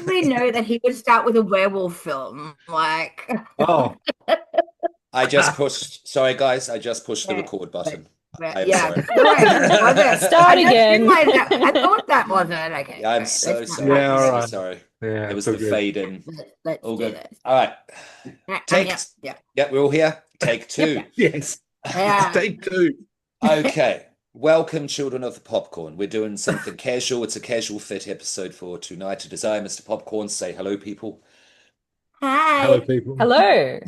everybody know that he would start with a werewolf film? Like, Oh, I just pushed. Sorry, guys. I just pushed the yeah, record but, button. I but am yeah, sorry. sorry, was it? I Start just again. realized that. I thought that wasn't okay. Yeah, I'm Great. Let's so start back. sorry. yeah, all So right. sorry. Yeah, It it's was all the good. fade in. Let's All do good. this. All right. Take. Yeah, yeah, Yep, we're all here. Take yeah, two. Yes. yeah. Take two. Okay. Welcome, children of the popcorn. We're doing something casual. It's a casual fit episode for tonight. It is I, Mr. Popcorn. Say hello, people. Hello, Hi. people. Hello.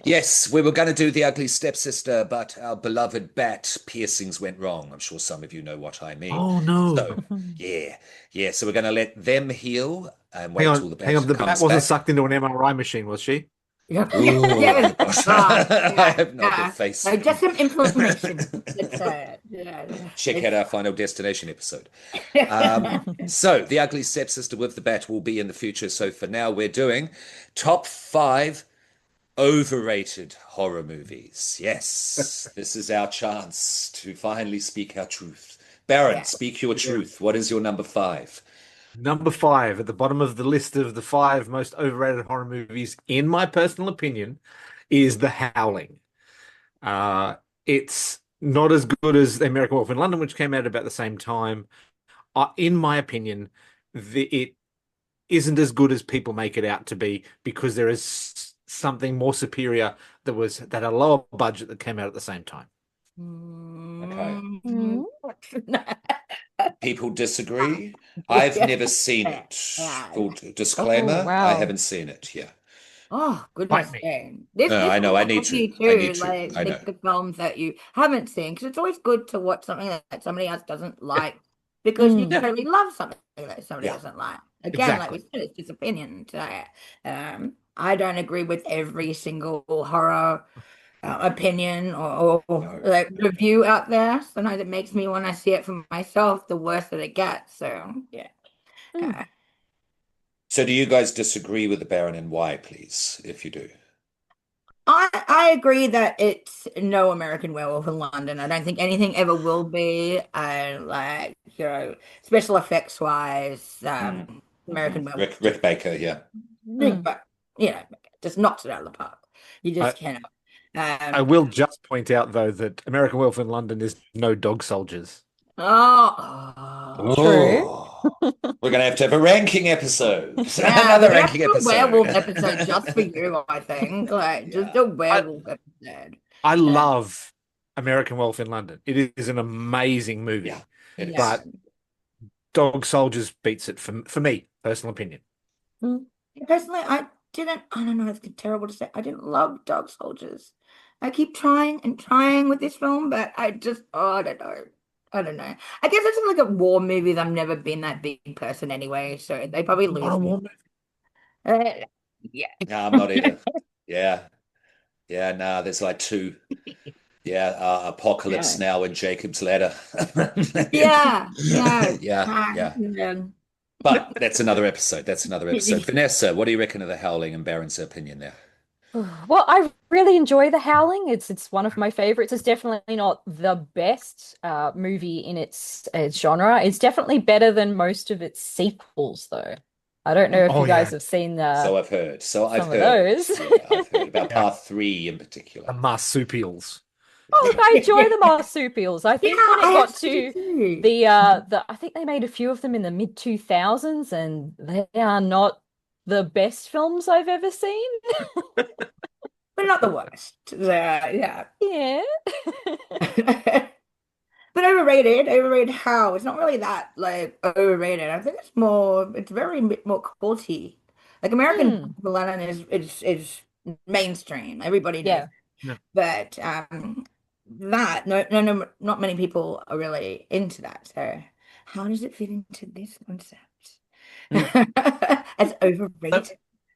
Yes, we were going to do the ugly stepsister, but our beloved bat piercings went wrong. I'm sure some of you know what I mean. Oh no. So, yeah, yeah. So we're going to let them heal and Hang wait till on, the hang on. bat The bat comes wasn't back. sucked into an MRI machine, was she? Yeah, Oh yeah, my gosh. God, I yeah, have not the yeah. face. No, just some inflammation. Let's say it. Yeah, Check out our Final Destination episode. it's So, the ugly stepsister with the bat will be in the future. So, for now, we're doing top five overrated horror movies. Yes, this is our chance to finally speak our truth. Baron, yeah. speak your Yeah. truth. What is your number five? Number five at the bottom of the list of the five most overrated horror movies, in my personal opinion, is The Howling. Uh, it's not as good as The American Wolf in London, which came out about the same time. In my opinion, it isn't as good as people make it out to be because there is something more superior that had a lower budget that came out at the same time. Okay. Mm. People disagree. I've never seen Yeah. it. Yeah. Full Oh, disclaimer, I wow. haven't seen it. Yeah. Oh, Fight goodness me. dang. This I know. will I need help to. you I too, need to. like I know. think of films that you haven't seen, because it's always good to watch something that somebody else doesn't Yeah, like because you Mm. yeah, totally love something that somebody Yeah. doesn't like. Again, like we exactly. said, it's just opinion. So, I don't agree with every single horror opinion or No. like No. review out there. Sometimes it makes me want to see it for myself, the worse that it gets. So, yeah. Mm. Uh, So, do you guys disagree with the Baron and why, please, if you do? I agree that it's no American Werewolf in London. I don't think anything ever will be. I like, special effects wise, Mm. American Werewolf just Rick Baker, yeah. Mm. but just knocks it out of the park. You I, just cannot. I Um, will just point out though that American Werewolf in London is no dog soldiers. True. Oh, we're going to have a ranking episode. yeah, we're Another gonna have to ranking do a episode. werewolf episode just for you, I think. Like just Yeah. a I werewolf episode. I Uh, love American Werewolf in London. It is an amazing Yeah, movie, it yeah. is. but Dog Soldiers beats it for me, personal opinion. Mm. Personally, I don't know, it's terrible to say. I didn't love Dog Soldiers. I keep trying and trying with this film, but I don't know. I don't know. I guess it's like a war movies. I've never been that big person anyway, so they probably Not a lose me. woman. Uh, yeah. No, I'm not either. Yeah. Yeah, no, there's like two. Yeah, Apocalypse Yeah. Now and Jacob's Ladder. Yeah. Yeah. Yeah, yeah. Yeah. But that's another episode. That's another episode. Vanessa, what do you reckon of The Howling and Baron's opinion there? Well, I really enjoy The Howling. It's one of my favorites. It's definitely not the best movie in its genre. It's definitely better than most of its sequels, though. I don't know if Oh you guys yeah, have seen So I've heard. So I've some of heard. those. Yeah, I've heard about yeah. part three in particular. The marsupials. Oh, look, I enjoy the marsupials. I Yeah, think when it I got actually to do. the I think they made a few of them in the mid 2000s, and they are not the best films I've ever seen. But not the worst. Yeah. Yeah. But overrated. Overrated how? It's not really that like overrated. I think it's very more culty. Like American Hmm. London is mainstream. Everybody knows. Yeah. Yeah. But that no, not many people are really into that. So how does it fit into this concept? Mm. As So, overrated.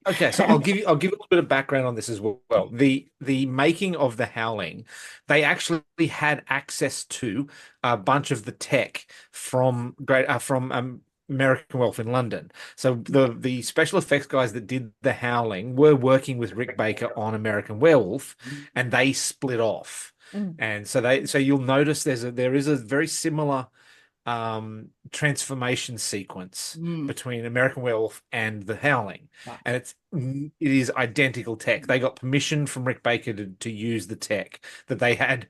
okay, so I'll give a little bit of background on this as well. The making of The Howling, they actually had access to a bunch of the tech from American Wolf in London. So the special effects guys that did The Howling were working with Rick Baker on American Werewolf, and they split off. Mm. And so you'll notice there is a very similar transformation sequence Mm. between American Werewolf and The Howling, Right. and it is identical tech. They got permission from Rick Baker to use the tech that they had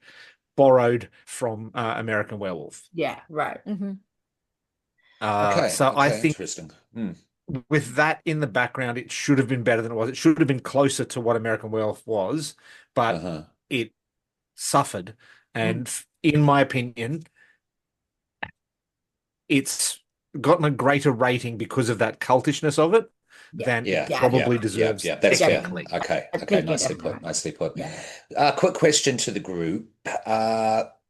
borrowed from American Werewolf. Yeah, right. Mhm. Okay, So I okay, think interesting. with that in the background, it should have been better than it was. It should have been closer to what American Werewolf was, but Uh-huh. it suffered. And in my opinion, it's gotten a greater rating because of that cultishness of it Yeah. than Yeah, it Yeah. probably yeah, deserves that's fair. technically. Okay, I okay, think you're nicely definitely put, right. nicely put. Yeah. Quick question to the group.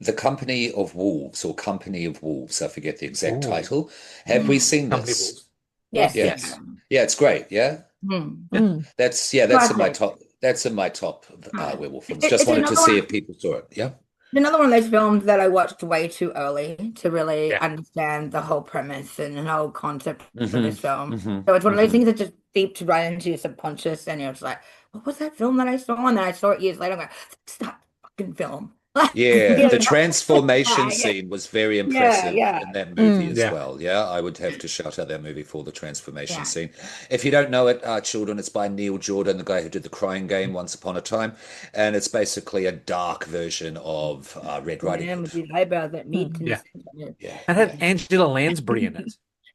The Company of Wolves or Company of Wolves, I forget the exact Ooh, title. Have we Mm. seen Company of this? Wolves. Yes. Yes. Yes. Yeah, it's great. Yeah. Mm. Yeah. Mm. That's in my Classic. top. That's in my top Right. werewolf films. Just It's wanted to another see one. if people saw it. Yeah. Another one of those films that I watched way too early to really Yeah. understand the whole premise and the whole concept of Mm-hmm. this film. Mm-hmm. So it's one of those Mm-hmm. things that just seeped right into your subconscious, and you're just like, "What was that film that I saw?" And then I saw it years later. I'm like, "That's that fucking film." Yeah, You the know? transformation Yeah, scene was very yeah, impressive yeah, in that movie Mm. as Yeah. well. Yeah, I would have to shout out that movie for the transformation yeah. scene. If you don't know it, children, it's by Neil Jordan, the guy who did The Crying Game Once Upon a Time, and it's basically a dark version of Red Riding Man Hood. with these eyebrows that meet in the Yeah. center. Yeah, And had yeah. Angela Lansbury in it.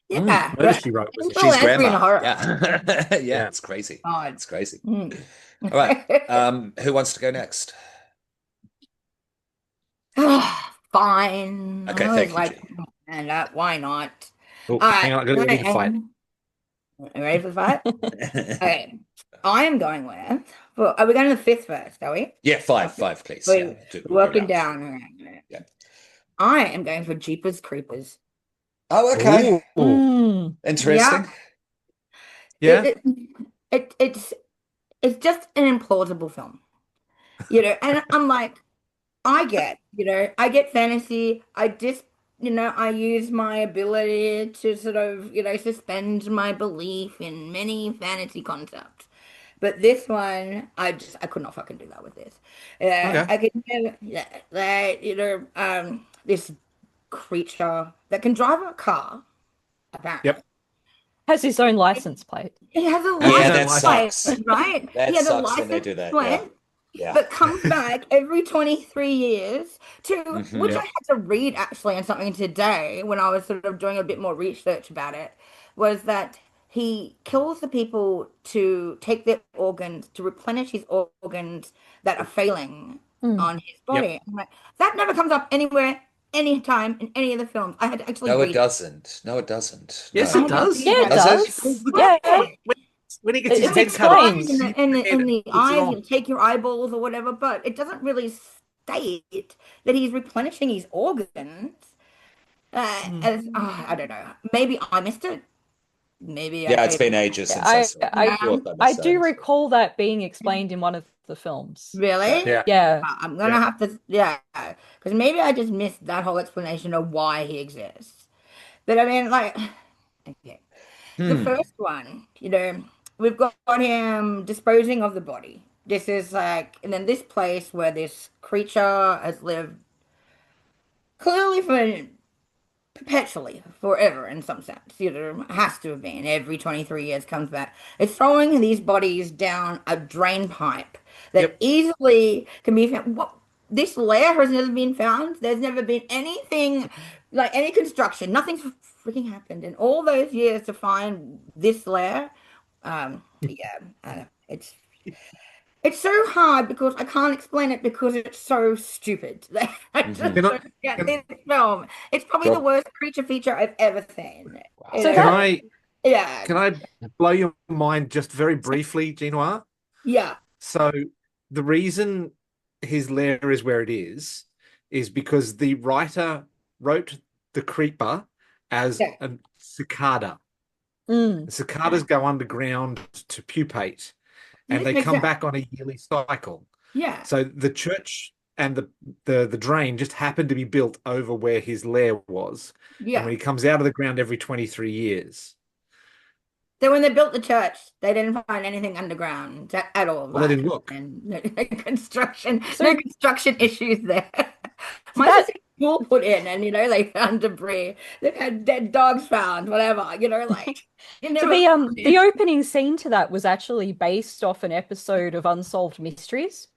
Yeah, Murder, right. She Wrote was And in it. Bill She's Lansbury in grandma. a horror. Yeah, yeah, Yeah. it's crazy. God. It's crazy. Mm. All right, who wants to go next? Fine. I Okay, always thank you, like G. and that. Why not? Oh, All hang right. on, I need to fight. Are you ready for the fight? Okay. I am going with. Well, are we going to the fifth first? Are we? Yeah, five, please. Yeah, We're we'll go working down. down. All right. Yeah. I am going for Jeepers Creepers. Oh, okay. Oh, Mm. Yeah. Interesting. yeah. It, it's just an implausible film. And I'm like, I get fantasy. I use my ability to sort of, suspend my belief in many fantasy concepts. But this one, I could not fucking do that with this. Yeah, Okay. I could never, yeah, this creature that can drive a car, apparently. Yep. Has his own license plate. He has a Has his Yeah, own that license license. plate, sucks. right? He That has a sucks when they license do that. Yeah. plate Yeah. but comes back every 23 years to which I Hmm. Yep. had to read actually on something today when I was sort of doing a bit more research about it, was that he kills the people to take their organs to replenish his organs that are failing Mm. on his Yep. body. I'm like, that never comes up anywhere, anytime in any of the films. I had to actually No, it read it. doesn't. No, it doesn't. Yes, I No. it had to does. read Yeah, it that. Does it? does. Yeah. Right. When he gets his It's Something head cut off, flies he explained. in sees the in the the head in and the puts it eyes, on. he'll take your eyeballs or whatever, but it doesn't really state that he's replenishing his organs. Mm. I don't know. Maybe I missed it. Maybe I Yeah, it's paid. been ages since I I saw it. I'm I Yeah, sure if I I missed do out. recall that being explained in one of the films. Okay. really? Yeah. Yeah. I'm Yeah. gonna have to, yeah, because maybe I just missed that whole explanation of why he exists. But I mean, like, okay, the Hmm. first one, we've got him disposing of the body. This is like, and then this place where this creature has lived clearly for perpetually, forever in some sense. Has to have been. Every 23 years comes back. It's throwing these bodies down a drain pipe that Yep. easily can be found. This layer has never been found. There's never been anything like any construction. Nothing's freaking happened in all those years to find this layer. Yeah, it's so hard because I can't explain it because it's so stupid. I Hmm. just Can I, don't get can, this film. It's probably the Drop. worst creature feature I've ever seen. Wow. You So can that know, I yeah, can I blow your mind just very briefly, Ginois? yeah, So the reason his lair is where it is because the writer wrote the creeper as yeah, a cicada. mm. The cicadas go underground to pupate, and this they makes come sense. back on a yearly cycle. Yeah, So the church and the drain just happened to be built over where his lair was. And yeah. when he comes out of the ground every 23 years, So when they built the church, they didn't find anything underground at all, well, they like, didn't look. and no construction, no So construction issues there. so My that sister school put in, and they found debris. They've had dead dogs found, whatever. Like you So never. the opening scene to that was actually based off an episode of Unsolved Mysteries.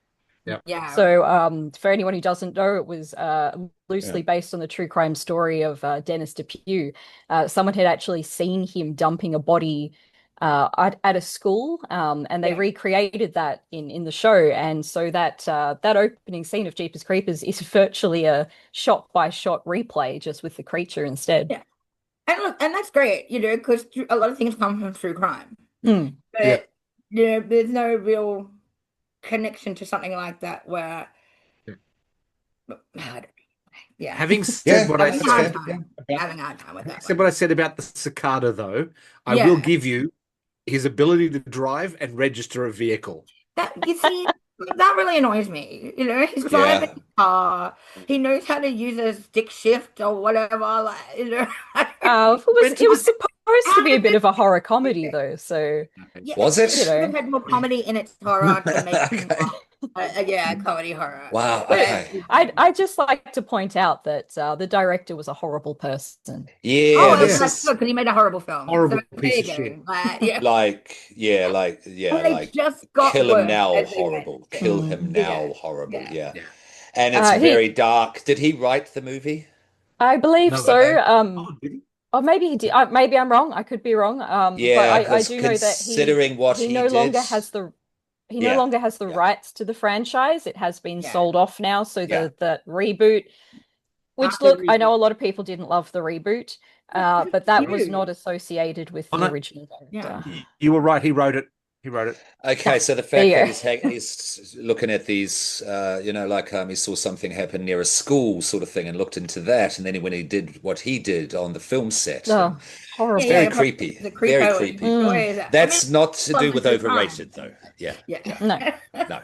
Yep. Yeah, So, for anyone who doesn't know, it was Yeah. loosely based on the true crime story of Dennis Depew. Someone had actually seen him dumping a body at a school, and they yeah, recreated that in the show. And so that opening scene of Jeepers Creepers is virtually a shot by shot replay, just with the creature instead. yeah. And look, and that's great, because a lot of things come from true crime, Mm. Yeah. but there's no real connection to something like that where, Yeah. I don't- yeah, Having said Yeah, what no, I having a that's hard fair. said, Yeah. time, having a hard time with having that said one. what I said about the cicada, though, I will Yeah, give you his ability to drive and register a vehicle. that you see, that really annoys me. He's driving Yeah. a car. He knows how to use a stick shift or whatever. Like, Went It to was the supposed to how be a did bit this? of a horror comedy, though. So, Yeah, Was it you it? should have know. had more comedy in its horror to make it Okay. more, yeah, comedy horror. Wow. But But Okay. I just like to point out that the director was a horrible person. Yeah, oh, well, this Yeah. that's is good because he made a horrible film. So Horrible there piece you of shit. go. Yeah, and they like just got kill him worse now as they went. horrible. So, Kill Mm. him yeah, now horrible. yeah. Yeah. Yeah. And it's He very dark. Did he write the movie? I believe No, Don't so. know. oh, did he? Or maybe he did. Maybe I'm wrong. I could be wrong. But Yeah, I because do know that considering what he he no did, longer has yeah, the yeah, rights to the franchise. It has been Yeah. sold off now. So yeah. the reboot, which After look, I reboot. know a lot of people didn't love the reboot, It's but that was not huge. associated with Oh, the no, original Yeah. director. you were right. He wrote it. He wrote it. Okay, so the There fact that you he's looking at these, like he saw something happen near a school sort of thing and looked into that, and then when he did what he did on the film set, go. and Oh, Yeah, it's horrible. very yeah, but creepy, the very creepo and creepy. Mm, enjoy that. I mean, That's not to close do to with true overrated, crime. though. Yeah, Yeah. yeah, no. no,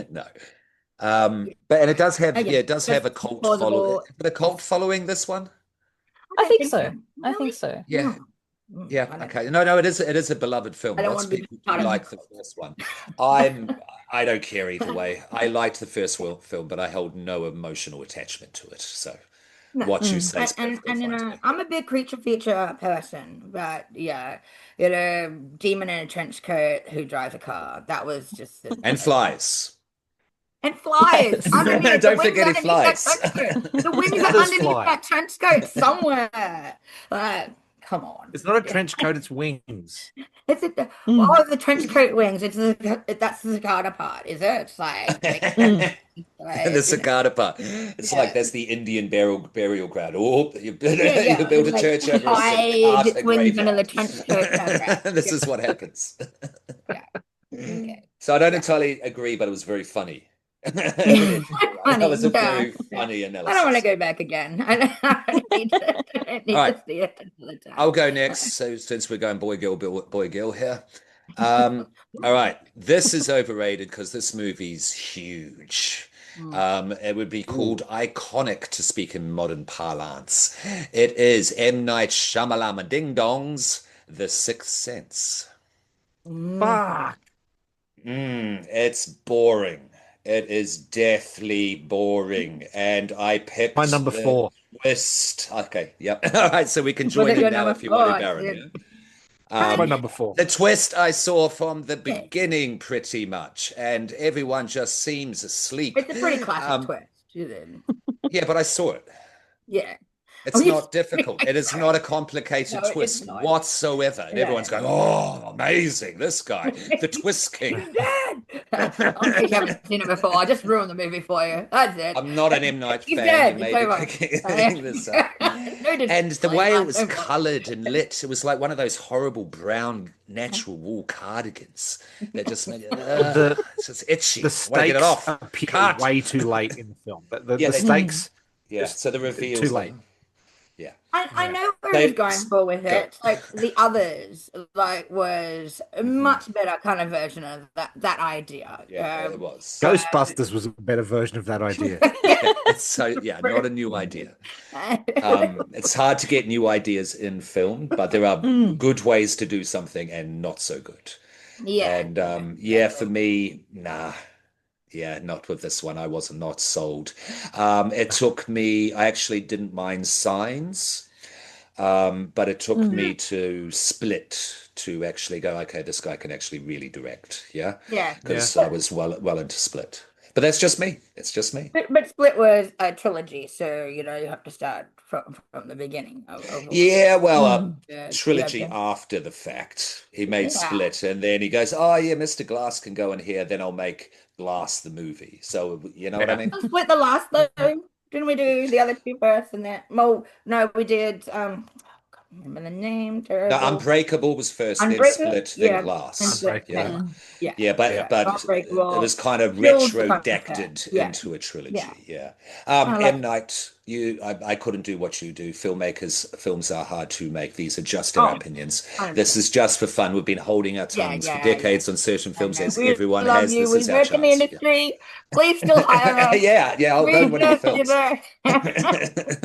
no. But and it does have, yeah, Again, it does have just a cult follow, plausible. but a cult following this one. I I don't think think so. so. I think Really? so. Yeah, No. yeah, I don't. okay. No, it is a beloved film. I don't Lots want of to be people do part of like the first one. I don't care either way. I liked the first film, but I held no emotional attachment to it. So No. what you Mm. say is perfectly And fine to me. I'm a big creature feature person, but yeah, demon in a trench coat who drives a car. That was just And flies. and flies Yes. underneath the Don't wings forget he underneath that flies. trench coat. The wings How are does underneath fly? that trench coat somewhere. Come on. It's not a trench coat. It's wings. Is it Mm, the trench coat wings? That's the cicada part, is it? It's like, mm. The cicada part. It's like yeah. that's the Indian burial ground. Oh, you Yeah, you yeah. build It's a like church over a hide cicada its wings under the graveyard. trench coat cover. This is what happens. Yeah. Okay. So I don't Yeah. entirely agree, but it was very funny. Yeah. That Funny. was a Yeah. very Yeah. funny I don't want to analysis. go back again. I don't All need right, to see it another I'll time. go next. So since we're going boy girl here, all right, this is overrated because this movie's huge. Mm. It would be Ooh. called iconic to speak in modern parlance. It is M. Night Shyamalama Ding Dong's The Sixth Sense. Mm. Fuck. It's boring. It is deathly boring. And I picked My number the 4. twist. Okay, yep. All right, so we can Was join it in your now number if you want to, four? Baron. Yeah. Yeah? It's my Um, number 4. the twist I saw from the Yeah. beginning, pretty much, and everyone just seems asleep. It's a pretty classic Um, twist, isn't it? yeah, but I saw it. Yeah. It's Oh, you not difficult. It is not a complicated No, it's twist not. whatsoever. And everyone's Yeah. going, "Oh, amazing! This guy, the Twist King." He's dead. In case you haven't seen it before, I just ruined the movie for you. That's it. I'm not an M. Night He's fan. dead. You may It's be over. picking this up. No And the disclaimer, way it was don't worry. coloured and lit, it was like one of those horrible brown natural wool cardigans that just made it. The- It's just itchy. The I want to get it stakes off. appear Can't. way too late in the film. Yeah, The they- stakes Yeah. So the reveals. too late. Yeah. I know where They- he's going for with Go. it. Like the others, was a Mhm. much better kind of version of that idea. Yeah, it was. Ghostbusters was a better version of that idea. Yeah, not a new idea. It's hard to get new ideas in film, but there are good ways to do something and not so good. Yeah. And for me, nah. Yeah, not with this one. I was not sold. It took me, I actually didn't mind Signs, but it took Mm. me to Split to actually go, okay, this guy can actually really direct. Yeah, Yeah. Yeah. because I was well into Split. But that's just me. It's just me. But Split was a trilogy, so you have to start from the beginning of all of Yeah, it. well, Mm. You have trilogy to, after the fact. He made yeah. Split, and then he goes, "Oh yeah, Mr. Glass can go in here. Then I'll make Glass the movie." So you know what I Yeah. mean? Split the last though. Didn't we do the other two first and then well no we did I can't remember the name, No, terrible. Unbreakable was first, then Unbreakable? Split, then Yeah. And Glass. Split Yeah, Unbreakable. next. Mm. Yeah. yeah, Yeah. but it Unbreakable. was kind of Kills the retro concept. decaded Yeah. into a Yeah. trilogy. Yeah. I like M. Night, I couldn't do what you do. Films are hard to make. These are just our oh opinions. This 100%. is just for fun. We've been holding our Yeah, tongues for yeah, yeah. decades on certain I films, know. as We everyone love has. you. This We is our work in the chance. Yeah. industry. Please still hire us. Yeah, yeah, I'll go in We one of your just, films.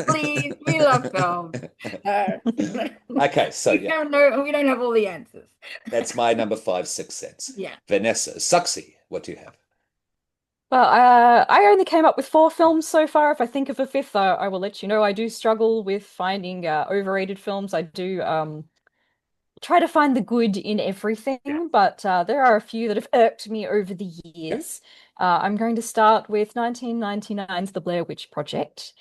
please, we love films. Uh, Okay, so we yeah, don't know, we don't have all the answers. that's my number five, Sixth Sense. Yeah. Vanessa, Suxy, what do you have? Well, I only came up with four films so far. If I think of a fifth, I will let you know. I do struggle with finding overrated films. I do try to find the good in Yeah. everything, but there are a few that have irked me over the Yeah. years. I'm going to start with 1999's The Blair Witch Project.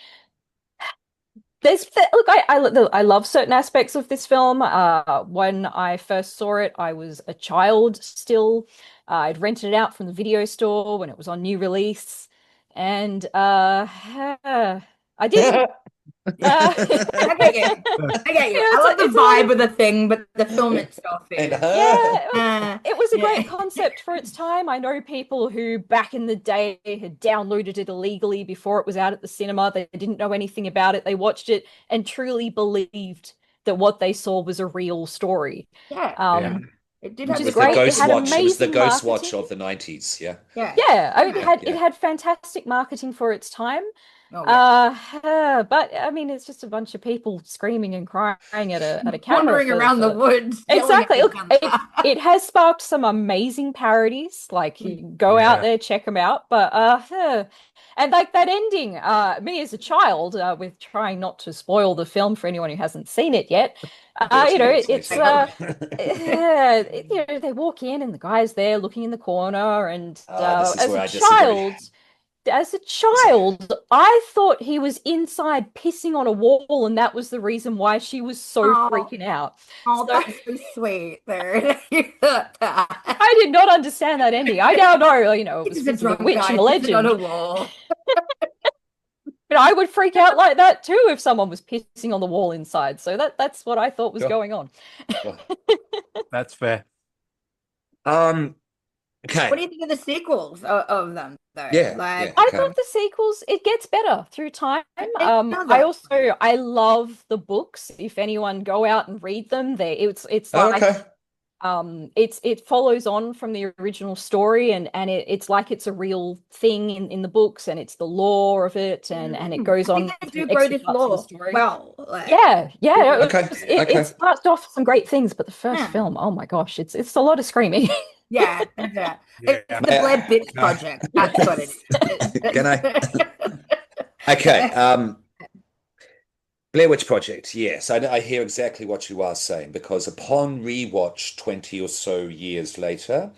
Look, I love certain aspects of this film. When I first saw it, I was a child still. I'd rented it out from the video store when it was on new release, and I didn't. I get you. I get you. I love the It's a lot vibe of of the thing, but the film itself And is. her. yeah. Uh, It was a yeah. great concept for its time. I know people who back in the day had downloaded it illegally before it was out at the cinema. They didn't know anything about it. They watched it and truly believed that what they saw was a real story. Yeah. Yeah. Um, It did It have which the is was the great. It Ghost had crazy. Watch. It was the amazing Ghost Watch marketing. of the 90s. Yeah. Yeah. Yeah, I mean, Yeah. it Yeah. had fantastic marketing for its time. Oh yeah. But I mean, it's just a bunch of people screaming and crying at a camera Wandering around the for woods, yelling at exactly. each Look, other. it has sparked some amazing parodies. Like you can go out Yeah. there, check them out. But and like that ending, me as a child, with trying not to spoil the film for anyone who hasn't seen it yet. Dirty Harry's new I It's hope. film. they walk in and the guy's there looking in the corner, and This is where I disagree. as a child, I thought he was inside pissing on a wall, and that was the reason why she was so Oh, freaking out. oh, So that's so sweet there. You thought that. I did not understand that ending. I now know, it was He's a because of the drunk witch guy and the sitting on a legend. wall. But I would freak out like that too if someone was pissing on the wall inside. So that's what I thought was Sure. going on. Sure. That's fair. Um, What okay. do you think of the sequels of them, though? Yeah. Yeah. Like, I Okay. thought the sequels, it gets better through time. it does I actually. also I love the books. If anyone go out and read them, it's Oh, like okay. it follows on from the original story, and it's like it's a real thing in the books, and it's the lore of it, and it goes I think on they through do grow extra this parts of the law story. well. Like, Yeah, yeah, Okay. it Okay. starts off some great things, but the first yeah, film, oh my gosh, it's a lot of screaming. yeah, that's it. It's Yeah. the Blair Bitch No. Project. That's what it Can I? Okay. is. Blair Witch Project. Yes, I hear exactly what you are saying because upon rewatch 20 or so years later,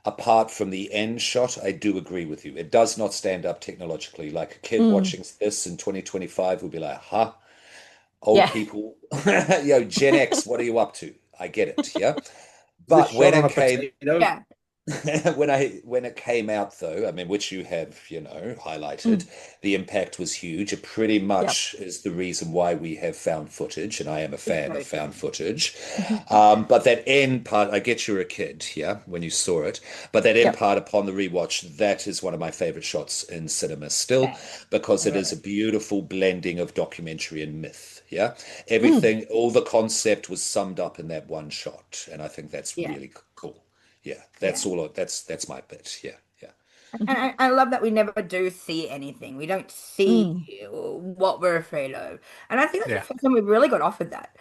apart from the end shot, I do agree with you. It does not stand up technologically. Like a kid Mm, watching this in 2025 would be like, huh? Old yeah. people, Gen X, what are you up to? I get it, yeah. Is this But when shot on it a came potato? Yeah, when it came out though, I mean, which you have, highlighted, Mm, the impact was huge. It pretty yep. much is the reason why we have found footage, and I am a it's fan so of true. found footage. Mhm. But that end part, I get you're a kid, yeah, when you saw it. But that end Yep. part upon the rewatch, that is one of my favorite shots in cinema still, Yeah, because it is a really. beautiful blending of documentary and myth. Yeah. Mm, Everything, all the concept was summed up in that one shot. And I think that's Yeah, really cool. Yeah, yeah. that's my bit. Yeah, yeah. And mhm, I love that we never do see anything. We don't see mm, what we're afraid of. And I think that's the Yeah. first time we really got offered that.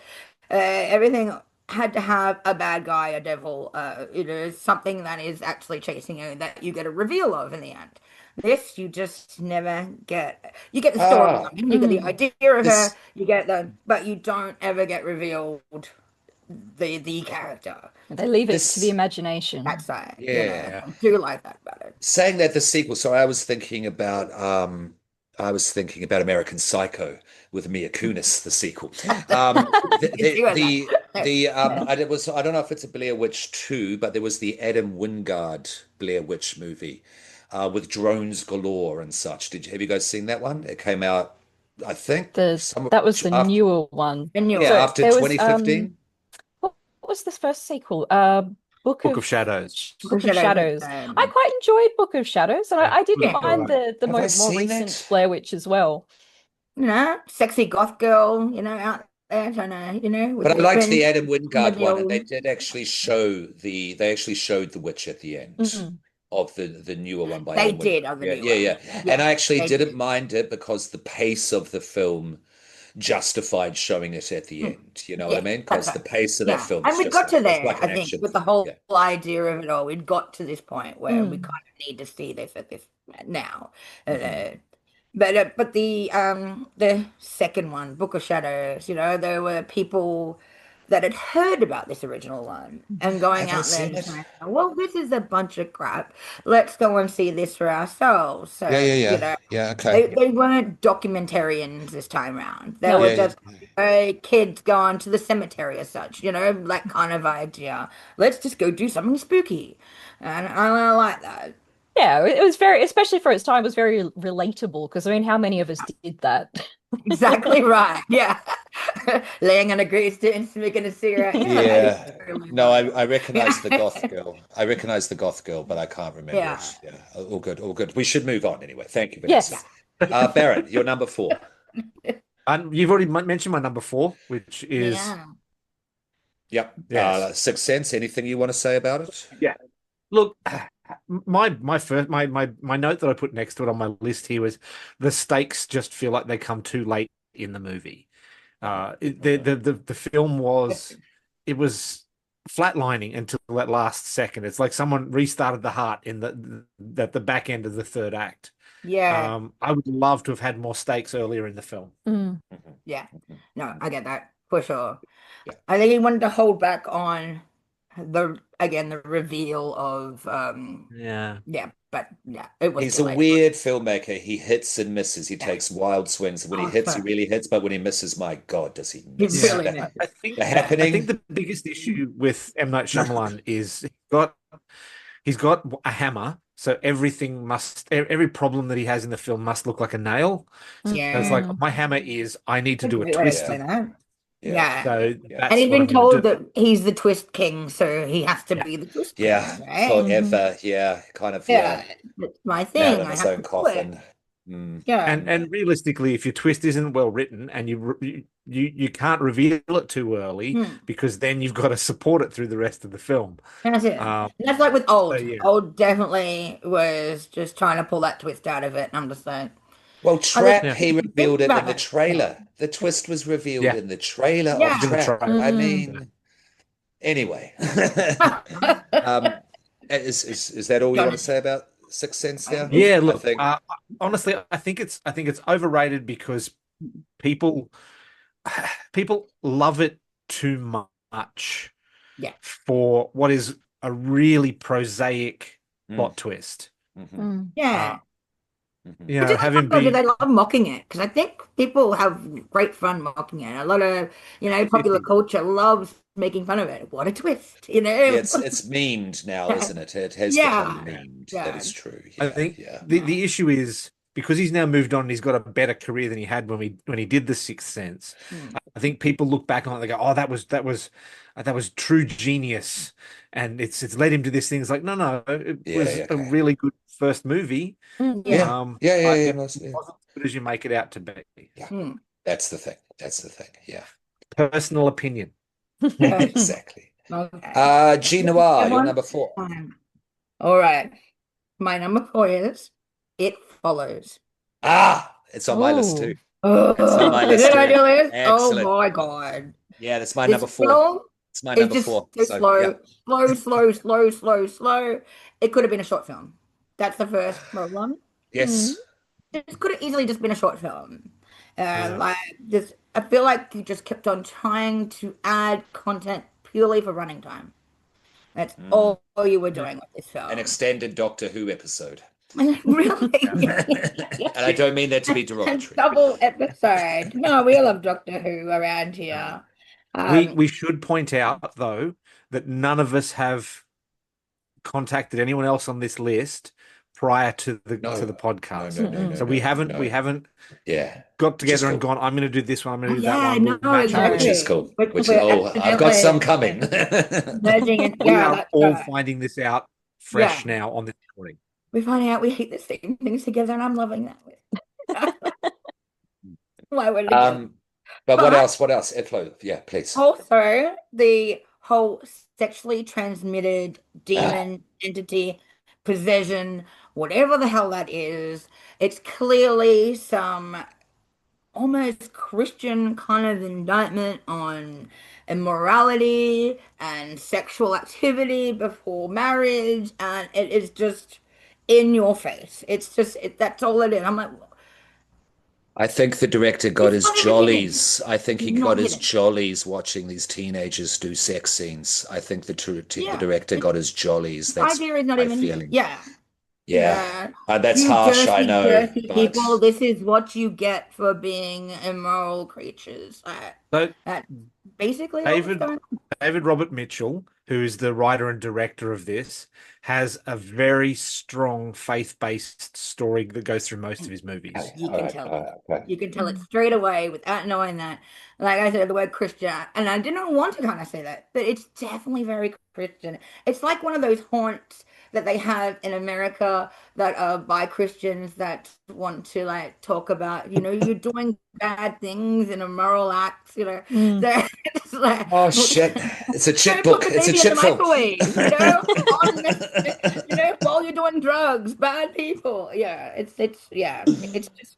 Everything. had to have a bad guy, a devil, something that is actually chasing you that you get a reveal of in the end. This you just never get. You get the Ah, storyline, you get the Mm. idea of her, this you get but you don't ever get revealed the character. They leave it to the this imagination. That's right, yeah. I do like that about it. Saying that the sequel, so I was thinking about American Psycho with Mia Kunis, the sequel. You can see where that. I don't know if it's a Blair Witch 2, but there was the Adam Wingard Blair Witch movie with drones galore and such. Have you guys seen that one? It came out, I think, The some that was the after newer one. The new yeah, one. So after there was 2015. what was the first sequel? Book Book of of Shadows. Because Book of Shadows is, Shadows. I quite enjoyed Book of Shadows, and Yeah, I didn't was yeah, all mind right. the Have I more seen recent it? Blair Witch as well. sexy goth girl, out there trying to, with But I the liked the fringe Adam Wingard and the one, and they old. did actually show they actually showed the witch at the end Mm. of the newer one by They Adam did Wingard. on the Yeah, new yeah, one. yeah. And Yeah, I actually they didn't did. mind it because the pace of the film justified showing it at the Mm, end. You know what I yeah, mean? that's Because the right. pace of that Yeah, film and is we just got to it's there, like I an think, action with the film. whole Yeah. idea of it all. We'd got to this point where we Mm. kind of need to see this at this now. Hmm. Uh, but the second one, Book of Shadows, there were people that had heard about this original one and going Have I out there seen and it? saying, well, this is a bunch of crap. Let's go and see this for ourselves. Yeah, So, yeah, yeah. Yeah, okay. they weren't documentarians this time around. They were No. Yeah, yeah. just kids going to the cemetery as such, that kind of idea. Let's just go do something spooky. And I like that. Yeah, it was very, especially for its time, it was very relatable because I mean, how many of us did that? Exactly right. Yeah. Laying on a grease and smoking a cigarette. Yeah, I Yeah. totally No, love that. I recognize the goth Yeah. girl. I recognize the goth girl, but I can't remember Yeah. it. Yeah. All good, all good. We should move on anyway. Thank you, Vanessa. Yeah. Yes. Yeah. Baron, you're number four. And you've already mentioned my number four, which is Yeah. Yep. yes. Sixth Sense, anything you want to say about it? Yeah. Look, my note that I put next to it on my list here was the stakes just feel like they come too late in the movie. The film was flatlining until that last second. It's like someone restarted the heart in the back end of the third act. Yeah. I would love to have had more stakes earlier in the film. Mm. Mhm, Yeah. mhm, No, I mhm. get that for sure. Yeah. I think he wanted to hold back on the reveal of Yeah. yeah, but yeah, it was He's too a late. weird filmmaker. He hits and misses. He Yeah. takes wild swings. When he Oh, hits, he fuck. really hits. But when he misses, my God, does he He miss? Yeah. really The, did. I think the Yeah. I think happening. the biggest issue with M. Night Shyamalan is he's got a hammer, so every problem that he has in the film must look like a nail. So it's like Mm. my hammer is I need to A do a great way to twist Yeah, explain in that. yeah, Yeah. so yeah, And that's he's what been I'm going to told do. that he's the twist king, so he has to Yeah. be the twist yeah. king, right? Mhm. Forever. Yeah, kind of. Yeah, Yeah, that's my nail thing. in I his have own to do it. coffin. Mm, Yeah. And realistically, if your twist isn't well written and you can't reveal it too early Hmm. because then you've got to support it through the rest of the film. That's it. And Um, that's like with so old. yeah, Old definitely was just trying to pull that twist out of it. And I'm just like, Well, I was Trap, yeah, he think revealed it in about the that. Yeah. trailer. The twist was revealed yeah. in the trailer of In the Yeah. Trap. trailer. I Mm. Yeah. mean, anyway. Um, is that all you want to Done say about Sixth Sense it. there? Yeah, I look, think, honestly, I think it's overrated because people people love it too much Yeah. for what is a really prosaic mm, plot twist. mhm, Mm. Uh, Yeah. mhm. you But do know, they having love, or do been they love mocking it? Because I think people have great fun mocking it. A lot of, popular 50. culture loves making fun of it. What a twist, Yeah, it's memed now, isn't it? It has become Yeah. memed. That Yeah. is true. I Yeah, think yeah. the issue is because he's now moved on and he's got a better career than he had when he did The Sixth Sense. Hmm. I think people look back on it and they go, "Oh, that was true genius," and it's led him to this thing. It's like, no, it Yeah, was yeah, a okay. really good first movie. Mm. Yeah. Yeah, yeah, yeah, But yeah, it no, yeah. wasn't as good as you make it out to be. Yeah. Hmm. That's the thing. That's the thing. Yeah. Personal opinion. Personal. Exactly. Okay. G Noir, you're Everyone? number four. All right. My number 4 is It Follows. It's on my list Oh. too. It's on Oh, my is list it on too. your list? Oh Excellent. my God. Yeah, that's my This number four. film It's my It's number just four. so So yeah. slow. It could have been a short film. That's the first problem. Mm. Yes. It could have easily just been a short film. Yeah. Like this, I feel like you just kept on trying to add content purely for running time. That's Mm. all you were Yeah. doing with this An film. extended Doctor Who episode. Yeah. Really? And I don't mean that to be A derogatory. double episode. No, we love Doctor Who around Uh, here. we Um, we should point out though that none of us have contacted anyone else on this list prior to the No, no, podcast. no, no, Mm-mm. no, So we no, haven't we no. haven't Yeah. got Which is together and cool. gone, I'm going to do this one, I'm going oh to do that yeah, one. no, We'll match up Which with is exactly. cool. Which is, We're oh, I've got some accidentally coming. merging in. we Yeah, are that's all right. finding this out Yeah, fresh now on this recording. we're finding out we hate the same things together, and I'm loving that. Why we're together. Um, but what But else? What else? Airflow. Yeah, please. also, the whole sexually transmitted Ah, demon entity, possession, whatever the hell that is, it's clearly some almost Christian kind of indictment on immorality and sexual activity before marriage, and it is just in your face. It's just that's all it is. I'm like, I think the director got he's his not even hitting. jollies. I think he He's not got his hitting. jollies watching these teenagers do sex scenes. I think the Yeah, director got his jollies. the That's idea is not my even hitting. feeling. Yeah. Yeah. Yeah. That's You harsh, I dirty, know, dirty but people, this is what you get for being immoral creatures. So That's basically all that's David going on. David Robert Mitchell, who is the writer and director of this, has a very strong faith-based story that goes through most of his movies. okay, You all can right, tell all it. right, okay. You can tell it Mm. straight away without knowing that. Like I said, the word Christian, and I didn't want to kind of say that, but it's definitely very Christian. It's like one of those haunts that they have in America that are by Christians that want to like talk about, you're doing bad things and immoral acts, Mm. So it's like, Oh shit. It's a chit don't put book. the It's a baby in the chit film. microwave, on while you're doing drugs, bad people. Yeah, it's just.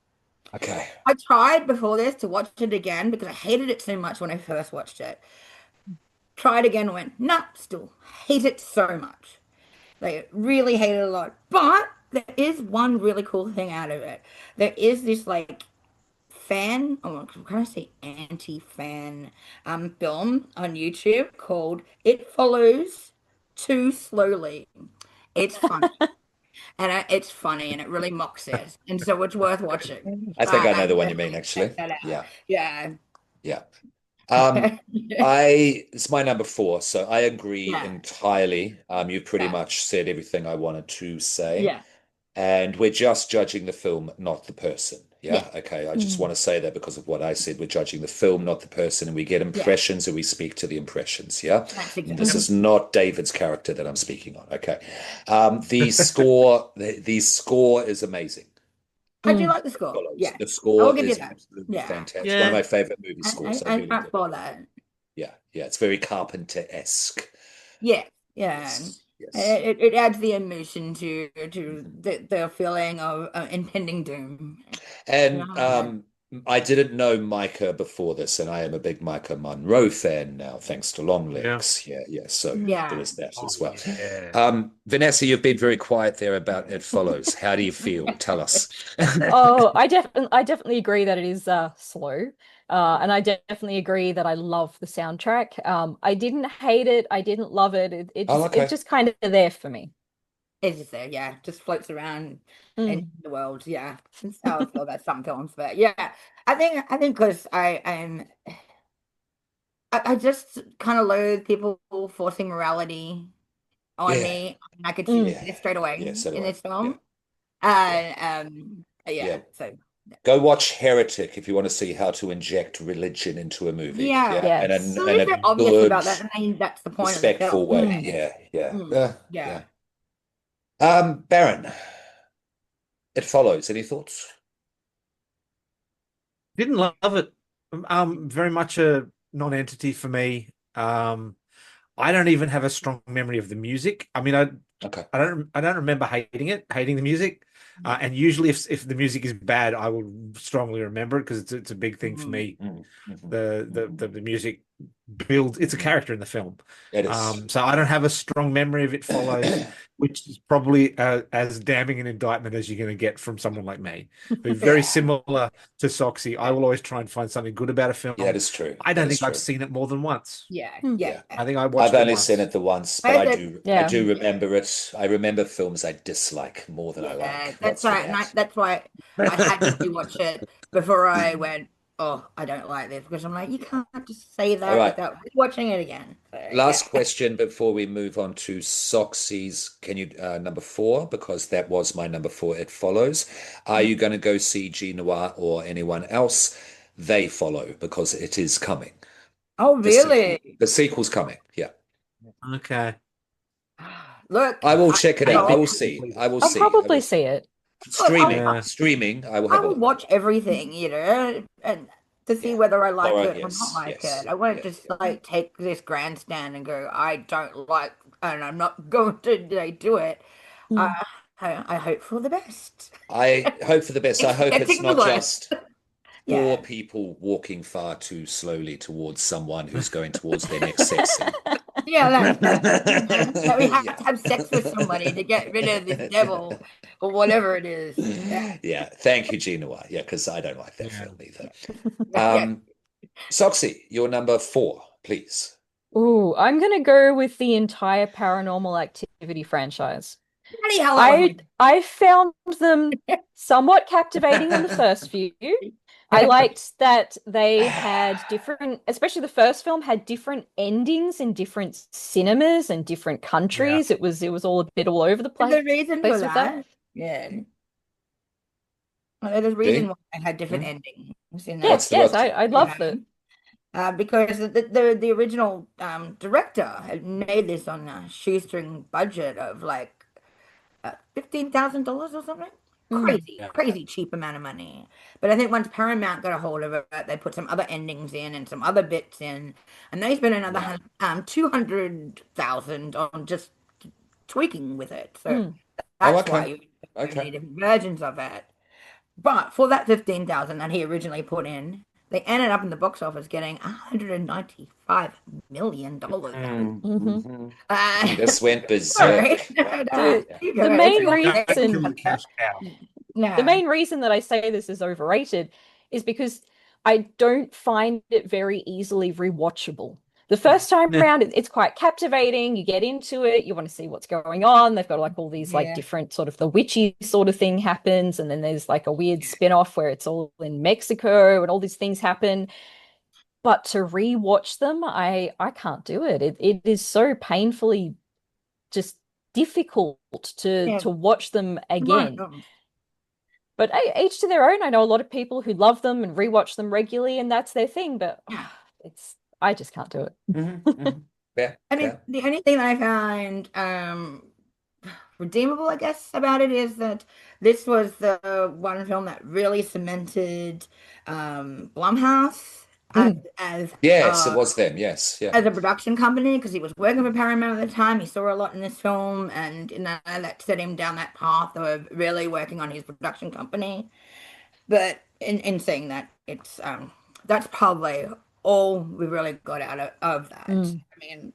Okay. I tried before this to watch it again because I hated it so much when I first watched it. Tried again, went, nah, still hate it so much. Like, really hate it a lot. But there is one really cool thing out of it. There is this, like, I'm gonna say anti-fan film on YouTube called It Follows Too Slowly. It's funny. It's funny and it really mocks it. And so it's worth watching. I think I I know the one you mean, definitely check actually. that out. Yeah. Yeah. Yeah. Um, it's my number four, so I agree Yeah. entirely. You've pretty Yeah. much said everything I wanted to say. Yeah. And we're just judging the film, not the person. Yeah. Yeah. Okay. I just Mm. want to say that because of what I said. We're judging the film, not the person, and we get Yeah. impressions and we speak to the impressions. Yeah. That's And this exactly. is not David's character that I'm speaking on. Okay. The score, the score is amazing. I do Mm. like the score. Follows. Yeah. The I will score give you is that. absolutely Yeah. fantastic. It's one of Yeah. my favorite movie I, scores. I I, really I do. for that. Yeah. Yeah. It's very Carpenter-esque. Yeah. Yeah. Yes. Yes. It adds the emotion to the feeling of impending doom. And Yeah. I didn't know Micah before this, and I am a big Micah Monroe fan now, thanks to Yeah. Longlegs. Yeah, yeah. So there Yeah. is that Oh, as well. yeah. Vanessa, you've been very quiet there about It Follows. How do you feel? Tell us. Oh, I definitely agree that it is slow. And I definitely agree that I love the soundtrack. I didn't hate it, I didn't love it. Oh, It's okay. just kind of there for me. It's just there, yeah. Just floats around in Mm. the world, yeah. That's how I feel about some films, but yeah, I think because I just kind of loathe people forcing morality on Yeah, me. I could see Mm. yeah, this straight away yeah. So do in I. this Yeah, film, yeah, and yeah. yeah. So Go watch Heretic if you want to see how to inject religion into a movie. yeah, Yeah, and Yes. at in least a they're obvious good, about that, and that's the point of the film. respectful way. Mm. Yeah, yeah, Yeah. yeah. Baron, It Follows. Any thoughts? Didn't love it. Very much a non-entity for me. I don't even have a strong memory of the music. I mean, Okay. I don't remember hating the music. And usually if the music is bad, I will strongly remember it because it's a big thing for Mhm. me. Mm, mhm, The mhm. music build. It's a character in the film. It is. So I don't have a strong memory of It Follows, which is probably as damning an indictment as you're going to get from someone like me, who's very Yeah. similar to Soxy. I will always try and find something good about a Yeah, film. that is true. I That don't is think I've true. seen it more than once. Yeah. Hmm. Yeah. I think I I've watched it only seen once. it the once, I but I had do I Yeah. do remember it. I remember films I dislike more than I Yeah, like. that's That's the right. And fact. that's why I had to rewatch it before I went, oh, I don't like this. Because I'm like, you can't just say All that right. without watching it again. So, yeah. Last question before we move on to Soxy's. Can you number four? Because that was my number four. It follows. Are you going to go see G Noir or anyone else? They follow because it is coming. Oh, The sequel. really? The sequel's coming. Yeah. Okay. Look, I will check it Hate out. I being will I'll, see. completed. I will I'll see. I will probably see. see it. look, Streaming. Yeah. Streaming. I will I have a will look. watch everything, and to see Yeah. whether I like Laura, it or not yes. like it. Yes. I won't Yeah. just like take this grandstand and go, I don't like, and I'm not going to do it. Uh, Mm. I hope for the best. I hope for the best. I hope it's Expecting the not worst. just four Yeah. people walking far too slowly towards someone who's going towards their next sex scene. Yeah, that's right. You know, that we have Yeah. to have sex with somebody to get rid of this devil or whatever it is. Yeah. Yeah. Thank you, Gina. Yeah, because I don't like that Yeah. film either. Yeah. Soxy, your number four, please. Ooh, I'm gonna go with the entire Paranormal Activity franchise. Bloody hell, that was I I found them somewhat captivating in the first few. I liked that they had different, especially the first film had different endings in different cinemas and different Yeah. countries. It was all a bit all over the There's place a reason for with that. that. Yeah. There's a reason G? why I had different Hmm? endings in that. What's Yes, the yes, what? I Yeah. love that. Because the original director had made this on a shoestring budget of like $15,000 or something. Mm, Crazy, Yeah. crazy cheap amount of money. But I think once Paramount got a hold of it, they put some other endings in and some other bits in, and they spent Yeah. another 200,000 on just tweaking with it. So mm, Oh, that's why okay. you have so Okay. many different versions of it. But for that 15,000 that he originally put in, they ended up in the box office getting $195 million. hmm Mhm. Uh, Just went sorry. berserk. Yeah. The Yeah. You the go, it's main not Don't there. kill the reason cash cow. the No. main reason that I say this is overrated is because I don't find it very easily rewatchable. The first time Yeah. around, it's quite captivating. You get into it, you want to see what's going on. They've got like all these like Yeah. different sort of the witchy sort of thing happens, and then there's like a weird spin-off where it's all in Mexico and all these things happen. But to rewatch them, I can't do it. It is so painfully just difficult to Yeah. to watch them My again. God. But hey, each to their own. I know a lot of people who love them and rewatch them regularly, and that's their thing. But Yeah. it's I just can't do it. Mhm, mhm. Yeah. I mean, Yeah. the only thing that I found redeemable, I guess, about it is that this was the one film that really cemented Blumhouse as Mm, as Yes, it uh, was them. Yes. Yeah. as a production company because he was working for Paramount at the time. He saw a lot in this film, and that set him down that path of really working on his production company. But in saying that, it's that's probably all we really got out of that. mm, I mean,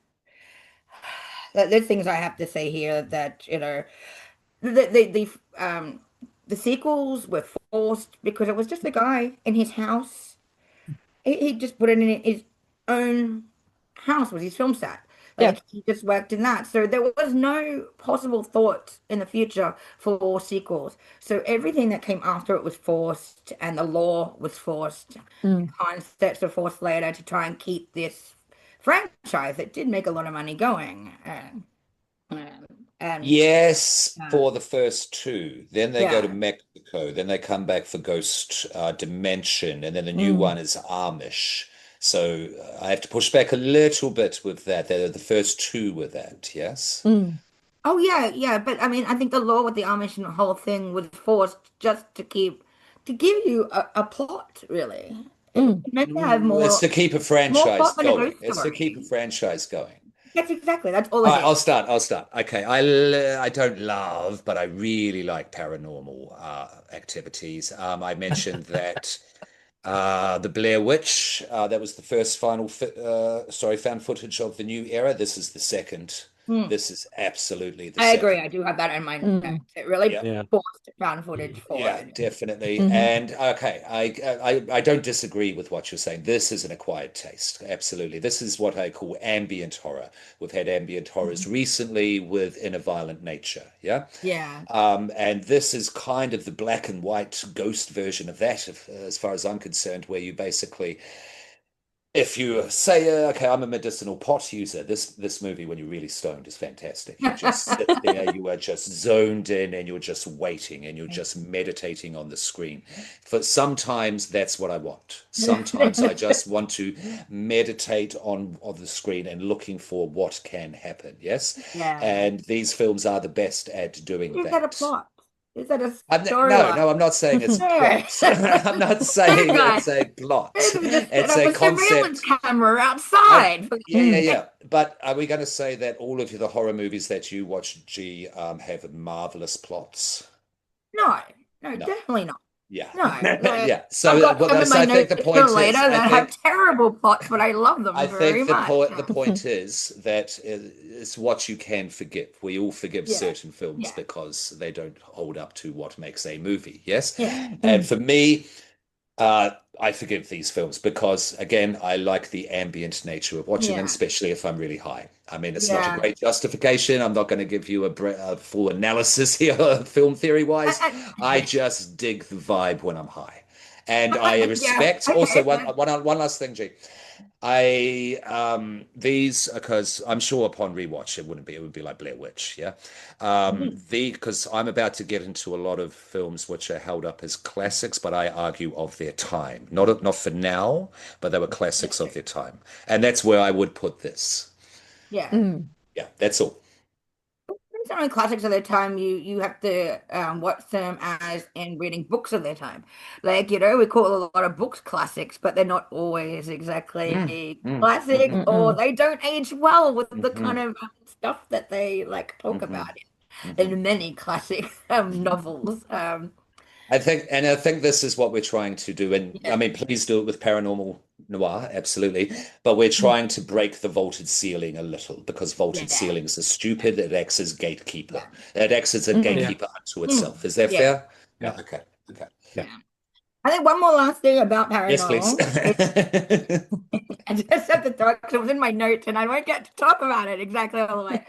there's things I have to say here that the sequels were forced because it was just a guy in his house. He just put it in his own house was his film set. yeah. Like he just worked in that. So there was no possible thought in the future for sequels. So everything that came after it was forced and the law was forced. Mm, Concepts were forced later to try and keep this franchise that did make a lot of money going. Um, and Yes, uh, for the first two. Then they go to yeah, Mexico. Then they come back for Ghost Dimension. And then the new mm, one is Amish. So I have to push back a little bit with that. They're the first two with that. Yes. mm, oh yeah, yeah. But I mean, I think the law with the Amish and the whole thing was forced just to give you a plot, really. It was mm. meant to have It's to keep a more franchise plot than a going. ghost It's to keep a story. franchise going. That's exactly. That's all All it right, I'll is. start. I'll start. Okay, I don't love, but I really like paranormal activities. I mentioned that The Blair Witch. That was the first found footage of the new era. This is the second. Hmm. This is absolutely the I agree. second. I do have that in my Mm. notes. It really Yeah. Yeah. forced found footage Yeah, forward. definitely. Mhm. And okay, I don't disagree with what you're saying. This is an acquired taste. Absolutely. This is what I call ambient horror. We've had ambient horrors Mhm. recently with In a Violent Nature. Yeah. Yeah. And this is kind of the black and white ghost version of that, as far as I'm concerned, where you basically, if you say, okay, I'm a medicinal pot user, this movie, when you're really stoned, is fantastic. You just sit there, you are just zoned in, and you're just waiting, and you're just meditating on the screen. For sometimes that's what I want. Sometimes I just want to meditate on the screen and looking for what can happen. Yes, Yeah. and these films are the best at doing Is that a that. plot? Is that a No, storyline? no, I'm not saying it's a Yeah. plot. I'm not That saying guy. it's a plot. Maybe just set It's up a a surveillance concept. camera I, outside. yeah, yeah, Mm. yeah. But are we going to say that all of the horror movies that you watch, G, have marvelous plots? No, no, No. definitely not. Yeah. No, like Yeah. I've So, got some in so my I think notes the a little point later is, that have terrible plots, but I love I them very think much. the point is that it's what you can forgive. We all forgive Yeah, certain films yeah, because they don't hold up to what makes a movie. Yes. yeah, And Mm. for me, I forgive these films because, again, I like the ambient nature of watching them, yeah, especially if I'm really high. I mean, it's not a yeah. great justification. I'm not going to give you a full analysis here, film theory wise. I I, just dig the vibe when I'm high. And I yeah, respect also okay. one last thing, G. I these because I'm sure upon rewatch it would be like Blair Witch, yeah. The Because I'm about to get into a lot of films which are held up as classics, but I argue of their time. Not for now, but they were classics of their time, and that's where I would put this. Yeah. Mm. Yeah, that's all. It's only classics of their time. You have to watch them as in reading books of their time. Like, we call a lot of books classics, but they're not always Mm, exactly mm, classics, mhm, or Mm-mm. they don't age well with the kind mhm, of stuff that they like talk mhm, about mhm. in many classic novels. I think this is what we're trying to do. And I Yeah, mean, please do it with paranormal noir, absolutely. But we're trying to break the vaulted ceiling a little because vaulted yeah, ceilings are stupid. It acts as gatekeeper. yeah. It acts as a Mm. Yeah. gatekeeper unto Mm, itself. Is that yeah, fair? Yeah. Yeah. Okay. Okay. Yeah. yeah. I think one more last thing about Yes, please. paranormal. I just have to talk because it was in my notes and I won't get to talk about it exactly all the way.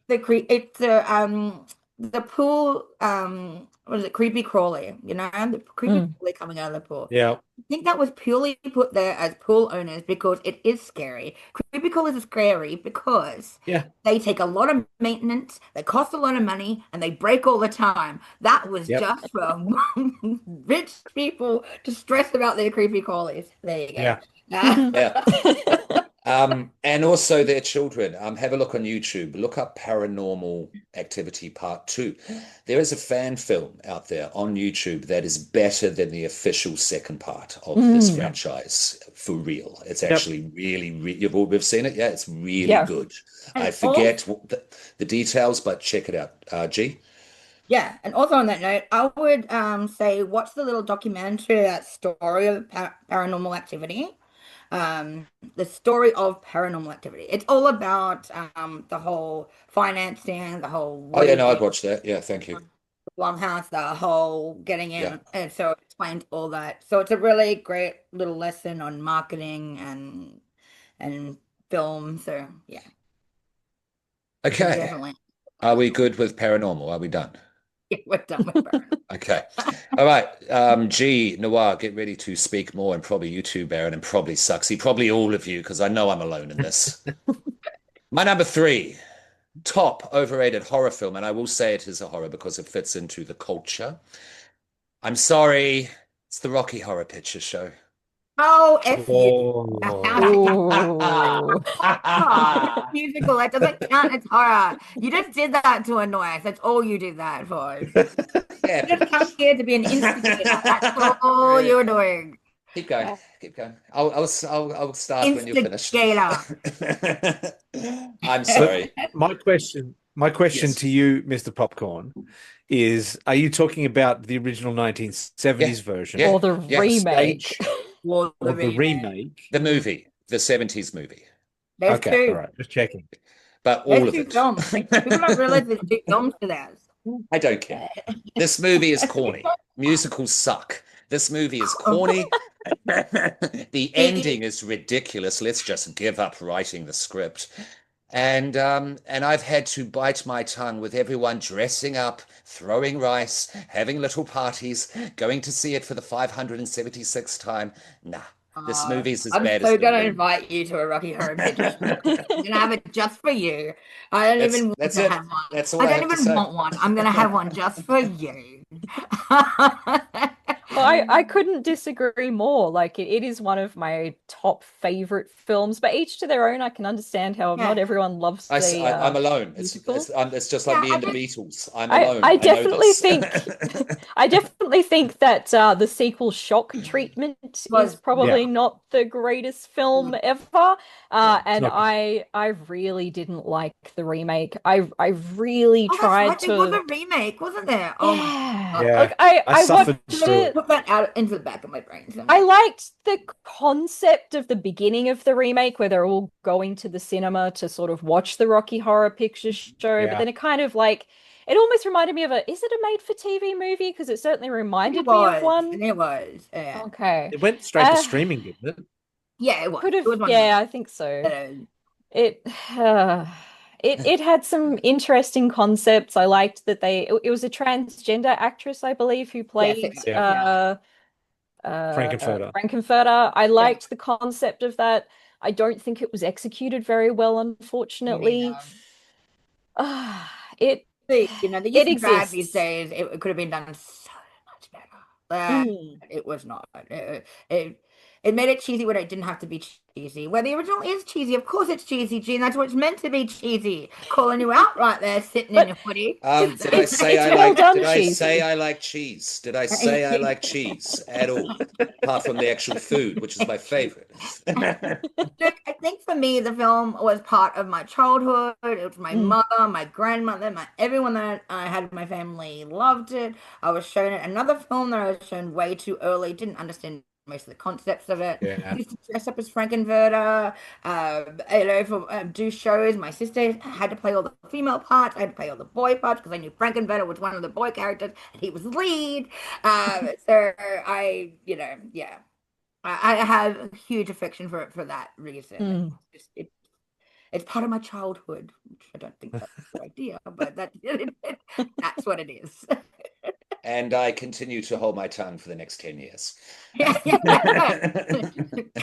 It's the pool what is it, creepy crawly, the creepy Mm. crawly coming out of the pool. Yeah. I think that was purely put there as pool owners because it is scary. Creepy crawlers are scary because Yeah. they take a lot of maintenance, they cost a lot of money, and they break all the time. That was Yep. just for rich people to stress about their creepy crawlies. There you Yeah. go. Yeah. And also their children. Have a look on YouTube. Look up Paranormal Activity Part 2. There is a fan film out there on YouTube that is better than the official second part of this Mm. Yep. franchise, for real. It's Yep. actually we've seen it? Yeah, it's really Yeah. good. I And forget also, what the details, but check it out. G? yeah, and also on that note, I would say watch the little documentary, that story of paranormal activity. The story of paranormal activity. It's all about the whole financing, the whole Oh, what yeah, is no, I'd it, watch that. Yeah, thank you. Blumhouse, the whole getting Yeah. in, and so it explains all that. So it's a really great little lesson on marketing and film. So yeah, you should Okay. definitely Are watch we it. good with paranormal? Are we done? Yeah, we're done with paranormal. Okay. All right. G, Noir, get ready to speak more, and probably you too, Baron, and probably Suxy, probably all of you, because I know I'm alone in this. My number three, top overrated horror film, and I will say it is a horror because it fits into the culture. I'm sorry, it's the Rocky Horror Picture Show. Oh, F you. How Oh. dare you? Ooh. Oh, it's a musical. That doesn't count as horror. You just did that to annoy us. That's all you did that for. You just come Happens. here to be an instigator. That's all you're doing. Keep going. Keep going. I'll start when you're finished. Instigator. I'm But sorry. my question My question Yes. to you, Mr. Popcorn, is: are you talking about the original Yeah. 1970s version, Yeah. Or the the Yes. remake. stage, War or the the remake. remake? The Mm. movie, the 70s movie, There's Okay, all two. right, just checking. but There's all of two it. films. People don't realize there's two films to that. I don't care. This movie is corny. Musicals suck. This movie is Oh, corny. The see, ending is ridiculous. Let's just give up writing the script. And I've had to bite my tongue with everyone dressing up, throwing rice, having little parties, going to see it for the 576th time. Nah, this movie's as I'm bad as so the gonna room. invite you to a Rocky Horror Picture Show. I'm gonna have it just for you. I don't even want That's to it. have one. That's all I I don't have to even say. want one. I'm gonna have one just for you. Well, I couldn't disagree more. Like it is one of my top favorite films, but each to their own. I can understand how not Yeah, everyone loves the I'm alone. musical. It's just like yeah. me I and the just Beatles. I'm I alone. I I know definitely this. think I definitely think that the sequel shock treatment is was Yeah, probably not the greatest film ever. yeah. it's And not good. I really didn't like the remake. I really Oh, that's tried right. There was to a remake, wasn't there? Oh my yeah. God. Yeah, Like I I I suffered watched through it. it. Put that out into the back of my brain I somewhere. liked the concept of the beginning of the remake where they're all going to the cinema to sort of watch the Rocky Horror Picture Show, but Yeah, then it kind of like it almost reminded me of a is it a made-for-TV movie? Because it certainly It reminded me of was. one. It was. Yeah. Okay. it went straight to Uh streaming, didn't it? Yeah, it was. could It have was one of yeah, I think so. those. It uh, it had some interesting concepts. I liked that it was a transgender actress, I believe, who Yes, it played was. Yeah, Yeah. Frankenfurter. Frankenfurter. I Yeah. liked the concept of that. I don't think it was executed very well, Me unfortunately. neither. It See, you know, the use it of drag these exists. days, it could have been done so much better. But Mm. it was not. It made it cheesy when it didn't have to be cheesy. Where the original is cheesy, of course it's cheesy, Gene. That's what it's meant to be cheesy. Calling you out right there, sitting in But your footy. it's Did I it's say it's I well like? done Did I say cheesy. I like cheese? Did I say I like cheese at all? Apart from the actual food, which is my favorite. Look, I think for me, the film was part of my childhood. It was my Mm. mother, my grandmother, everyone that I had in my family loved it. I was shown it. Another film that I was shown way too early, didn't understand most of the concepts of it. Yeah, Used to dress up as Frankenfurter, for do shows. My sister had to play all the female parts. I had to play all the boy parts because I knew Frankenfurter was one of the boy characters and he was the lead. So yeah. I have a huge affection for it for that reason. Mm. It's part of my childhood, which I don't think that's a good idea, but that's what it is. And I continue to hold my tongue for the next 10 years. Yeah, yeah, yeah.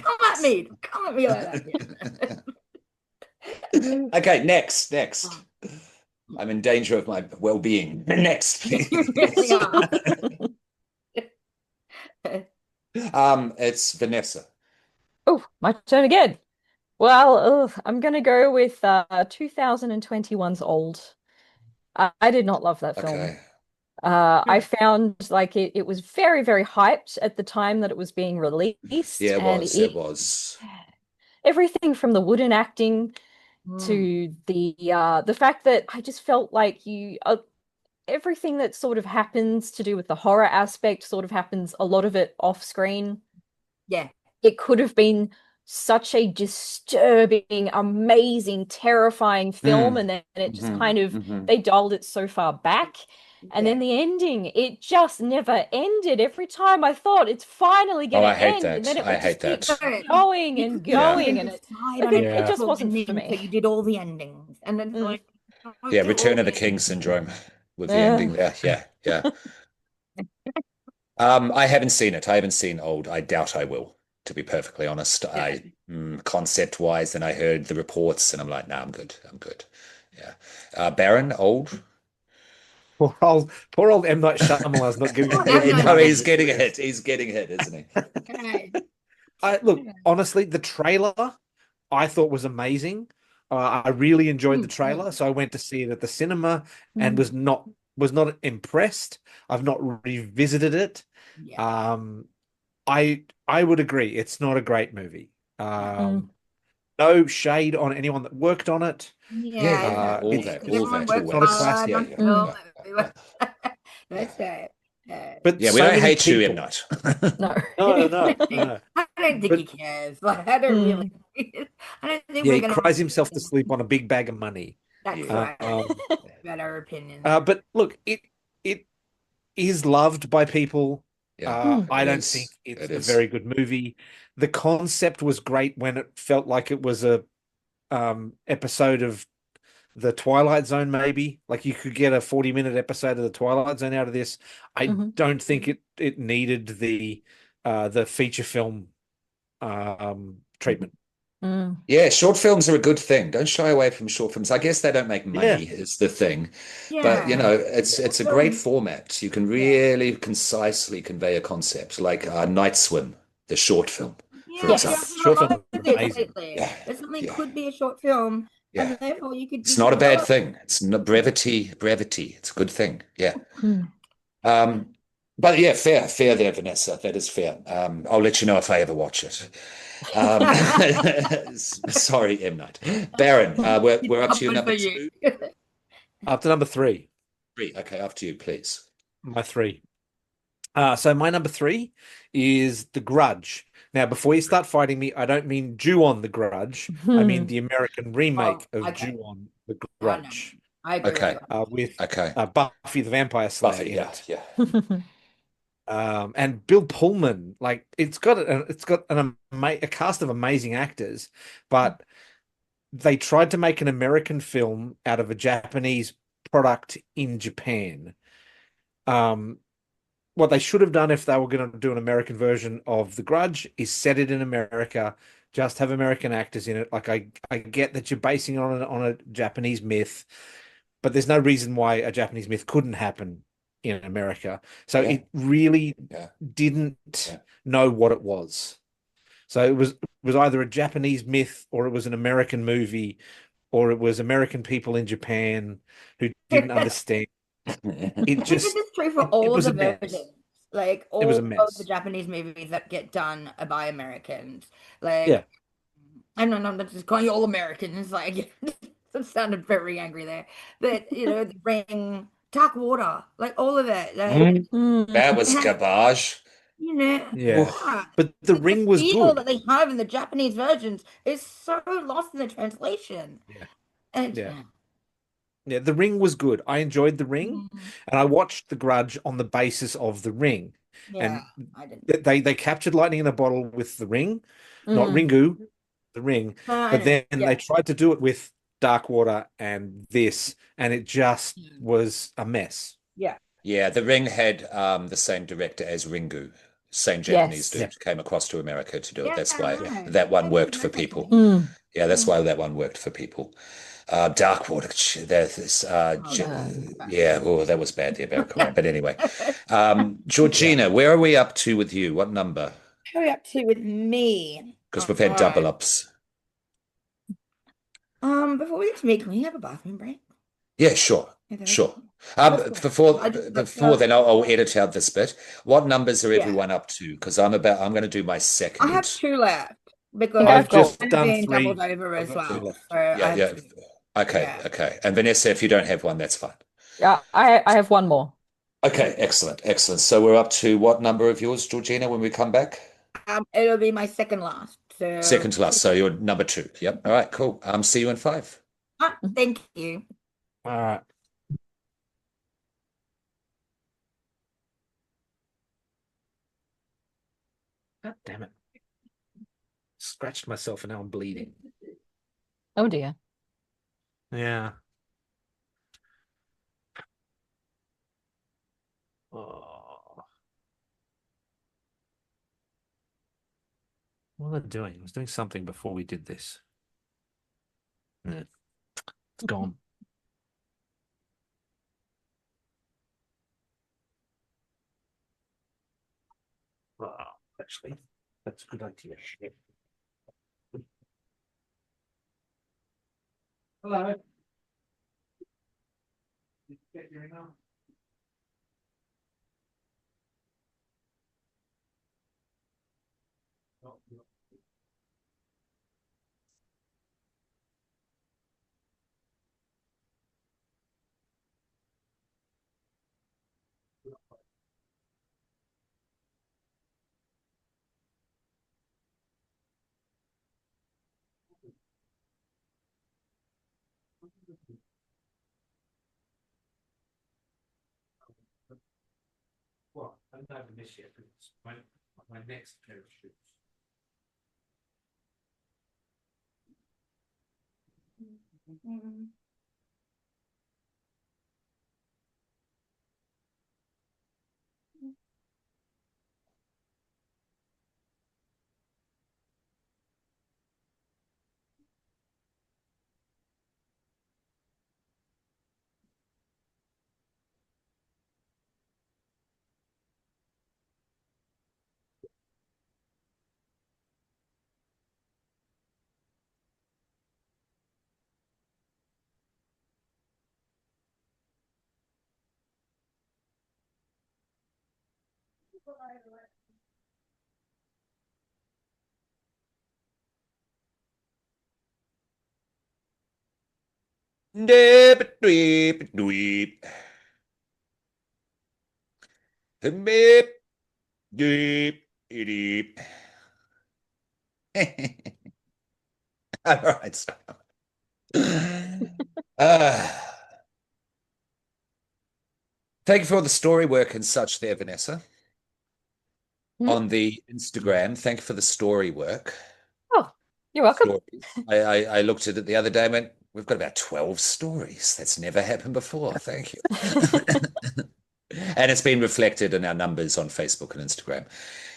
Come at me like that. Okay, next. Oh, I'm in danger of my well-being. Next, you really please. are. It's Vanessa. Oh, my turn again. Well, I'm gonna go with 2021's Old. I did not love that film. Okay. I found like it was very, very hyped at the time that it was being released, Yeah, it and was. It it was. everything from the wooden acting Mm, to the fact that I just felt like everything that sort of happens to do with the horror aspect sort of happens a lot of it off screen. yeah. It could have been such a disturbing, amazing, terrifying film, Mm. and then it just Hmm. kind of Hmm. they dialed it so far back. And then Yeah. the ending, it just never ended. Every time I thought it's finally Oh, going I to hate end, and that. then it I would hate just keep that. But going you and couldn't Yeah. going, even and decide like on an it yeah. just actual wasn't for ending, so me. you did all the endings. And then it's Mm. like, I Yeah, do all Return of the the King endings. syndrome with the Uh, ending there. Yeah, yeah. I haven't seen it. I haven't seen Old. I doubt I will, to be perfectly honest. Yeah. Concept wise, and I heard the reports, and I'm like, nah, I'm good. I'm good. Yeah. Baron, Old. Poor old M. Night Shyamalan's not getting a Oh, bit M. of Night No, money he's this getting year. hit. He's getting hit, isn't he? Okay. Look, honestly, the trailer I thought was amazing. I really enjoyed the trailer, so I went to see it at the cinema and mm, was not impressed. I've not revisited it. Yeah. Um, I would agree, it's not a great movie. No. mm. no shade on anyone that worked on it. Yeah, Yeah, yeah, all It's that, because all everyone that, all works not a wax. hard classic, Yeah, on yeah, film. Mm. yeah, yeah, That's right. Yeah. but yeah. We so don't many hate you, M. people. Night. No. No, no, no, no. I don't think he But cares. Like, I don't really. Mm. I don't think yeah, we're he gonna. cries himself to sleep on a big bag of money. That's Yeah, right. Um, About our opinions. but look, it is loved by people. yeah. Mm. I It don't think is. it's It a is. very good movie. The concept was great when it felt like it was a episode of the Twilight Zone, maybe. Like you could get a 40-minute episode of the Twilight Zone out of this. I Mhm. don't think it needed the feature film treatment. Mm. Yeah, short films are a good thing. Don't shy away from short films. I guess they don't make Yeah. money, is the thing. But you Yeah. know, it's a great format. You can Yeah. really concisely convey a concept, like Night Swim, the short film, for Yeah, see, I example. Yes. kind of Short film opposite was it amazing. completely. Yeah, That something yeah, could be a short film, yeah. and therefore It's you not a could bad tell. thing. It's no, brevity, brevity. It's a good thing. Yeah. Mm. Um, but yeah, fair there, Vanessa. That is fair. I'll let you know if I ever watch it. Um, sorry, M. Night. Baron, It's we're up to your coming number for you. two. Up to number three, Three. Okay, after you, please. my three. So my number three is The Grudge. Now, before you start fighting me, I don't mean Ju-on The Grudge. I mean Mm. the American Oh, remake of okay. Ju-on The I know. Grudge, I agree with Okay, that. with okay. Buffy the Vampire Slayer Buffy, in yeah, it. yeah. And Bill Pullman, like it's got a cast of amazing actors, but they tried to make an American film out of a Japanese product in Japan. Um, what they should have done if they were going to do an American version of The Grudge is set it in America, just have American actors in it. Like I get that you're basing it on a Japanese myth, but there's no reason why a Japanese myth couldn't happen in America. So Yeah, it really yeah, didn't yeah, know what it was. So it was either a Japanese myth or it was an American movie or it was American people in Japan who didn't understand. It I think this just is true for it all of was the a mess. versions. Like It was a all of the mess. Japanese movies that get done by Americans. Like Yeah. I don't know, I'm not just calling you all Americans. Like that sounded very angry there. But The Ring, Dark Water, like all of it. Like That Mm. was it has, garbage. Yeah. yeah. But The The Ring was feel good. that they have in the Japanese versions is so lost in the translation. Yeah. And Yeah. Yeah, The Ring was good. I enjoyed The Ring, mm, and I watched The Grudge on the basis of The Ring. yeah, And I didn't. they captured lightning in a bottle with The Ring, not Mm. Ringu, The Ring. I But know. then Yeah. they tried to do it with Dark Water and this, and it just Mm. was a mess. Yeah. Yeah, The Ring had the same director as Ringu. Same Japanese Yes. Yeah. dude came across to America to do it. Yeah, That's why Yeah. right. that one That makes worked for perfect people. sense. Mm. Yeah, that's Mm. why that one worked for people. Darkwater, there's this, Oh, that was yeah, oh, that was bad, the American one. bad. But anyway, Yeah. Georgina, where are we up to with you? What number? Hurry up to with me. Because All we've had double right. ups. Before we get to me, can we have a bathroom break? Yeah, sure, Is that okay? sure. That's good. Before I just before then, I'll edit out this bit. What numbers are yeah. everyone up to? Because I'm going to do my I have second. two left I think because I've I've got just mine's done being doubled three. over I've as got two well. left. So Yeah, I have yeah. two. Okay, Yeah. okay. And Vanessa, if you don't have one, that's fine. yeah, I have one more. Okay, excellent, excellent. So we're up to what number of yours, Georgina, when we come back? It'll be my second last. Second So to last. So you're number two. Yep. All right, cool. See you in five. Mhm. thank you. All right. God damn it. Scratched myself and now I'm bleeding. Oh dear. Yeah. Oh. What was I doing? I was doing something before we did this. Yeah, it's gone. Oh, actually, that's a good idea. Hello. Did you get your email? No, no. Well, I don't have this yet, but it's my next pair of shoes. Dweep, dweep, dweep. Beep, dweep, deep. All right, stop. Thank you for all the story work and such there, Vanessa, Mhm. on the Instagram. Thank you for the story work. Oh, you're welcome. Stories. I looked at it the other day and went, we've got about 12 stories. That's never happened before. Thank you. And it's been reflected in our numbers on Facebook and Instagram.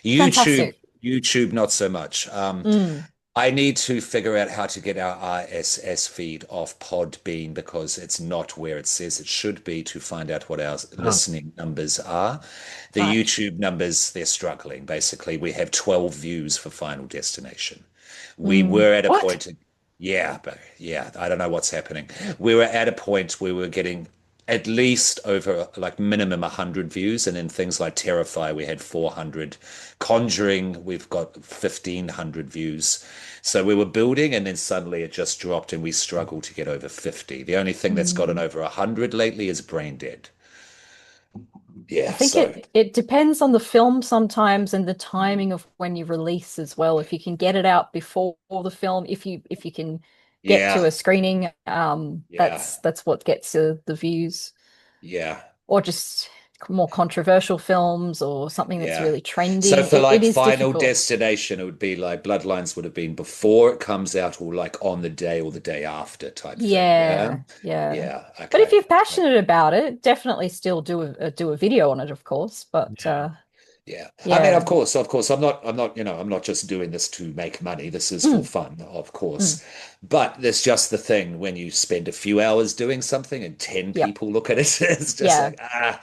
YouTube, Fantastic. YouTube, not so much. Mm. I need to figure out how to get our RSS feed off Podbean because it's not where it says it should be to find out what our Oh, listening numbers are. The Right. YouTube numbers, they're struggling. Basically, we have 12 views for Final Destination. We Mm. were at a What? point, yeah, but yeah, I don't know what's happening. We were at a point where we were getting at least over like minimum 100 views, and in things like Terrify, we had 400. Conjuring, we've got 1,500 views. So we were building, and then suddenly it just dropped, and we struggled to get over 50. The only thing that's gotten Mm. over 100 lately is Brain Dead. I Yeah, think so it depends on the film sometimes and the timing of when you release as well. If you can get it out before the film, if you can get to yeah, a screening, yeah, that's what gets the views. yeah. Or just more controversial films or something that's Yeah. really So trending. for It like is Final difficult. Destination, it would be like Bloodlines would have been before it comes out or like on the day or the day after type thing. Yeah. Yeah, yeah. Yeah. But if Okay. you're Okay. passionate about it, definitely still do a video on it, of course. But yeah. Yeah. I mean, yeah, of course, I'm not just doing this to make money. This is for mm, fun, of mm, course. But there's just the thing when you spend a few hours doing something and 10 yeah, people look at it, it's just yeah. like, ah,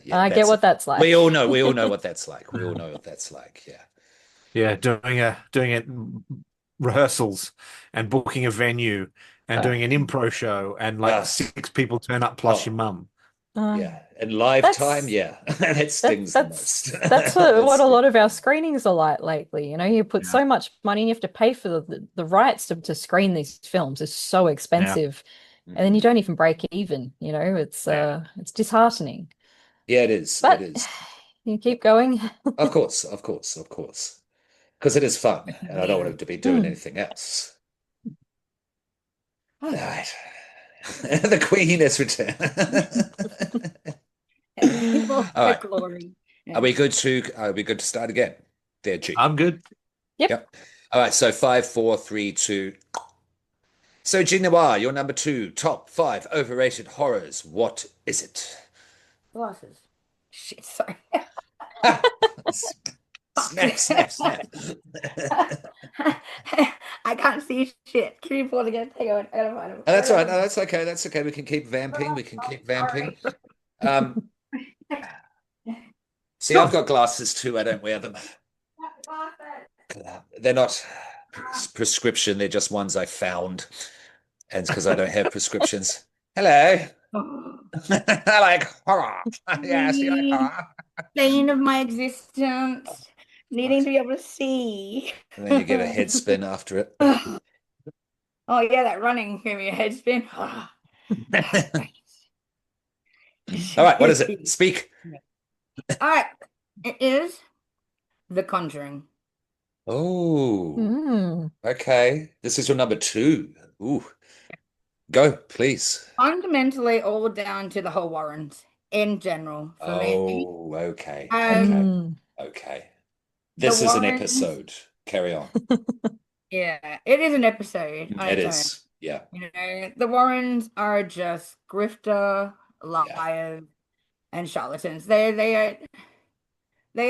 yeah, I get that's it. what that's like. We all know what that's like. We all know what that's like. Yeah. Yeah, doing it rehearsals and booking a venue and Ah, doing an improv show and like ah, six people turn up plus your oh, mum. yeah. And live time, That's yeah, that stings the most. that's That what a stings lot of the our most. screenings are like lately. You know, you put Yeah, so much money and you have to pay for the rights to screen these films is so yeah, expensive. And then you Mhm. don't even break even, you know, yeah, it's disheartening. Yeah, it is. It But is. you keep going. Of course, of course, of course. Because it is fun, and I don't want Yeah. him to be doing Mm. anything else. All right. The Queen has returned. People All the right. glory. Are we good to start again? Dear G. I'm good. Yep. Yep. All right, so 5, 4, 3, 2. So G Noir, your number two, top five overrated horrors. What is it? Glasses. Shit, sorry. Fuck. Snap, snap, snap. I can't see shit. Can you pause again? Hang on. I gotta find them. Oh, Where that's did all I right. put No, them? that's okay. That's okay. We can keep vamping. We can keep vamping. Sorry. Um, see, I've Sure. got glasses too. I don't wear them. Glasses. They're not prescription. They're just ones I found. And it's because I don't have prescriptions. Hello. Oh, I like horror. Yes, you like the horror. bane of my existence. Needing to be able to see. And then you get a head spin after it. Oh yeah, that running gave me a head spin. All right, what is it? Speak. All right, it is The Conjuring. Oh, Mm. okay. This is your number two. Ooh. Go, please. Fundamentally all down to the whole Warrens in general for me. Oh, okay, Um, okay, Mm. okay. the This is an Warrens, episode. Carry on. yeah, it is an episode on It its own. is. Yeah, The Warrens are just grifter, yeah. liars, and charlatans. They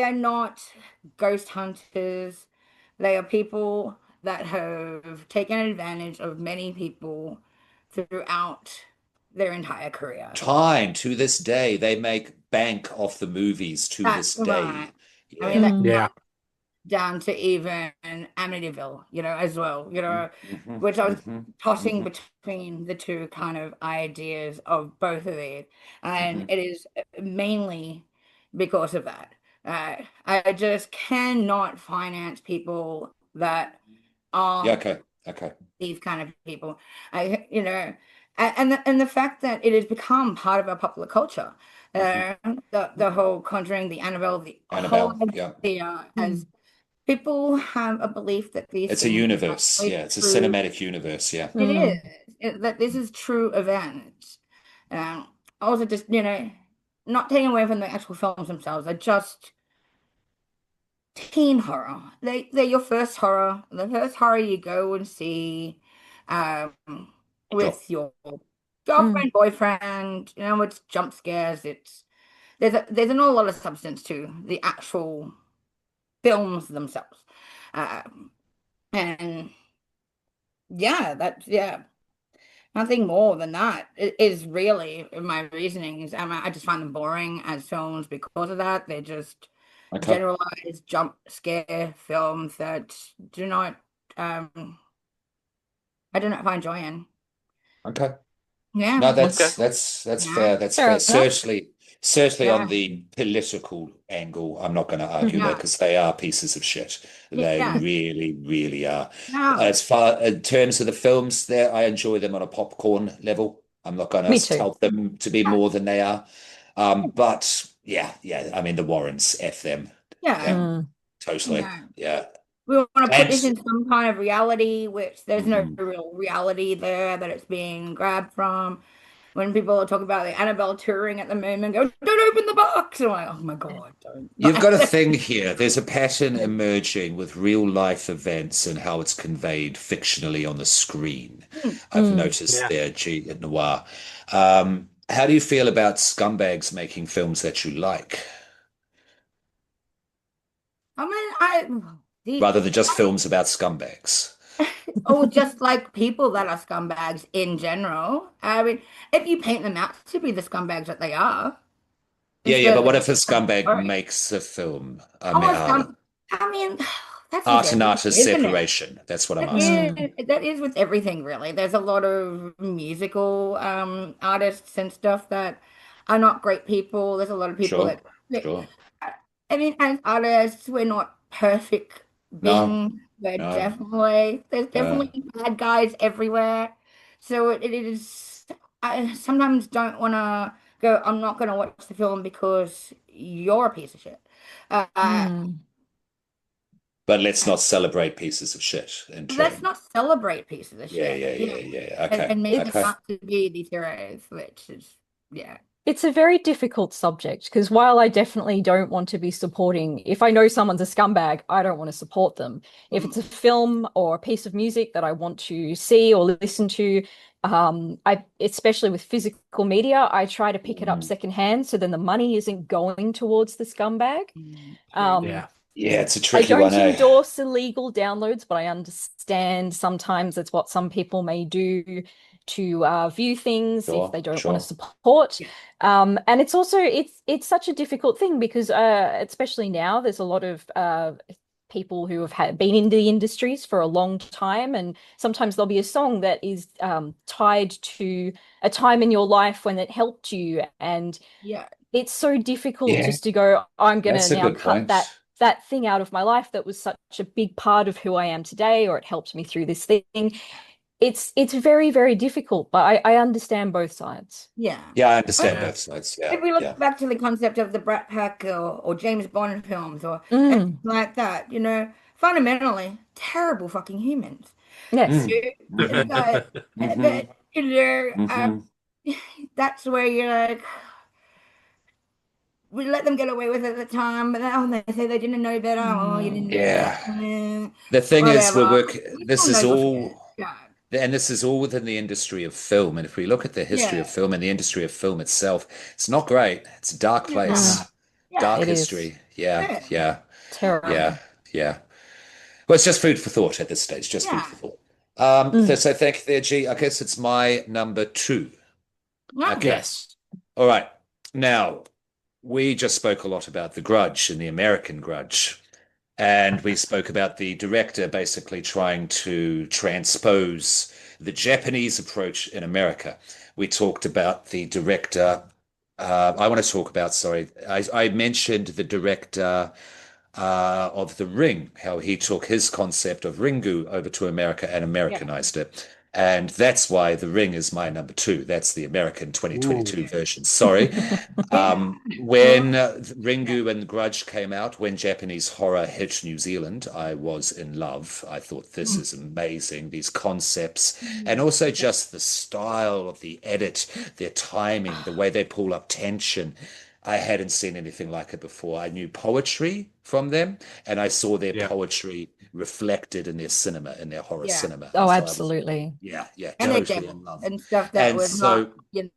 are not ghost hunters. They are people that have taken advantage of many people throughout their entire career. Time to this day, they make bank off the movies to That's this right. day. I mean, Yeah. that Mm. Yeah. got down to even Amityville, as well, Mm-hmm, which I was mm-hmm, tossing hmm between the two kind of ideas of both of these. And hmm it is mainly because of that. I just cannot finance people that Yeah, are okay, okay. these kind of people. And the fact that it has become part of our popular culture, hmm the whole Conjuring, the Annabelle, the whole Annabelle, yeah. idea Mm. as people have a belief that these It's a things are universe. actually Yeah, it's a true. cinematic universe. Yeah. It is Mm. that this is true events. Also, just not taking away from the actual films themselves, they're just teen horror. They're your first horror, the first horror you go and see, um, Sure. with your Mm. girlfriend, boyfriend. It's jump scares. There's not a lot of substance to the actual films themselves. Um, and yeah, yeah. Nothing more than that is really my reasonings. I just find them boring as films because of that. They're just Okay. generalized jump scare films that do not, um, I do not find joy in. Okay. Yeah, No, Okay. that's yeah, fair. That's fair. Fair enough. Certainly on yeah, the political angle, I'm not going to argue Mhm. that yeah, because they are pieces of shit. They yeah, really, really are. yeah, As far in terms of the films, there, I enjoy them on a popcorn level. I'm not going Me to too. tell them to be yeah, more than they are. But yeah, yeah. I mean, the Warrens, F them. Yeah, yeah, Mm. totally. yeah. Yeah. We want to put And this in some kind of reality, which there's no mhm, real reality there that it's being grabbed from. When people talk about the Annabelle touring at the moment, go, don't open the box. I'm like, oh my God, don't. you've got a thing here. There's a pattern emerging with real life events and how it's conveyed fictionally on the screen. I've Mm. noticed Yeah. there, G at Noir. How do you feel about scumbags making films that you like, I mean, the, rather than just films about scumbags? or just like people that are scumbags in general. I mean, if you paint them out to be the scumbags that they are, Yeah, yeah, instead but of what if a the scumbag story. makes a film? Oh, I mean, that's with Art and everything, artist isn't it? separation. That's what I'm That asking. Mm. is that is with everything really. There's a lot of musical artists and stuff that are not great people. There's a lot of people Sure, that sure. I mean, as artists, we're not perfect No, beings. no. There's Uh, definitely bad guys everywhere. So it is, I sometimes don't want to go, I'm not going to watch the film because you're a piece of shit. Uh, Mm. but let's not celebrate pieces of shit in let's turn. not celebrate pieces of Yeah, shit. yeah, Yeah. yeah, yeah. Okay, And make them okay. It's out to be these heroes, which is, yeah. it's a very difficult subject because while I definitely don't want to be supporting, if I know someone's a scumbag, I don't want to support them. If it's a Mm, film or a piece of music that I want to see or listen to, I especially with physical media, I try to pick it up Mm. secondhand so then the money isn't going towards the scumbag. true. Um, Yeah. Yeah, it's a I tricky one, don't eh? endorse illegal downloads, but I understand sometimes it's what some people may do to view things if Sure, they don't want to sure. support. Yeah. And it's also it's such a difficult thing because especially now there's a lot of people who have been in the industries for a long time, and sometimes there'll be a song that is tied to a time in your life when it helped you, and Yeah. it's so difficult Yeah, just to go, I'm gonna that's a now good cut point. that thing out of my life that was such a big part of who I am today, or it helped me through this thing. It's very, very difficult, but I understand both sides. Yeah. Yeah, I understand Yeah. both sides. Yeah, If we look yeah. back to the concept of the Brat Pack or James Bond films or anything Mm, like that, fundamentally terrible fucking humans. yes. Mm, You- hmm But hmm but You know, Hmm. that's where you're like, we let them get away with it at the time, but now they say they didn't know better. Oh, you didn't know better. Yeah. The thing is, we're Whatever. work. You This still is know your all, shit. Yeah. and this is all within the industry of film. And if we look at the history of Yeah. film and the industry of film itself, it's not great. It's a dark Yeah. Mm, place, Yeah. dark it is history. Yeah, Yeah. yeah, yeah, terrible. yeah. Well, it's just food for thought at this stage. Just food Yeah. for thought. Mm. So thank you there, G. I guess it's my number two. Yeah. Okay. Yes. All right. Now, we just spoke a lot about The Grudge and the American Grudge. And we spoke about the director basically trying to transpose the Japanese approach in America. We talked about the director. I want to talk about, sorry, I mentioned the director of The Ring, how he took his concept of Ringu over to America and Yeah. Americanized it. And that's why The Ring is my number two. That's the American Ooh. 2022 version. Sorry. Yeah. When Well, yeah. Ringu and Grudge came out, when Japanese horror hit New Zealand, I was in love. I thought this Mm. is amazing, these concepts, and Mm. also Yeah. just the style of the edit, their timing, the way they pull up tension. I hadn't seen anything like it before. I knew poetry from them, and I saw their Yeah. poetry reflected in their cinema, in their horror Yeah. cinema. Oh, So I was, absolutely. yeah, yeah, And they're totally in devils love. and stuff that And was not,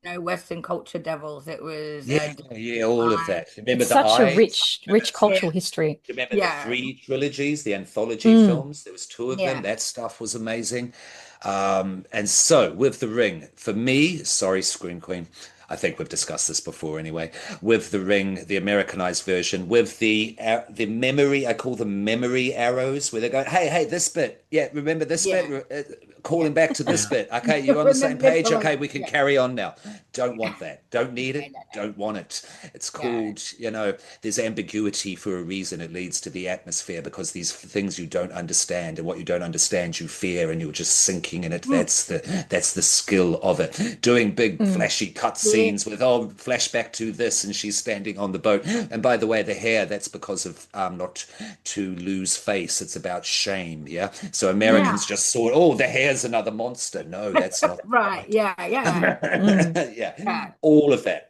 so, Western culture devils. It was yeah, yeah, all of divine. that. Remember It's the such a eyes? rich, Remember, rich Yeah. cultural history. remember the Yeah. three trilogies, the anthology Mm. films? There was two of them. Yeah. That stuff was amazing. And so with The Ring, for me, sorry, Scream Queen, I think we've discussed this before anyway. With The Ring, the Americanized version, with the memory, I call them memory arrows, where they go, hey, this bit, yeah, remember this bit? Yeah. Calling Yeah. back to this Yeah. bit. Okay, you on the same Remember this page? Okay, one. we can Yeah. carry on now. Don't Yeah. want that. Don't need No, it. no, no. Don't want it. It's Yeah. called, there's ambiguity for a reason. It leads to the atmosphere because these things you don't understand, and what you don't understand you fear, and you're just sinking in it. Mm. That's the skill of it. Doing big Mm. flashy cut Yeah. scenes with flashback to this, and she's standing on the boat. And by the way, the hair, that's because of not to lose face. It's about shame. Yeah. So Yeah. Americans just saw, oh, the hair's another monster. No, that's not the Right. point. Yeah. Yeah. Mm. Yeah, Yeah. all of that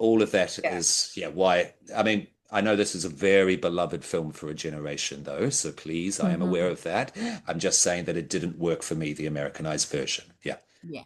Yeah. is, yeah, why. I mean, I know this is a very beloved film for a generation, though, so please, I am aware Mhm. of that. I'm just saying that it didn't work for me, the Americanized version. Yeah, Yeah.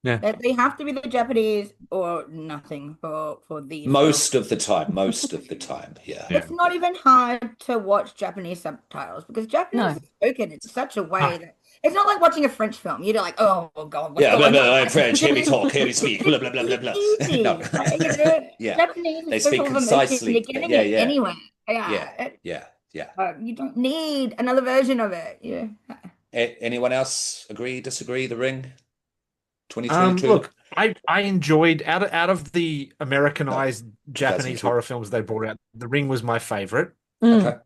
Yeah. They have to be the Japanese or nothing for these films. most of the time, yeah, Yeah. It's not yeah, even hard to watch Japanese subtitles because Japanese No. is spoken in such a way Ah, that it's not like watching a French film. You're like, oh God, what's yeah. Blah, going blah, on? I'm French. Hear me talk. Hear me speak. Blah blah blah blah It's blah. No, easy. yeah, Japanese they is so speak full of emotion. You're concisely. getting Yeah, it yeah, anyway. yeah, Yeah. yeah, yeah. You don't need another version of it. Yeah. Anyone else agree, disagree? The Ring, 2022, Look, I enjoyed out of the no, Americanized Japanese 2002. horror films they brought out, The Ring was my favorite. Okay. Mm.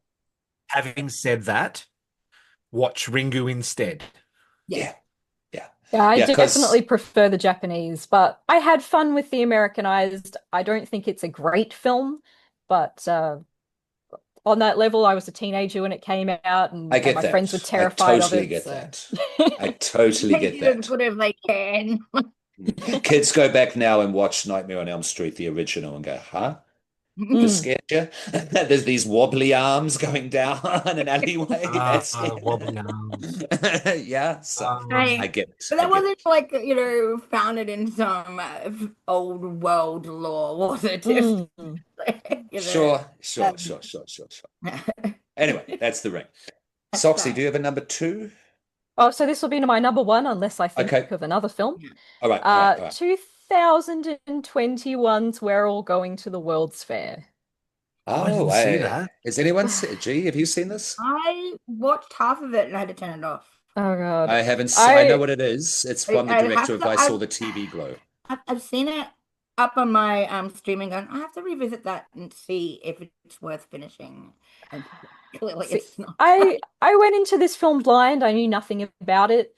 Having said that, watch Ringu instead. Yeah. Yeah, yeah, Yeah, I yeah. definitely Because prefer the Japanese, but I had fun with the Americanized. I don't think it's a great film, but on that level, I was a teenager when it came out, I and get my friends were that. I terrified of totally it. get So, that. I totally They get do as that. good as they can. Kids go back now and watch Nightmare on Elm Street, the original, and go, huh? This mm. scared you? There's these wobbly arms going down an alleyway. That's Wobbly arms. yeah. So Right. I get it. But I that get wasn't it. like, founded in some old world law, was it? Just, Mm. you know, Sure, sure, um, sure, sure, sure, sure. Anyway, that's the ring. that's Soxy, do right. you have a number two? Oh, so this will be my number one unless I think Okay. of another film. Yeah. All right. All right. All right. 2021's We're All Going to the World's Fair. Oh, I Oh, didn't see that. has anyone seen, G, have you seen this? I watched half of it and I had to turn it off. Oh God. I haven't. I know I what it is. It's I, from the I director have of to. I Saw the TV Glow. I've seen it up on my streaming gun. I have to revisit that and see if it's worth finishing. And clearly, see it's not. I went into this film blind. I knew nothing about it.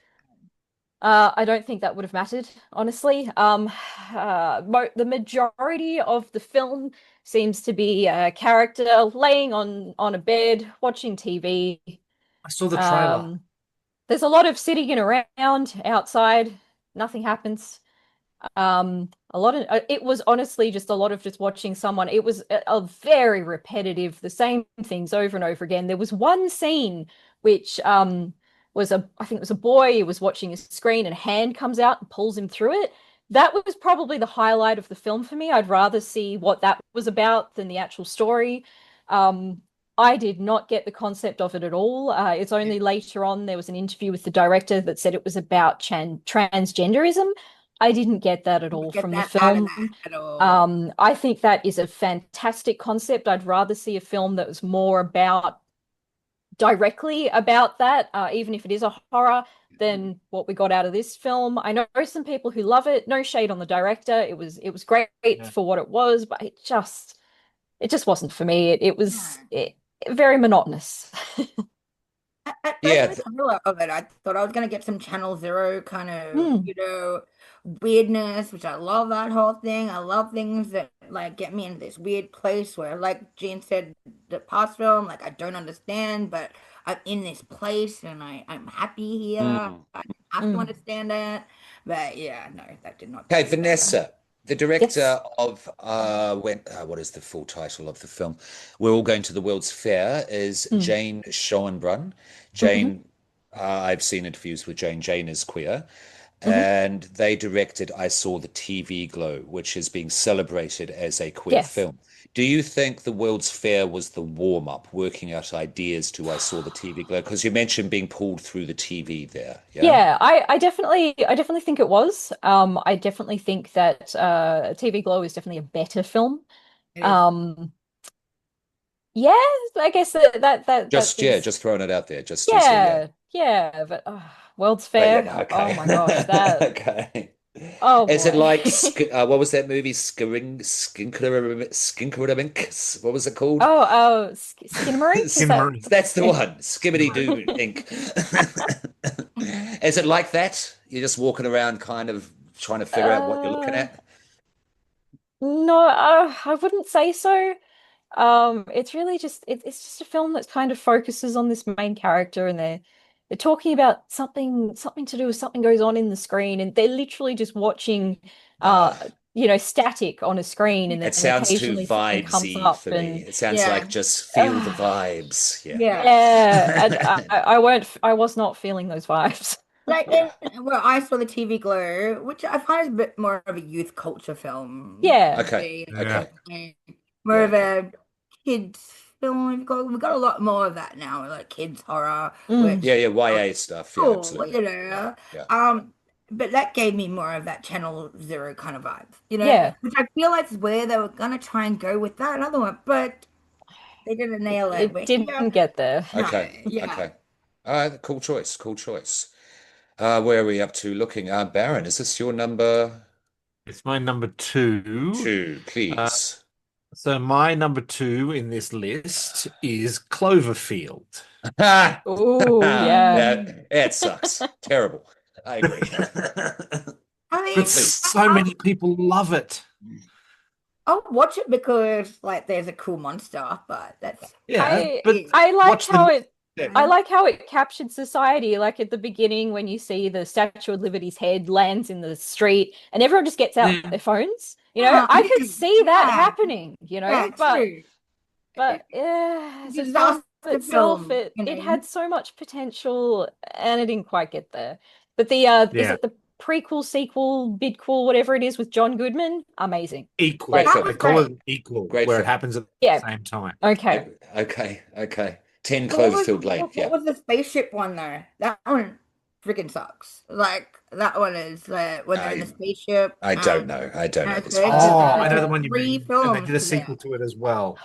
I don't think that would have mattered, honestly. Mo the majority of the film seems to be a character laying on a bed watching TV. I saw the trailer. Um, there's a lot of sitting around outside. Nothing happens. A lot of it was honestly just a lot of just watching someone. It was a very repetitive, the same things over and over again. There was one scene which was I think it was a boy who was watching a screen and a hand comes out and pulls him through it. That was probably the highlight of the film for me. I'd rather see what that was about than the actual story. I did not get the concept of it at all. It's only later on there was an interview with the director that said it was about transgenderism. I didn't get that at all Get from the that out of film. that at all. I think that is a fantastic concept. I'd rather see a film that was more about directly about that, even if it is a horror, than what we got out of this film. I know some people who love it. No shade on the director. It was great Yeah. for what it was, but it just wasn't for me. It was Yeah. very monotonous. At Yeah, first, the trailer of it, I thought I was gonna get some Channel Zero kind of, Mm, weirdness, which I love that whole thing. I love things that like get me into this weird place where, like Jean said, the past film, like I don't understand, but I'm in this place and I'm happy here. mm. I have to mm. understand it. But yeah, no, that did not Okay, do that. Vanessa, the Yes. director of what is the full title of the film? We're All Going to the World's Fair is Mm, Jane Schoenbrunn. mhm, Jane, I've seen interviews with Jane. Jane is queer, mhm. and they directed I Saw the TV Glow, which is being celebrated as a queer Yes. film. Do you think the World's Fair was the warm-up, working out ideas to I Saw the TV Glow? Because you mentioned being pulled through the TV there, yeah? Yeah, I definitely think it was. I definitely think that TV Glow is definitely a better film. It is. Um, yeah, I guess that Yeah, is just throwing it out there, just so yeah. yeah, yeah, but World's But Fair. yeah, Oh okay. my gosh, that Okay. oh Is it boy. like what was that movie? Skinkerabinks? What was it called? Skinamarink, is Skin that Marine. That's the yeah. one. Skibbity Right. Doo Ink. Is it like that? You're just walking around kind of trying to figure out what you're looking Uh at? no, I wouldn't say so. It's really just it's just a film that kind of focuses on this main character, and they're talking about something to do with something goes on in the screen, and they're literally just watching Uh, uh static on a screen, and it then sounds too occasionally something comes vibesy up, for me. and It sounds like Yeah. just feel the uh, vibes. Yeah, Yeah. yeah, and I was not feeling those vibes. Like yeah. well, I saw the TV Glow, which I find is a bit more of a youth culture film. Yeah. Okay, Yeah. okay, More yeah. of a kids film. We've got a lot more of that now, like kids horror, Mm, Yeah, which yeah, are YA stuff. Yeah, cool, absolutely. Yeah, yeah. but that gave me more of that Channel Zero kind of vibe, yeah. which I feel like is where they were gonna try and go with that other one, but they didn't nail it. It But here, didn't get there. no, Okay, yeah. okay. Cool choice, cool choice. Where are we up to looking? Baron, is this your number It's my number two. two, Uh, please? so my number two in this list is Cloverfield. Ha! Oh, yeah. Yeah, it sucks. Terrible. I agree. I But mean, Complete. so many people love it. I'll watch it because like there's a cool monster, but that's Yeah, I but it. I like watch how the it next I like how it captured society. Like at the beginning, when you see the Statue of Liberty's head lands in the street, and everyone just gets out step. their phones. Yeah, I could see that yeah, happening. yeah, But true. as a film Disaster itself, film, it had so much potential, and it didn't quite get there. But the is Yeah, it the prequel, sequel, bidquel, whatever it is with John Goodman? Amazing. equal. Great Like, That film. was They call great. it equal, Great where it film. happens at the yeah, same time. okay. Okay, okay. 10 But what was Cloverfield Lane. what Yeah. was the spaceship one though? That one freaking sucks. Like that one is when they're in the I spaceship. I don't know. I don't know And the so it's Oh, spaceship one. I know the took one you three mean. And they films did a to get. sequel to it as well.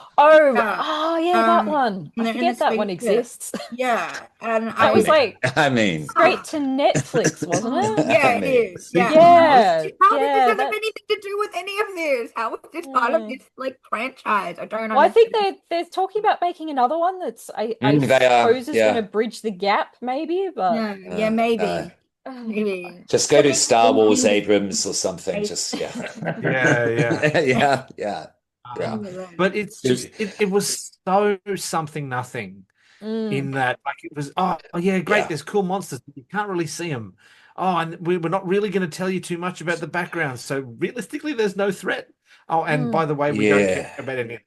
Yeah. Oh yeah, that one. And I they're in the forget that one spaceship. exists. Yeah, and I I That was was mean, like I mean, straight to Netflix, wasn't it? I yeah, it mean, is. Yeah. Sequel, yeah. How did this Yeah, have that anything to do with any of this? How is this part of yeah. this like franchise? I don't Well, I think understand. they're talking about making another one that's I they are. suppose is going to Yeah. bridge the gap, maybe, but No, yeah, No. maybe. Maybe. Just go But to then Star Wars thinking Abrams or something. I Just yeah. Yeah, yeah. Yeah, yeah, yeah. But it's just it was so something nothing mm, in that like it was oh yeah great Yeah. there's cool monsters but you can't really see them. oh, and we're not really going to tell you too much about the background. So realistically, there's no threat. Oh, and by Mm. the way, we don't care Yeah. about any.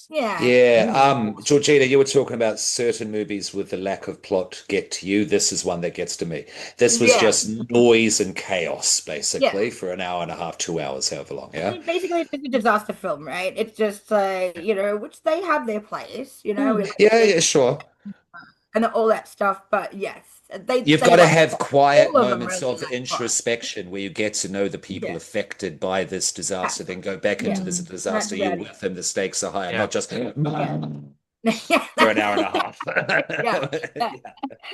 Yeah. Yeah. Ooh. Georgina, you were talking about certain movies with the lack of plot get to you. This is one that gets to me. This was Yeah. just noise and chaos, Yeah. basically, for an hour and a half, 2 hours, however long. I Yeah. mean, basically, it's just a disaster film, right? It's just, which they have their place, we Mm. like Yeah, it yeah, sure. and all that stuff. But yes, You've they got to lack have plot. quiet All of them moments really of lack plot. introspection where you get to know the people Yeah. affected by this disaster, then go back into Yeah. this Mm. That's disaster. You're about it. with them, the stakes are higher, Yeah. not just for Yeah. Yeah. an hour and a half. Yeah. That- Yeah.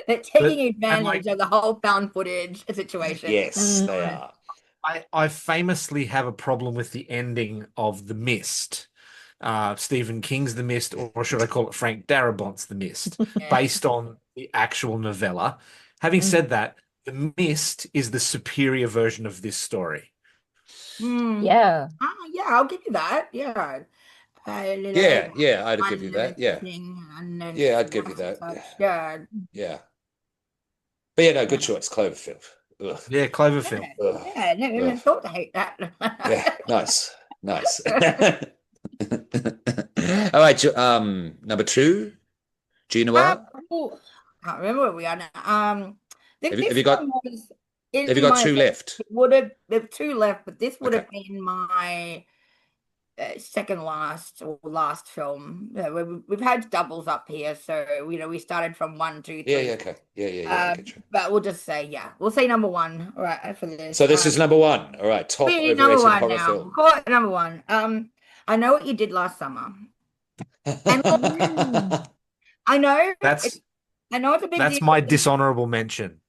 They're But taking and like advantage of the whole found footage situation. Yes, they Mm. are. I famously have a problem with the ending of The Mist. Stephen King's The Mist, or should I call it Frank Darabont's The Mist, Yeah. based on the actual novella. Having Mm. said that, The Mist is the superior version of this story. Hmm. Yeah. Yeah, I'll give you that. Yeah. A little Yeah, yeah, I'd give you that. Yeah. unrelenting and Yeah, I'd give you such and that. such. Yeah. Yeah. But yeah, no, Yeah. good choice. Cloverfield. Ugh. Yeah, Cloverfield. Ugh. Yeah. Never Ugh. even thought to hate that. Yeah, nice. Nice. All right, number two, Um, Genoa. oh, can't remember where we are now. Have you, have This you one got is have you in got my two opinion, left? it would have there's two left, but this would Okay. have been my second last or last film. Yeah, we've had doubles up here, so we started from one, two, Yeah, three. yeah, okay. Yeah, I get you. But we'll just say we'll say number one, all right, for this. So this is number one. All right, top We number overrated one horror now. film. We'll call it number one. I know what you did last summer, and look, Mm. I know That's I know it's a big that's deal. my dishonorable mention.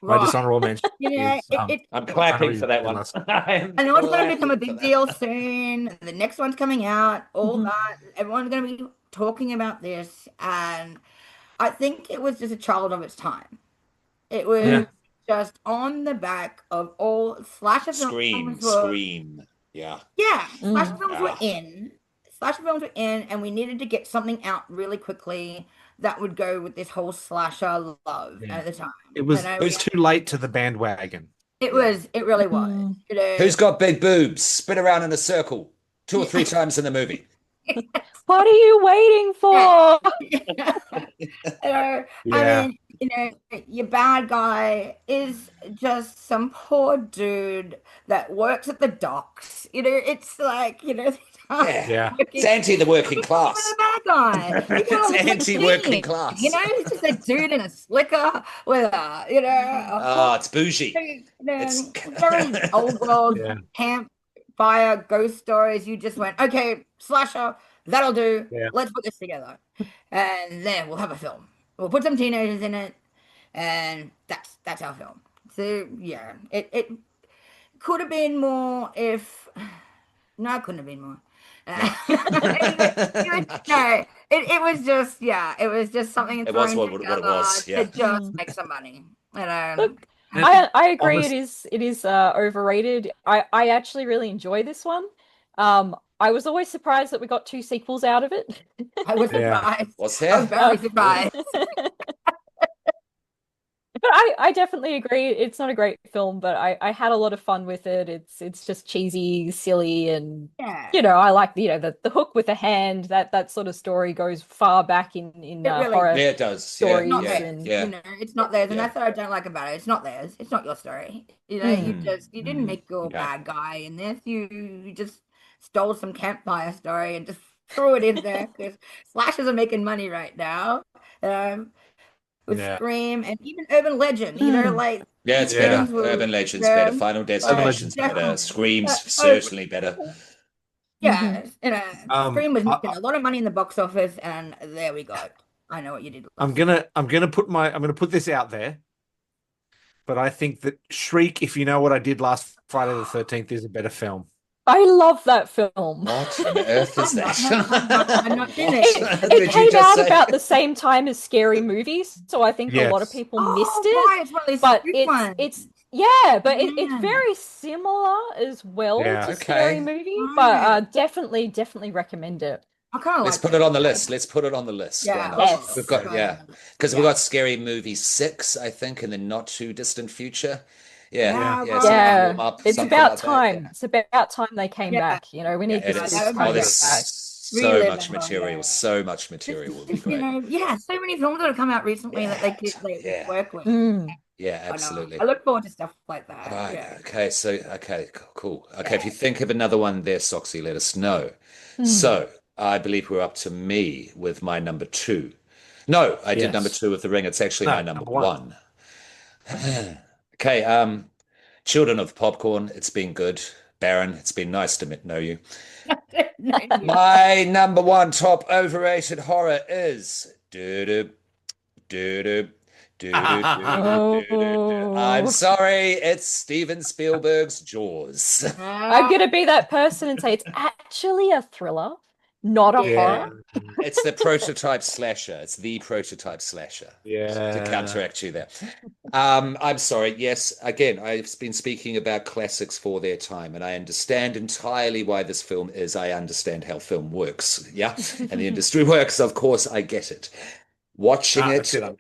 My Right. dishonorable mention is I'm I know clapping what for you that did one. last. I'm I know it's going to become a clapping for big that. deal soon. The next one's coming out, all Mhm. that. Everyone's going to be talking about this. And I think it was just a child of its time. It was Yeah. Mm. just on the back of all slasher Scream, films were, Scream. Yeah, yeah, slasher Mm. films were yeah. in. Slasher films were in, and we needed to get something out really quickly that would go with this whole slasher love Yeah. at the time. It You was know, it was too late to the bandwagon. Yeah. it really was. Mm. Who's got big boobs? Spin around in a circle two or three Yeah. times in the movie. What are you waiting for? I Yeah. mean, your bad guy is just some poor dude that works at the docks. It's like, Yeah. Yeah. It's anti the working He's not even class. a bad guy. He's It's not like anti-working clean. class. He's just a dude in a slicker with a Oh, whole, it's bougie. It's very old world Yeah. campfire ghost stories. You just went, okay, slasher, that'll do. Yeah. Let's put this together. And then we'll have a film. We'll put some teenagers in it, and that's our film. So yeah, it could have been more if no, it couldn't have been more. no. No, it was just it was just something It was thrown what it together was. to Yeah. just Mm. make some money. Look, And I agree. honest, It is overrated. I actually really enjoy this one. I was always surprised that we got two sequels out of it. I was Yeah. surprised. What's I was there? very Really? surprised. But I definitely agree. It's not a great film, but I had a lot of fun with it. It's just cheesy, silly, and Yeah, I like the hook with the hand. That sort of story goes far back in it really horror Yeah, it does. stories not Yeah, theirs. and yeah, It's not theirs, and yeah. that's what I don't like about it. It's not theirs. It's not your story. You Mm. you didn't make your Yeah. bad guy in this. You just stole some campfire story and just threw it in there because slashers are making money right now. Um, with Yeah. Scream and even Urban Legend. Mm. like Yeah, these it's better. films were, Urban Legend's better. um, Final Urban Destination's Legend's better. definitely. Scream's So certainly better. Mhm. yeah, Um, Scream was I, making a lot of money in the box office, and there we go. I know what you did I'm last. gonna put this out there, but I think that Shriek, if you know what I did last Friday the 13th, is a better film. I love that film. What on earth is that? I'm not seen It, it. What it did you came just out say? about the same time as Scary Movies, so I think a lot of Yes. people missed Oh, it. right, it's one of these But Scream ones. it's but it's Yeah. very similar as well Yeah. to Scary Okay. Movie. But Right. definitely recommend it. I kind of Let's like put it on the list. Let's put it on the list. Why Yeah. not? Yes. We've got Yeah. because we've Yeah. got Scary Movie 6, I think, in the not too distant future. Yeah, Yeah, yeah, so they right. can Yeah, warm up, it's something about like that. time. Yeah, It's about time they came Yeah, back. We yeah, need it this that is. would be Oh, there's franchise great. back. so Relive much it. Oh, yeah. material. So much material will be Just, great. yeah, so many films that have come out recently that Yeah, they could like yeah, work with. Mm, yeah, I know. I absolutely. look forward to stuff like All that. right. Yeah. Okay. So, okay, cool. Okay. If Yeah. you think of another one there, Soxy, let us know. mm. So, I believe we're up to me with my number two. No, I did number Yes. two with the ring. It's actually my No, number number one. one. Okay. Children of Popcorn. It's been good. Baron, it's been nice to know you. No, you. My number one top overrated horror is doo-doo, doo-doo, doo-doo, doo-doo, doo-doo, doo. I'm Oh, sorry, it's Steven Spielberg's Jaws. I'm Ah, gonna be that person and say it's actually a thriller, not a yeah. horror. Yeah. It's the prototype slasher. It's the prototype slasher to Yeah. counteract you there. I'm sorry. Yes, again, I've been speaking about classics for their time, and I understand entirely why this film is. I understand how film works, yeah, and the industry works. Of course, I get it. Watching Ah, it, that's it.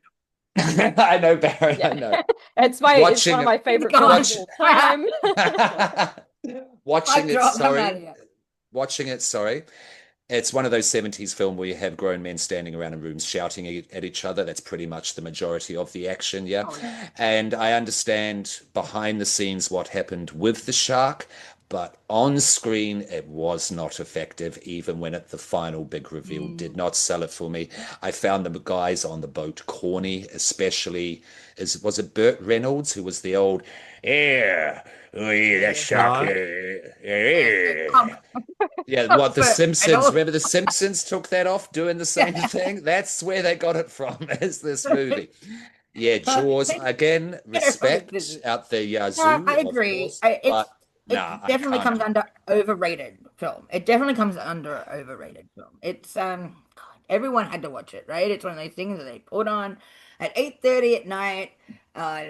I know, Baron, I Yeah, know. it's one Watching of it, my favorite films of watch, Gosh. all time. watching Mic it. drop. I'm out Sorry, of here. watching it. Sorry. It's one of those 70s film where you have grown men standing around in rooms shouting at each other. That's pretty much the majority of the action, yeah. Oh, yeah. And I understand behind the scenes what happened with the shark, but on screen it was not effective, even when the final big reveal did Mm. not sell it for me. I found the guys on the boat corny, especially was it Burt Reynolds who was the old, yeah, that Yeah. shark, No. yeah. Yeah, what the Comfort and Simpsons, all. remember the Simpsons took that off doing the same Yeah. thing? That's where they got it from, is this movie. Yeah, But Jaws, again, respect out the no, I zoo, of agree. course, but nah, It I definitely can't comes do it. under overrated film. It definitely comes under overrated film. It's God, everyone had to watch it, right? It's one of those things that they put on at 8:30 at night uh,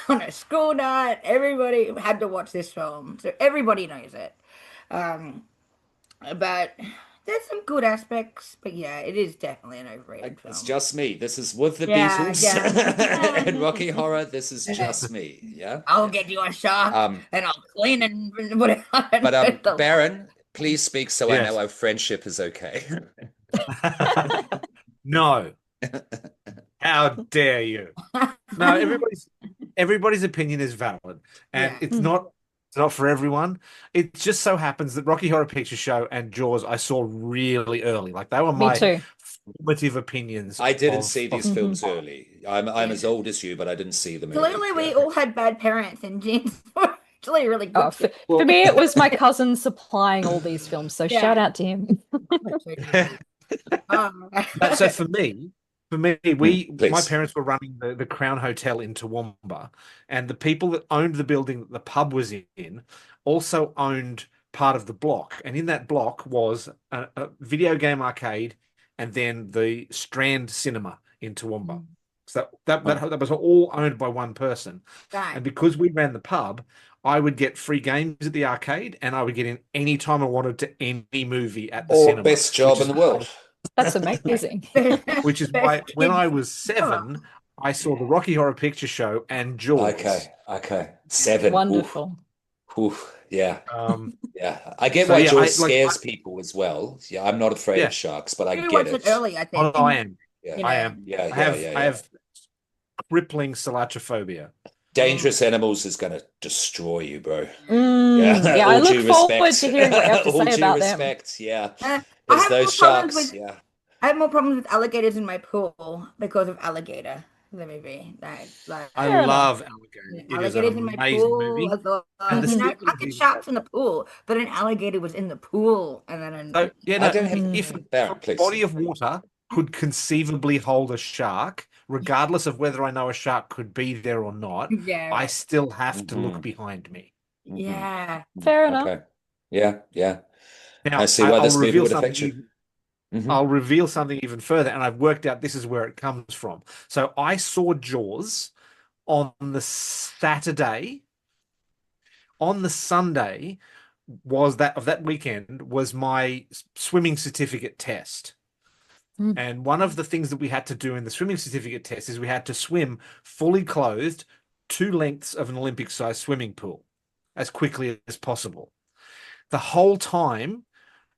on a school night. Everybody had to watch this film, so everybody knows it. Um, but there's some good aspects, but yeah, it is definitely an overrated It's film. just me. This is with the Yeah, Beatles yeah. and Rocky Horror. This is just me. Yeah, I'll yeah. get you a shark Um, and I'll clean and whatever. but The lot. Baron, please speak so I know Yes. our friendship is okay. No. How dare you? No, everybody's opinion is valid, and Yeah. it's not for everyone. It just so happens that Rocky Horror Picture Show and Jaws I saw really early. Like they were Me my too. formative opinions I didn't of see these Mhm. films early. I'm as Yeah. old as you, but I didn't see them early. Clearly, Yeah. we all had bad parents, and genes were actually really Oh, good. for me, it was my cousin supplying all these films, so shout Yeah. out to him. Um, But so for me, my Please. parents were running the Crown Hotel in Toowoomba, and the people that owned the building that the pub was in also owned part of the block, and in that block was a video game arcade, and then the Strand Cinema in Toowoomba. So that was all owned by one person, right. and because we ran the pub, I would get free games at the arcade, and I would get in any time I wanted to any movie at the Or cinema, best which job in is the world. That's amazing. which is Best why when kids I was ever. 7, I saw the Rocky Horror Picture Show and Jaws. Okay. Seven. Oof, Wonderful. oof. Yeah. Um, Yeah. I get so why yeah, Jaws scares people as well. Yeah, I'm not afraid of yeah, sharks, but I We get watched it it. early, I oh, think. I am, Yeah. You I know. am. Yeah, I yeah, have, yeah, I yeah. have crippling cilantроphobia. Mm. Dangerous Animals is gonna destroy you, bro. Mm, Yeah, yeah, I all look due forward respect. to hearing what you have to All say due about them. respect. Yeah. I There's have those more problems sharks. with Yeah. I have more problems with alligators in my pool because of Alligator, the movie. I Fair enough. love Alligator. It is an Alligators in my amazing pool. movie, I and thought, the I sequel is get even sharks in better. the pool, but an alligator was in the pool, and So then yeah, I no, don't have if Mm. if a Baron, please. body of water could conceivably hold a shark, regardless of whether I know a shark could be there or not, I yeah, still have to look Hmm. behind me. Hmm. yeah. Fair enough. Okay. Yeah. I Now, see why I'll this movie reveal would something affect you. even Hmm. I'll reveal something even further, and I've worked out this is where it comes from. So I saw Jaws on the Saturday. On the Sunday was that of that weekend was my swimming certificate test. Mm. And one of the things that we had to do in the swimming certificate test is we had to swim fully clothed two lengths of an Olympic-sized swimming pool as quickly as possible. The whole time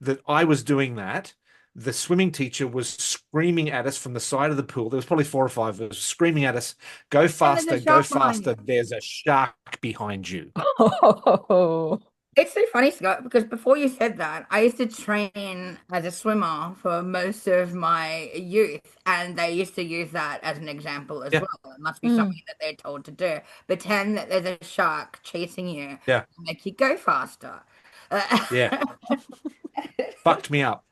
that I was doing that, the swimming teacher was screaming at us from the side of the pool. There was probably 4 or 5 of us screaming at us, go And there's a faster, go shark behind faster. you. There's a shark behind you. Oh. It's so funny, Scott, because before you said that, I used to train as a swimmer for most of my youth, and they used to use that as an example as Yeah, well. It must be Mm. something that they're told to do. Pretend that there's a shark chasing you yeah, and make you go faster. yeah. Fucked me up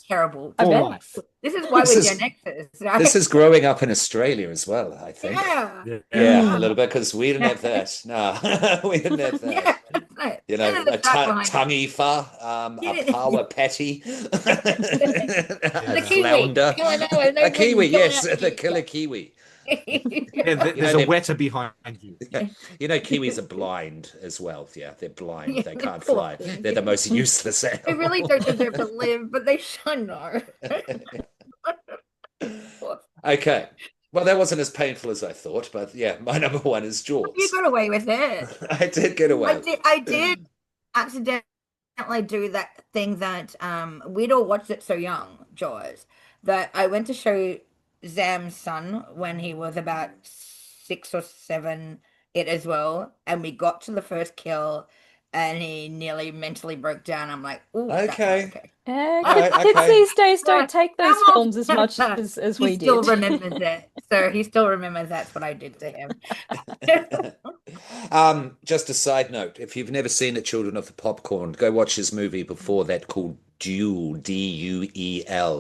Terrible, I for bet. terrible. life. This is why This we're Gen is Xers, this right? is growing up in Australia as well, I think. Yeah. Yeah. Yeah, a Mm. little bit because we didn't have that. No, we didn't have that. Yeah, that's right. You know, And there's a a shark behind you. tangy fa, a Get power it. patty, And a the Yeah. kiwi. flounder, Oh, I know, no a kiwi. problem coming Yes, at the me. killer kiwi. Yeah, You know, there's a wetter behind you. kiwis are blind as well. Yeah, they're blind. Yeah, They the can't poor fly. They're the thing. most useless They really don't animal. deserve to live, but they should know. Okay. Well, that wasn't as painful as I thought, but yeah, my number one is You Jaws. got away with it. I did get away. I did accidentally do that thing that we'd all watched it so young, Jaws, that I went to show Zam's son when he was about 6 or 7, it as well, and we got to the first kill and he nearly mentally broke down. I'm like, oh, that's not Okay. okay. All right. Kids Okay. these days don't take those Come films as on. much as He we still did. remembers it. So he still remembers that's what I did to him. Just a side note, if you've never seen it, Children of the Popcorn, go watch his movie before that called Duel, Duel.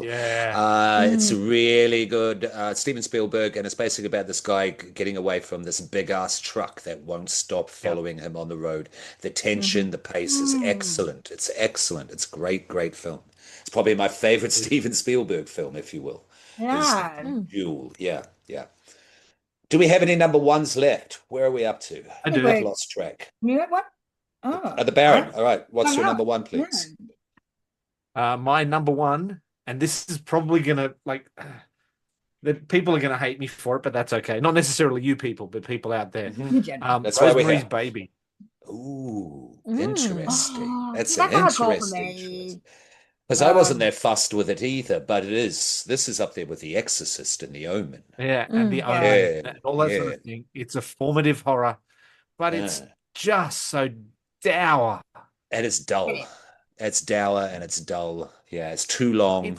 Yeah. It's Mm. really good. Steven Spielberg, and it's basically about this guy getting away from this big ass truck that won't stop Yep. following him on the road. The Mhm. tension, the pace is Mm. excellent. It's excellent. It's great, great film. It's probably my favorite Steven Spielberg film, if you will, is Yeah. Mm. Duel. Yeah, yeah. Do we have any number ones left? Where are we up to? I I think do. I've we're lost track. you know what? Oh, The Baron. I All right. What's don't your know. number one, Yeah. please? My number one, and this is probably gonna the people are gonna hate me for it, but that's okay. Not necessarily you people, but people out there. Mhm. In general. That's why we're Rosemary's here. Baby. Ooh, Mm. interesting. Oh, see, That's an that's a hard call for interesting choice. me. Because I wasn't Um, that fussed with it either, but it is. This is up there with The Exorcist and The Omen. Yeah, and The Mm. Omen yeah. Yeah, and all that sort yeah, of thing. It's a formative horror, but it's yeah. just so dour. And it's dull. It It's dour and it's dull. Yeah, it's too long.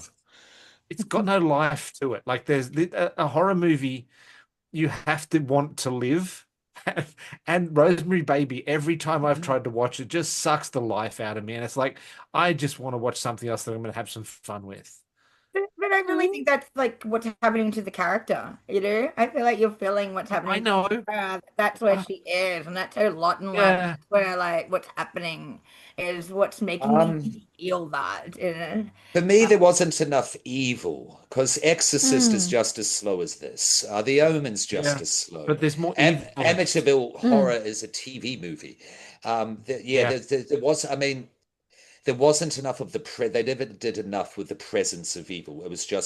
It's got no life to it. Like there's a horror movie, you have to want to live. And Rosemary Baby, every time I've Mhm. tried to watch it, just sucks the life out of me. And it's like, I just want to watch something else that I'm going to have some fun with. but I really think that's like what's happening to the character, you know? I feel like you're feeling what's I happening to know. her. That's where Uh, she is, and that's her lot in life. yeah. That's where like what's happening is what's making me Um, feel that, you know? For me, Uh, there wasn't enough evil because Exorcist is Mm. just as slow as this. The Omen's just Yeah. as slow. But there's more evil in it. Amityville Mm. Horror is a TV movie. Yeah, Yeah. there was. I mean, there wasn't enough of the they never did enough with the presence of evil.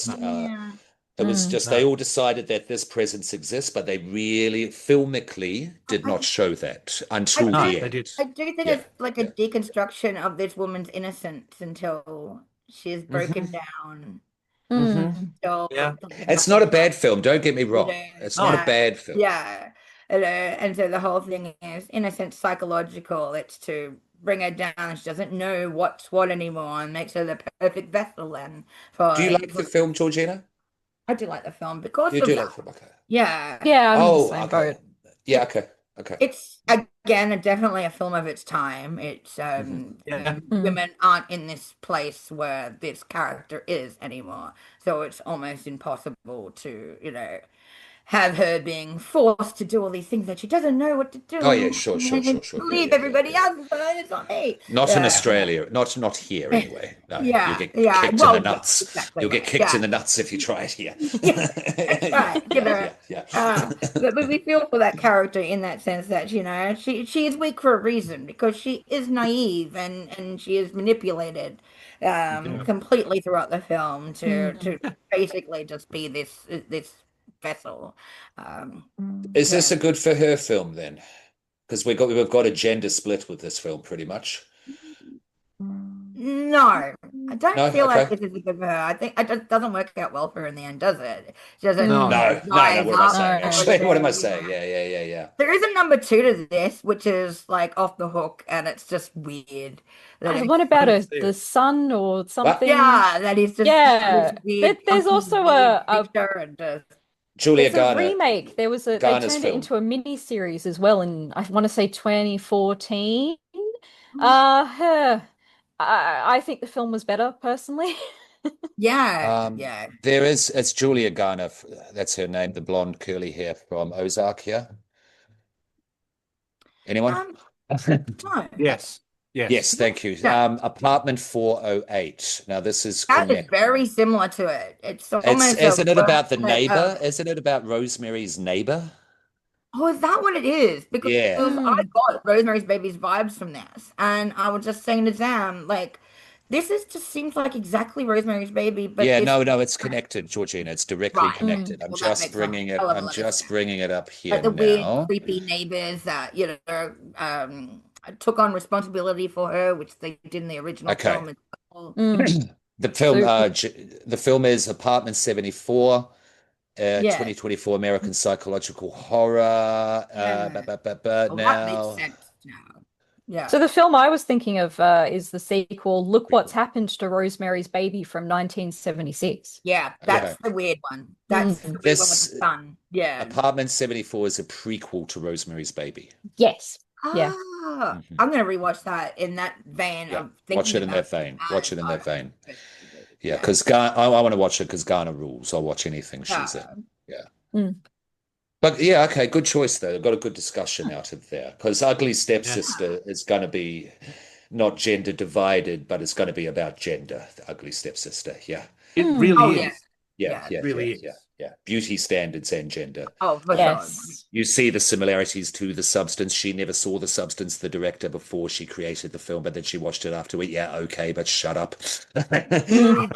No, yeah. It was Mm. just they no. all decided that this presence exists, but they really filmically did I, not show that I until No, the do they did. end. I do think Yeah, it's like a yeah. deconstruction of this woman's innocence until she's broken Hmm. down. Hmm. Mm. Until Yeah. something It's not a happens. bad film, don't get me You wrong. know, It's not a No. yeah, bad film. yeah. And so the whole thing is, in a sense, psychological. It's to bring her down. She doesn't know what's what anymore, and makes her the perfect vessel then Do you for. like the film, Georgina? I do like the film because You of do that. like the film, okay. Yeah, Yeah, I'm in the Oh, same okay. boat. Yeah, okay. Okay. it's again definitely a film of its time. It's Hmm. Yeah. Mm. women aren't in this place where this character is anymore, so it's almost impossible to, have her being forced to do all these things that she doesn't know what to Oh yeah, do. sure, And sure, then sure, sure. Yeah, leave yeah, yeah, everybody yeah. else, but it's not me. Not in Yeah, Australia, not here anyway. No, you yeah, get yeah. kicked in the Well, yeah, nuts. exactly You'll get right. kicked in Yeah, the nuts if you try it here. yeah, that's Yeah, right. yeah, yeah, yeah. But we feel for that character in that sense that she is weak for a reason because she is naive and she is manipulated Yeah. completely throughout the film to Mm. basically just be this vessel. Is this Yeah. a good for her film then? Because we've got a gender split with this film pretty much. No, I don't No? feel like Okay. this is good for her. I think it just doesn't work out well for her in the end, does it? She doesn't, No. No, no. rise What am I up saying? or Actually, what am I anything. saying? Yeah. Yeah. There is a number two to this, which is like off the hook, and it's just weird that What it's I about didn't see the it. sun or What? something? yeah, that is just this Yeah. weird, There's funky, also weird creature, and just Julia there's a Garner, remake. They Garner's turned it film. into a mini series as well in, I want to say, 2014. Huh. I think the film was better personally. yeah, Um, yeah. it's Julia Garner. That's her name, the blonde curly hair from Ozark. Yeah. Anyone? Um, no, Yes. Yes, Yes. thank you. yeah, Apartment 408. Now this is that is connect. very similar to it. It's It's almost a isn't it about the work neighbor? Isn't it about Rosemary's neighbor? Oh, is that what it is? Because Yeah. I Mm. got Rosemary's Baby's vibes from this, and I was just saying to Sam, like, this is just seems like exactly Rosemary's Baby, but Yeah, this no, it's connected, Georgina. It's directly right. Mm. connected. Well, that makes a hell of a I'm lot of just sense. bringing it up Like here the weird, now. creepy neighbors that took on responsibility for her, which they did in the original Okay. film as well. Mm. The So the film is Apartment 74, Yeah, 2024 American psychological horror. yeah. But Well, that makes now, sense now. Yeah. So the film I was thinking of is the sequel, Look What's Happened to Rosemary's Baby from 1976. Yeah, okay, that's the weird one. That's the Mm. weird one with this the sun. Yeah. Apartment 74 is a prequel to Rosemary's Baby. Yes. Yeah. Ah, Mhm. I'm gonna rewatch that in that vein Yeah, of watch thinking it in about that vein. that. Watch it in Oh, that vein. Yeah, yeah. because I want to watch it because Garner rules. I'll watch anything she's in. Yeah. Yeah. Mm. But yeah, okay, good choice though. Got a good discussion out of there because Ugly Yeah. Stepsister is going to be not gender divided, but it's going to be about gender. The Ugly Stepsister. Yeah, It Mm. Oh really yeah. is. Yeah. It really is. yeah. Beauty standards and gender. Oh, for sure. Yes. You see the similarities to the substance. She never saw the substance, the director, before she created the film, but then she watched it afterward. Yeah, okay, but shut up. Mm.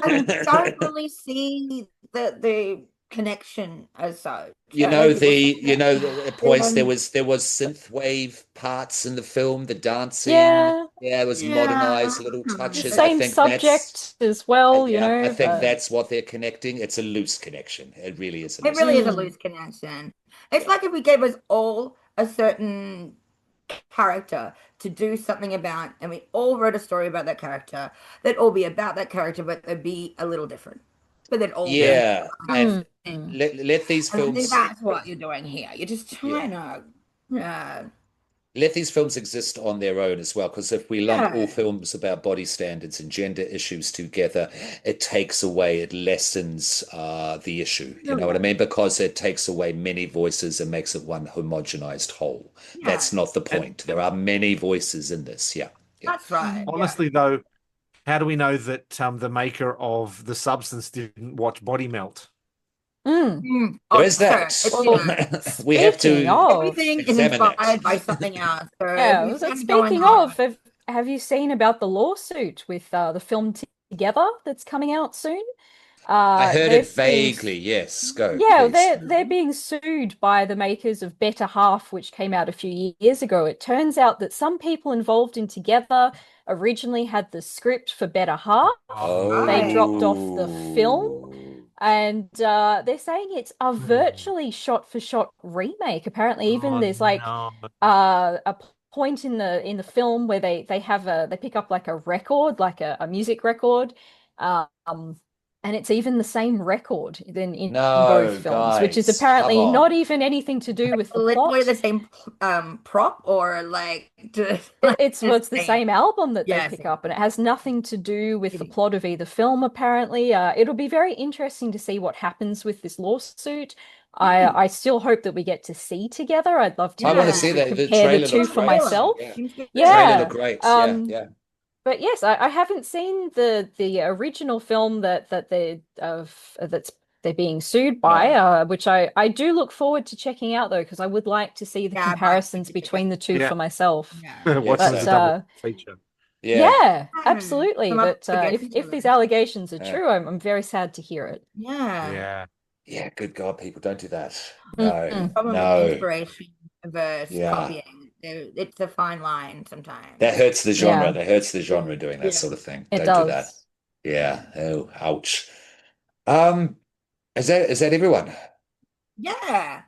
I don't really see the connection as such. I know people say that. At points Um, there was synth wave parts in the film, the dancing. Yeah. Yeah, it was yeah. modernized, little The touches. same subject as well, I think but that's what they're connecting. It's a loose connection. It really is a It loose really is a connection. mm. loose connection. It's Yeah. like if we gave us all a certain character to do something about, and we all wrote a story about that character, they'd all be about that character, but they'd be a little different. But they'd all Yeah. be Yeah, about the and thing. let these And I think films that's what you're doing here. You're just yeah. trying to, Let these films exist on their own as well, because if we lump all yeah, films about body standards and gender issues together, it takes away, it lessens the issue. You know what I mean? Because it takes away many voices and makes it one homogenized whole. yeah, That's not the And point. There are many voices in this. Yeah, yeah. that's right. Mm. Yeah. honestly, though, how do we know that the maker of the substance didn't watch Body Melt? Mm. There Oh, is sure. that. It's, Well, We have speaking to of, everything is examine that. inspired by something else. So if yeah, we so start going speaking on, of, have you seen about the lawsuit with the film Together that's coming out soon? I heard They're it being vaguely. Yes, go, Yeah, please. they're being sued by the makers of Better Half, which came out a few years ago. It turns out that some people involved in Together originally had the script for Better Half. They right. dropped off the film, Oh. and they're saying it's a virtually shot-for-shot remake. Apparently, even Oh there's like no. a point in the film where they pick up like a record, like a music record. Um, and it's even the same record in both No, films, which is guys, come apparently not on. even anything to do with the Literally the plot. same prop or like just It, like it's well, the it's the same. same album that they Yeah, pick same. up, and it has nothing to do with the Kidding. plot of either film, apparently. It'll be very interesting to see what happens with this lawsuit. I still hope that we get to see Together. I'd love I want to Yeah. see to that. The compare the trailer two looks Love the for great. trailer. myself. Yeah. Seems The good. trailer looked Yeah. great. Yeah, Um, yeah. but yes, I haven't seen the original film that's they're being sued by, No. which I do look forward to checking out though, because I would like to see the Yeah, I'd like comparisons to check it between the two Yeah. for myself. Yeah. Yes, Watching as But a double feature. yeah. yeah, Hmm. absolutely. Some other But good if these features. allegations are Yeah. true, I'm very sad to hear it. Yeah. Yeah. Yeah, good God, people, don't do that. No, Mm. Probably no. inspiration versus Yeah. copying. It's a fine line That sometimes. hurts the genre. Yeah, That hurts the genre doing that Yeah. sort of thing. it Don't do that. does. Yeah. Oh, ouch. Um, is that everyone? Yeah.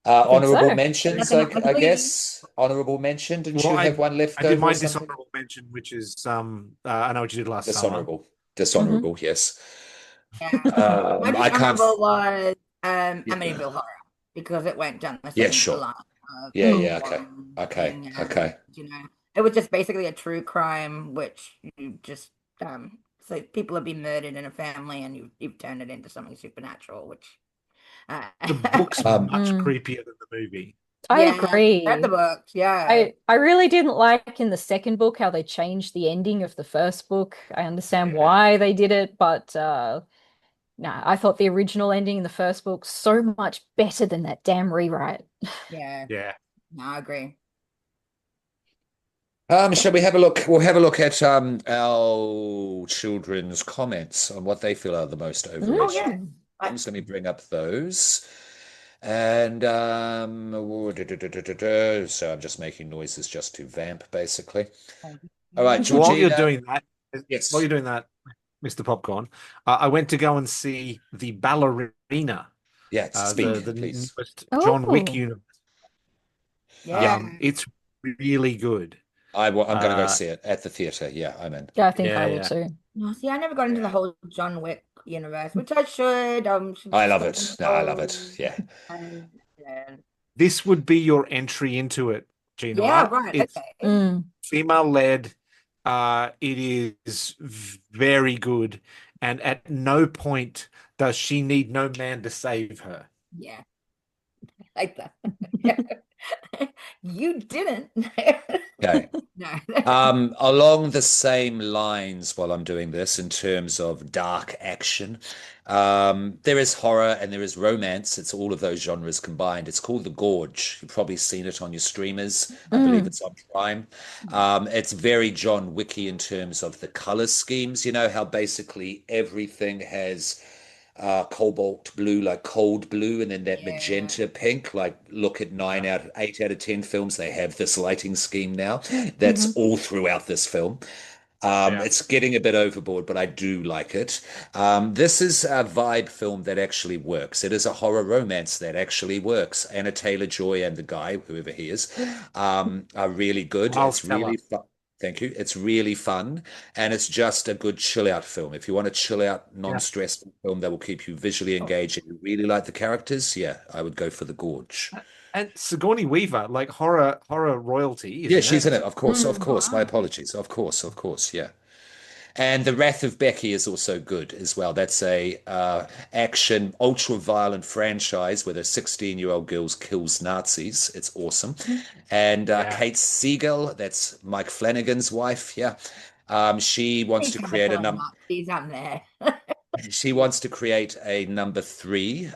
I think Honorable so. mentions, Nothing I, up my I sleeve. guess. Honorable mention. Didn't Well, you have one I left did over or my something? dishonorable mention, which is I know what you did last summer. Dishonorable. Hmm. Dishonorable, yes. Yeah. My I can't. dishonorable was Yeah, Amityville Horror because it went down the yeah, same sure. line of Yeah, Mm. yeah, okay. horror Okay, thing, okay. you know, it was just basically a true crime, which you just so people have been murdered in a family, and you've turned it into something supernatural, which uh, The book's Um, much Mm. creepier than the movie. I yeah, read the agree. books, yeah, I really didn't like in the second book how they changed the ending of the first book. I understand Yeah. why they did it, but no, I thought the original ending in the first book so much better than that damn rewrite. yeah. Yeah. No, I agree. shall we have a look? We'll have a look at our children's comments on what they feel are the most Oh overrated yeah, Mm. I, films. Let me bring up those. And so I'm just making noises just to vamp, basically. All right, While you're Georgina. doing that, while Yes. you're doing that, Mr. Popcorn, I went to go and see The Ballerina, Yes, the speak, please. newest John Wick Oh, universe. yeah. It's really good. I'm going to go Uh, see it at the theater. Yeah, I'm in. yeah, I think yeah, I will yeah, too. No, see, I never got into the yeah. whole John Wick universe, which I should. Should I love start it. No, I love it. involved. Yeah. And, yeah. This would be your entry into it, Gina, Yeah, right? right. It's Okay. Mm. female led. It is very good, and at no point does she need no man to save her. Yeah, like that. Yeah. You didn't. Okay. No. Along the same lines, while I'm doing this, in terms of dark action, there is horror and there is romance. It's all of those genres combined. It's called The Gorge. You've probably seen it on your streamers. I believe Mm. it's on Prime. It's very John Wicky in terms of the color schemes. You know how basically everything has cobalt blue, like cold blue, and then that Yeah. magenta pink. Like, look at Yeah. 8 out of 10 films, they have this lighting scheme now. That's Hmm. all throughout this film. Yeah. It's getting a bit overboard, but I do like it. This is a vibe film that actually works. It is a horror romance that actually works. Anna Taylor-Joy and the guy, whoever he is, are really good. Miles It's Teller. really fun. Thank you. It's really fun, and it's just a good chill out film. If you want a chill out, Yeah. non-stressful film that will keep you visually Oh, engaged and you really like the characters, yeah, I would go for The Gorge. And Sigourney Weaver, like horror royalty, Yeah, isn't she's it? in it. Of course, of Mm. course. My wow. apologies. Of course. Yeah. And The Wrath of Becky is also good as well. That's a action, ultra violent franchise where the 16-year-old girl kills Nazis. It's awesome. And Yeah. Kate Siegel, that's Mike Flanagan's wife. Yeah. She wants to Anytime I create a kill number. Nazis, I'm there. She wants to create a number three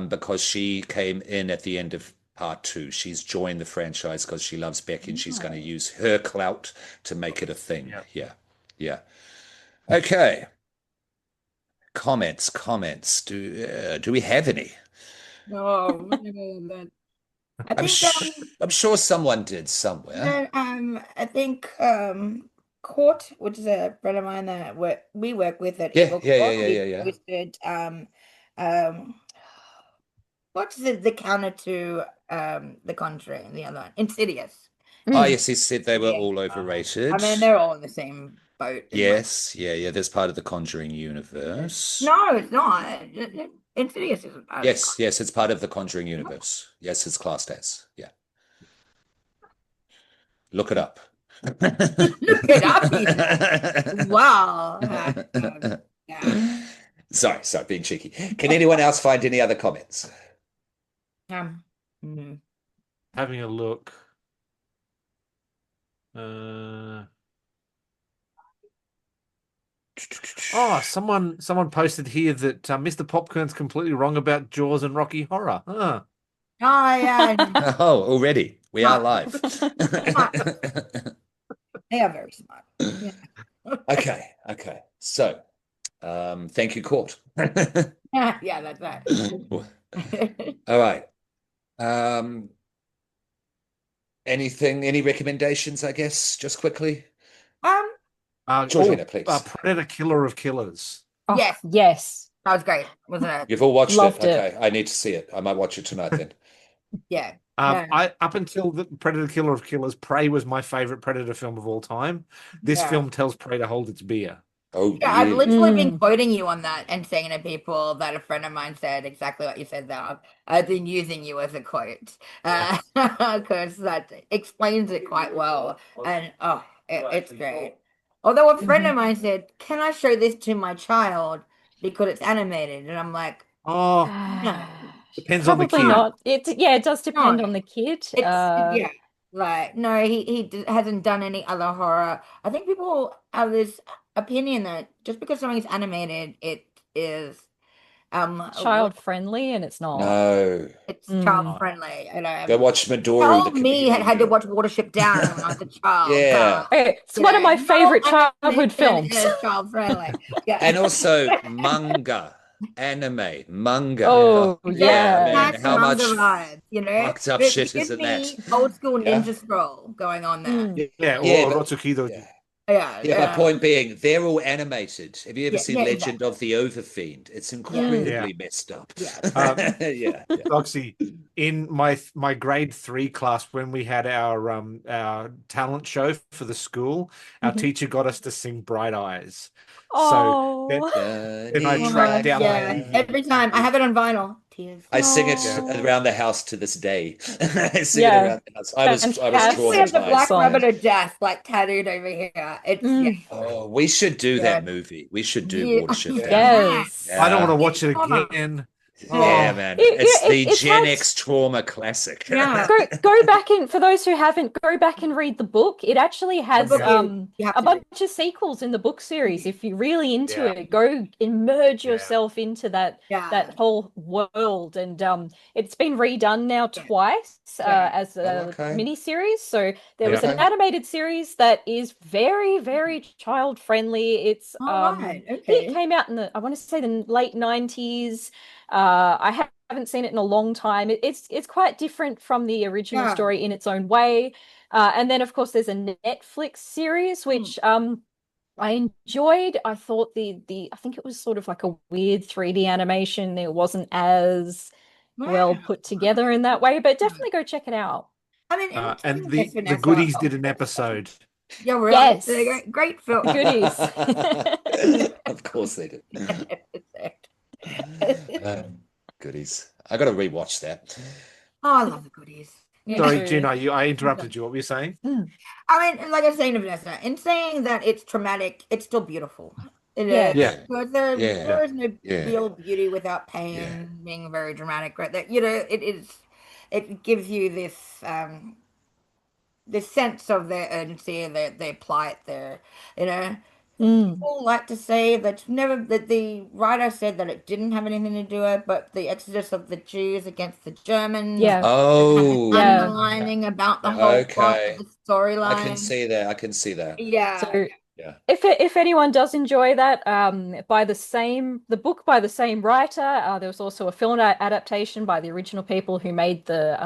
because she came in at the end of part two. She's joined the franchise because she loves Becky and she's going to No. use her clout to make it a thing. Yeah. Yeah. Yeah. Okay. Comments. Do we have any? No, I I'm think sh I'm sure someone did somewhere. I think Court, which is a friend of mine that we work with at Yeah, Evil yeah, yeah, Court, yeah, we yeah, yeah. posted um what's the counter to The Conjuring, the other one? Insidious. Oh, Mm. yes, he said they were Yeah. all I overrated. mean, they're all in the same boat in my book. Yes, yeah, yeah. That's part of the Conjuring universe. No, it's not. Insidious isn't part of the Yes, Conjuring. yes, it's part of the Conjuring universe. Yes, it's classed as. Yeah. Look it up. Look it up, he said. Wow. Yeah. Sorry, being cheeky. Can anyone else find any other comments? Mhm. Having a look. Uh, oh, someone posted here that Mr. Popcorn's completely wrong about Jaws and Rocky Horror. Huh. Oh, yeah. Oh, already. We are Smart. live. Smart. They are very smart. Yeah. Okay. So, thank you, Court. Yeah, that's right. All right. Um, any recommendations, I guess, just quickly? Um, Georgina, please. Predator Killer of Killers. Oh, yes, yes. that was great, wasn't it? You've all watched it. Loved it. Okay, I need to see it. I might watch it tonight then. Yeah. No, I up until the Predator Killer of Killers, Prey was my favorite Predator film of all time. This yeah. film tells Prey to hold its beer. Oh, Yeah, I've really? literally been Mm. quoting you on that and saying to people that a friend of mine said exactly what you said there. I've been using you as a quote because that explains it quite well. And it's great. Although a friend of Mhm. mine said, "Can I show this to my child because it's animated?" And I'm like, Oh, "No, depends on the Probably kid. not. Yeah, it does no." depend on the kid. Yeah, like no, hasn't done any other horror. I think people have this opinion that just because something's animated, it is Child friendly, and it's not. No. it's child Mm. friendly. And Go watch Midori the tell me had to Chameleon. watch Watership Down when I was a child. Yeah. Okay, it's You one of know, my not all favorite childhood animation films. is child friendly. Yeah. And also manga, anime, manga. Oh, Oh, yeah, Yes, man. yeah. nice How manga much vibes, you know? fucked up shit is Give in that? me old school Yeah. Ninja Scroll going on there. Mm. Yeah, Yeah, or but Rotsukido. yeah. Yeah, Yeah, but point being, they're all animated. Have you ever yeah, seen yeah, Legend exactly. of the Overfiend? It's Yeah, Mm. Yeah. incredibly messed up. yeah. Um, Yeah, yeah. Doxy, in my grade 3 class, when we had our talent show for the school, our Mhm. teacher got us to sing Bright Eyes. So then, Oh. then I tracked Oh, Shining down the yeah. movie. bright. Every time I have it on vinyl. Tears I for sing it Yeah. Fears. Oh. around the house to this day. I sing it Yeah. around the house. I was I literally have the Fantastic Black traumatized by Rabbit it. song. of Death like tattooed over here. It's yeah, Mm. Oh, we should do yeah, that movie. We should do yeah. Watership Yeah. Down. Yes. I don't want Yeah. to watch it Trauma. again. Yeah, Yeah, Oh, man. It's It, the it's Gen had X trauma classic. yeah. go back in for those who haven't, go back and read the book. It actually The has book yeah, is you have a to do. bunch of sequels in the book series. If you're really into yeah, it, go immerse yeah. yourself into Yeah, that whole world. And it's been redone now yeah, twice yeah. as Oh, a okay. mini series. So there was Yeah. an Okay. animated series that is very, very child friendly. All right. I think it Okay. came out in the, I want to say, the late 90s. I haven't seen it in a long time. It's quite different from the original Yeah. story in its own way. And then of course there's a Netflix series Hmm. which I enjoyed. I thought the I think it was sort of like a weird 3D animation. It wasn't as well Wow. put together in that way, but definitely go check it out. I mean, in And saying this, the Vanessa. goodies did an episode. Yeah, really. It's a Yes, great film. the goodies. Of course they did. Oh, Goodies. I got to rewatch that. I love the goodies. Me Yeah. Sorry, too. Gina, I interrupted you. What were you saying? Mm. I mean, like I was saying to Vanessa, in saying that it's traumatic, it's still beautiful. It is. Yeah, Yeah. Because Yeah. yeah, there is no Yeah. real beauty without Yeah. pain being very dramatic, right? That it is it gives you this sense of their urgency, their plight, you know. Mm. People like to say that the writer said that it didn't have anything to do with it, but the exodus of the Jews against the Germans Yeah, is kind of yeah. Oh, underlining about the whole plot of okay. the I can storyline. see that. I can see that. Yeah. So Yeah. if anyone does enjoy that, by the book by the same writer, there was also a film adaptation by the original people who made the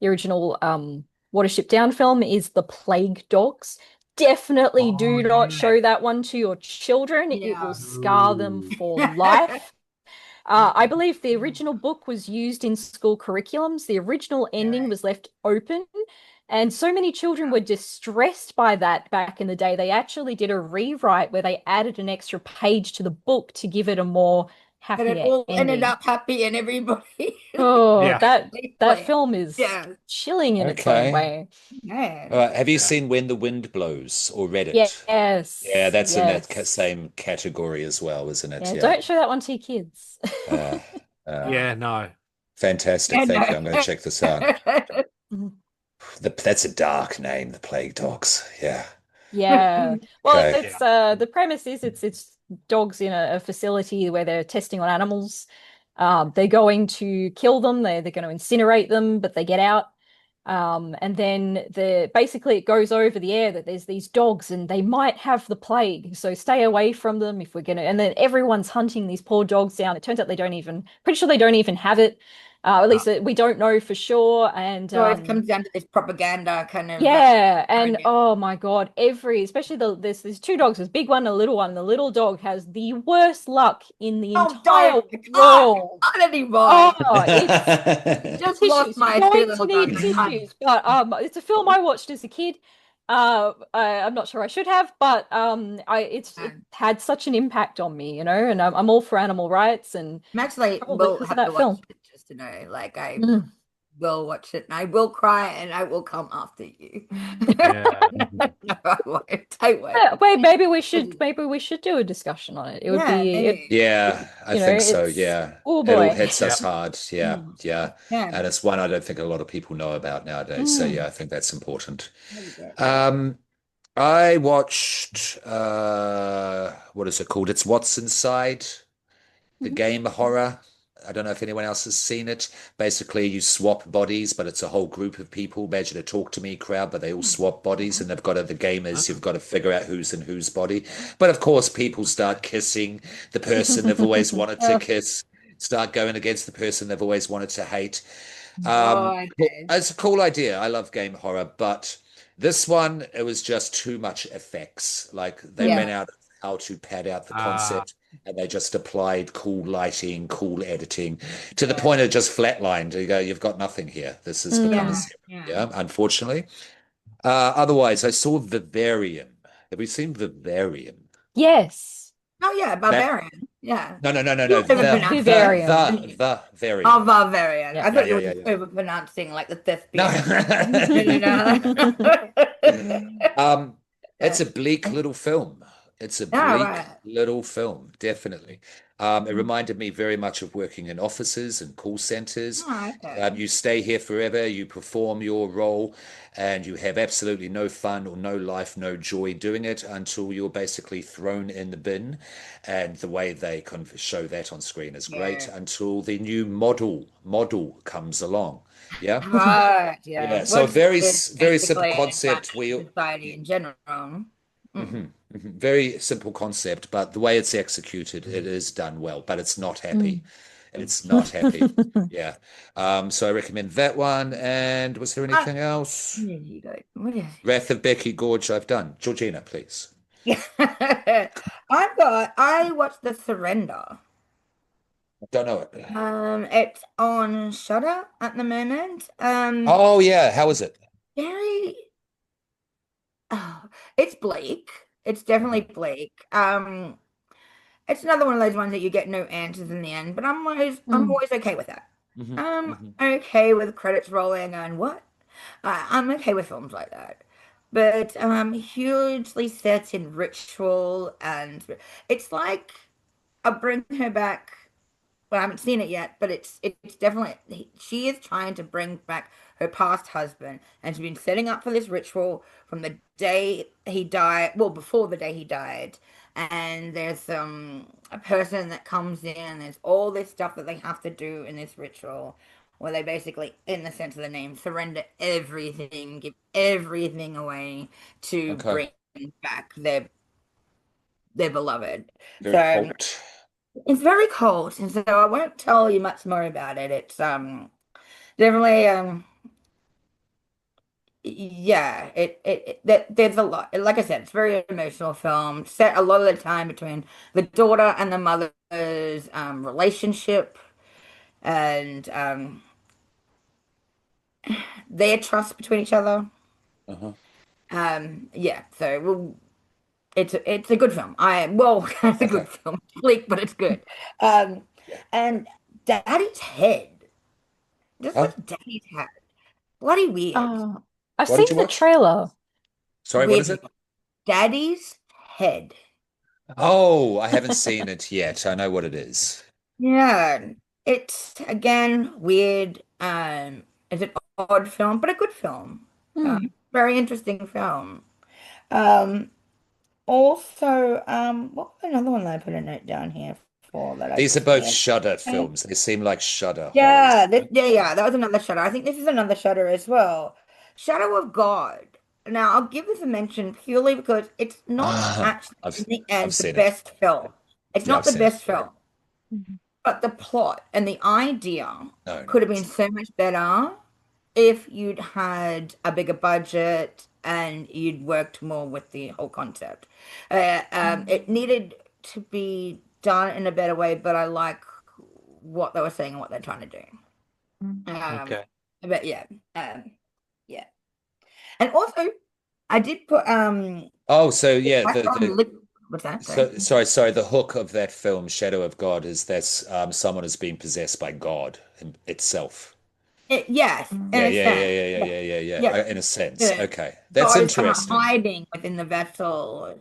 original Watership Down film is The Plague Dogs. Definitely Oh, do not yeah. show that one to your children. It will Yeah. scar them No. for life. I believe the original book was used in school curriculums. The original ending Yeah. was left open. And so many children were distressed by that back in the day. They actually did a rewrite where they added an extra page to the book to give it a more And it happy all ended ending. up happy and everybody Oh, Yeah, that safely. film is Yeah. chilling in its own Okay. way. All Man. right. Have you yeah. seen When the Wind Blows or read it? Yeah, Yes, that's in that yes. same category as well, isn't it? Yeah, Yeah. don't show that one to your kids. Uh, uh, Yeah, no. fantastic. Yeah, Thank you. I'm going to check this out. no. That's a dark name, the Plague Dogs. Yeah. Yeah. Well, Okay. Yeah. it's the premise is it's dogs in a facility where they're testing on animals. They're going to kill them, they're going to incinerate them, but they get out. And then basically it goes over the air that there's these dogs and they might have the plague. So stay away from them if we're gonna. And then everyone's hunting these poor dogs down. It turns out they don't even, pretty sure they don't even have it. At least we don't know for sure. And It always comes down to this propaganda kind of yeah, and narrative. oh my God, especially there's two dogs, there's a big one and a little one. The little dog has the worst luck in the Oh, entire don't! I world. can't anymore. Oh, it's Just lost tissues. You're my two going to little need dogs. I can't. tissues. But it's a film I watched as a kid. I'm not sure I should have, but it had such an impact on me, and I'm all for animal rights and I'm actually probably will because of have to that watch film. it just to know. Like I Mm. will watch it and I will cry and I will come after you. Yeah. No, I won't. I Yeah, won't. wait, maybe we should do a discussion on it. It would Yeah, be it, maybe. Yeah, I think so. it's Yeah. oh It all boy. hits us Yep. hard. Yeah. Mm. Yeah. Yeah. And it's one I don't think a lot of people know about nowadays. So yeah, Mm. I think that's important. There we go. Um, I watched what is it called? It's What's Inside, the Mhm. game horror. I don't know if anyone else has seen it. Basically, you swap bodies, but it's a whole group of people. Imagine a talk to me crowd, but they all swap bodies, and they've got to, the game is you've got to figure out who's in whose body. But of course, people start kissing the person they've always wanted to Oh, kiss, start going against the person they've always wanted to hate. oh, okay. It's a cool idea. I love game horror, but this one, it was just too much effects. Like they Yeah. ran out of how to pad out the Ah, concept and they just applied cool lighting, cool editing to the Yeah. point it just flatlined. You go, you've got nothing here. This has become a Mm. Yeah. zero. Yeah. Yeah, unfortunately. Otherwise, I saw Vivarium. Have you seen Vivarium? Yes. Oh yeah, That Barbarian. Yeah. no, no, no, no, You no. were overpronouncing it. Vivarium. The Oh, Varium. Barbarian. Yeah. I Yeah, thought you yeah, were yeah, just yeah. overpronouncing like the No. thespian. No, no, no. Um, it's Okay. a bleak little film. It's a Yeah, bleak right. little film, definitely. It reminded me very much of working in offices and call centers. Oh, okay. You stay here forever, you perform your role, and you have absolutely no fun or no life, no joy doing it until you're basically thrown in the bin. And the way they can show that on screen is great Yeah. until the new model comes along. Yeah. Right, yeah. Yeah. So Which very, is very simple basically like concept. We society in general. Mm. Very simple concept, but the way it's executed, it is done well, but it's not happy. Mm. It's not happy. Yeah. So I recommend that one. And was there Uh, anything else? Where did you go? Where did Wrath of Becky Gorge, I've done. Georgina, please. I watched The Surrender. Don't know it. It's on Shudder at the moment. Oh yeah, how is it? Very oh, it's bleak. It's definitely Uh-huh. bleak. It's another one of those ones that you get no answers in the end, but I'm Mm. always okay with that. Hmm. I'm Hmm. okay with credits rolling and what? I'm okay with films like that. But hugely set in ritual and it's like I'll bring her back. Well, I haven't seen it yet, but it's definitely she is trying to bring back her past husband, and she's been setting up for this ritual from the day he died. Well, before the day he died, and there's a person that comes in. There's all this stuff that they have to do in this ritual, where they basically, in the sense of the name, surrender everything, give everything away to Okay. bring back their beloved. Very So. cold. It's very cold, and so I won't tell you much more about it. It's definitely yeah, that there's a lot. Like I said, it's a very emotional film, set a lot of the time between the daughter and the mother's relationship and their trust between each other. Uh-huh. Yeah, so it's a good film. Well, it's a Okay. good film. It's bleak, but it's good. Um, Yeah. and Daddy's head. Just Huh? what's Daddy's head? Bloody weird. Oh, I've What seen did you the watch? trailer. Sorry, what is Weird. it? Daddy's head. Oh, I haven't seen it yet. I know what it is. Yeah. It's again weird. It's an odd film, but a good film. Hmm. Very interesting film. Um, also, what was another one that I put a note down here before that I These are just both said. Shudder films. They seem like Shudder horrors. Yeah, that was another Shadow. I think this is another Shadow as well. Shadow of God. Now, I'll give this a mention purely because it's not Ah, actually I've in the I've end the seen it. best film. It's Yeah, not I've the seen it. best film, but the plot and the idea No, no. could have been so much better if you'd had a bigger budget and you'd worked more with the whole concept. It needed to be done in a better way, but I like what they were saying and what they're trying to do. Um, Okay. but um, yeah. And also, I did put Oh, so yeah, back on the liquid. What's that? Sorry. so sorry. The hook of that film, Shadow of God, is that someone has been possessed by God itself. Yes, in Yeah, a yeah, yeah, sense. yeah, yeah, Yeah, yeah, yeah, yeah. yeah. In a sense, Yeah. okay, that's God is kind of interesting. hiding within the vessel,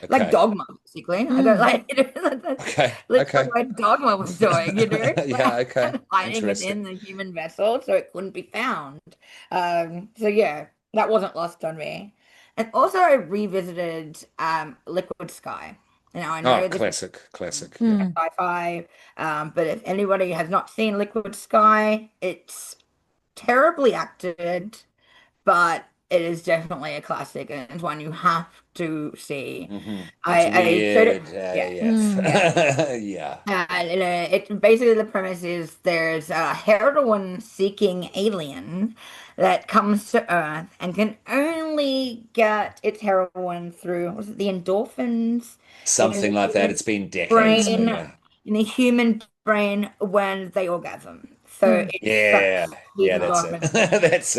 like Okay, dogma, basically. I don't Mm. like that's okay, literally okay. what dogma was doing, Yeah, like okay. hiding Interesting. within the human vessel so it couldn't be found. So yeah, that wasn't lost on me. And also I revisited Liquid Sky. Now I Oh, know this is classic, classic. Yeah. Mm. sci-fi, but if anybody has not seen Liquid Sky, it's terribly acted, but it is definitely a classic and it's one you have to see. It's I showed it. weird Yeah, AF. Mm. yeah. Yeah. It basically the premise is there's a heroin seeking alien that comes to Earth and can only get its heroin through was it the endorphins in Something the like that. human It's been decades, but brain yeah. in the human brain when they orgasm. So Mm. it Yeah. sucks these Yeah, that's it. endorphins That's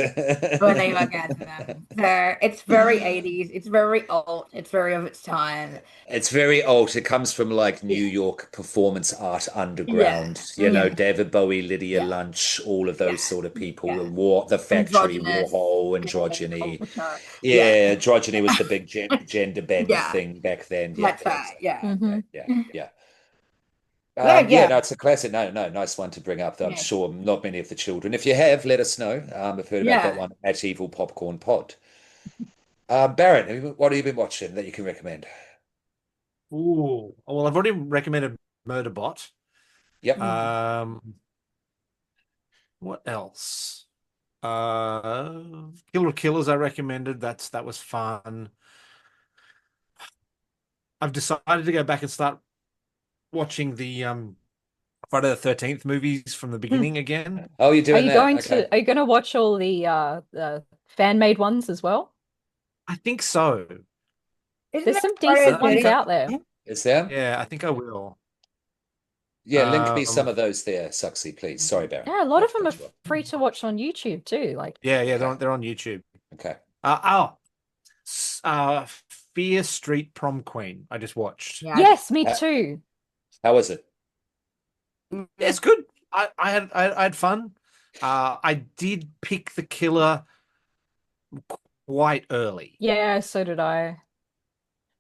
when they orgasm. it. So it's very 80s. It's very old. It's very of its time. It's very old. It comes from like New Yeah. York performance art Yeah. underground, Yeah. David Bowie, Lydia Yeah. Lunch, all of those Yeah. sort of people, Yeah. the Factory, Androgynous Warhol, Androgyny. culture. Yeah. Yeah, androgyny was the big gender bend Yeah. thing back then. Yeah, That's yeah, right. exactly. Yeah. Yeah, Mhm. yeah, yeah. Yeah. Yeah, Yeah. no, it's a classic. No, no, nice one to bring up. I'm Yeah. sure not many of the children. If you have, let us know. I've heard about that Yeah. one at Evil Popcorn Pod. Baron, what have you been watching that you can recommend? Ooh. Well, I've already recommended Murderbot. Yep. Mm. What else? Killer Killers I recommended. That was fun. I've decided to go back and start watching the Friday the 13th movies from the Mm. beginning again. Oh, you're doing that. Okay. Are you going to watch all the fan made ones as well? I think so. Isn't There's that some Friday decent the I think ones I 13th? out there. Is there? yeah, I think I will. Yeah, link me some Um of those there, Suxy, please. Sorry, Baron. Yeah, a lot Not of to them are cut you off. free to watch on YouTube too. Like, yeah, Okay. they're on YouTube. Okay. Uh, oh, uh, Fear Street Prom Queen. I just watched. Yeah. yes, me How, too. how is it? Yeah, it's good. I had fun. I did pick the killer quite early. Yeah, so did I.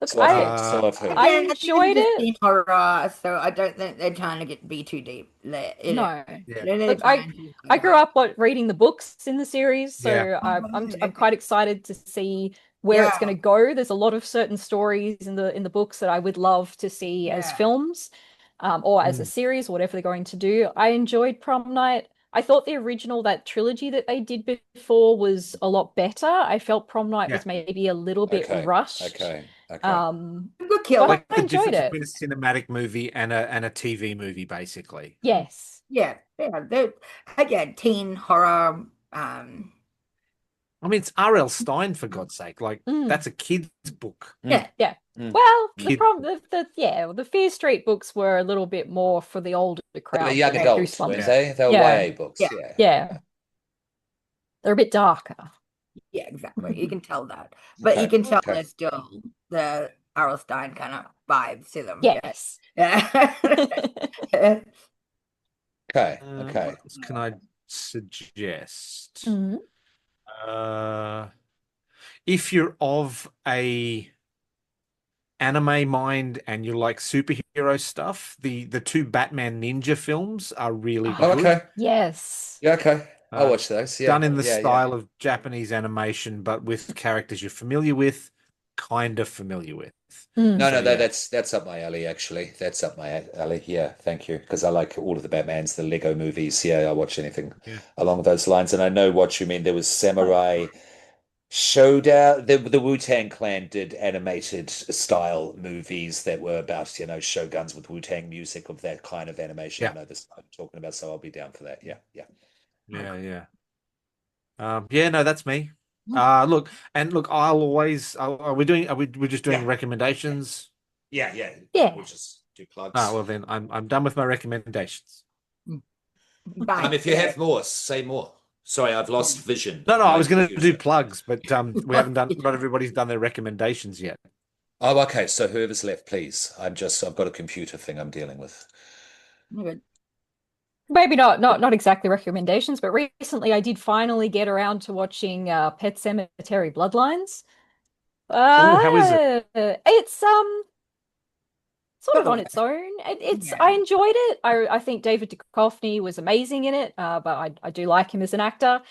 Look, So I've I heard. Uh, So I've heard. I Again, I think this is enjoyed just it. teen horror, so I don't think they're trying to be too deep. No. yeah, They're Look, trying to I grew up reading the books in the series, yeah. so I'm Okay. quite excited to see where it's going Yeah. to go. There's a lot of certain stories in the books that I would love to see as Yeah. films, or as a Mm, series, whatever they're going to do. I enjoyed Prom Night. I thought the original, that trilogy that they did before, was a lot better. I felt Prom Night yeah. was maybe a little bit Okay. rushed, Okay. Okay. um, Good I killer. but like I the enjoyed difference it. between a cinematic movie and a TV movie, basically. Yes. Yeah. Yeah. They're again teen horror. I mean, it's R.L. Stein for God's sake. Like Mm. that's a kid's book. Mm, Yeah. Yeah. mm, Well, the mm. Kid problem, the Fear Street books were a little bit more for the older They were crowd young than adults, weren't Goosebumps. Yeah. they? They were Yeah, YA books. Yeah. Yeah. yeah, they're a bit darker. Yeah. Exactly. You can tell that, but you Okay. can tell Okay. there's still the Arl Stein kind of vibes to them. Yeah. Yes. Yeah. Okay. What Okay. else can I suggest? Mhm. Uh, if you're of a anime mind and you like superhero stuff, the two Batman Ninja films are really Oh, Oh, good. okay. yes. Yeah. Okay. I'll Uh, watch those. Yeah. done in the Yeah. Yeah. style of Japanese animation, but with characters you're familiar with. kind of familiar with. No, So no, yeah, that's up my alley actually. That's up my alley. Yeah, thank you. Because I like all of the Batmans, the Lego movies. Yeah, I watch anything yeah, along those lines, and I know what you mean. There was Samurai Showdown. The Wu-Tang Clan did animated style movies that were about, shoguns with Wu-Tang music of that kind of animation. I yeah, know this I'm talking about, so I'll be down for that. Yeah, yeah. yeah, yeah. Yeah, no, that's me. Mm. Look, I'll always. Are we doing? We're just doing Yeah, recommendations? yeah, yeah. Yeah. We'll just do Ah, plugs. well then, I'm done with my recommendations. Bye. If you have more, say more. Sorry, I've lost vision No, of no, I my was going to do computer. plugs, but we haven't done. Not everybody's done their recommendations yet. Oh, okay. So whoever's left, please. I've got a computer thing I'm dealing with. Good. Maybe not exactly recommendations, but recently I did finally get around to watching Pet Sematary Bloodlines. Oh, how is it? It's sort of on Okay. its own. It's Yeah. I enjoyed it. I think David Duchovny was amazing in it, but I do like him as an actor.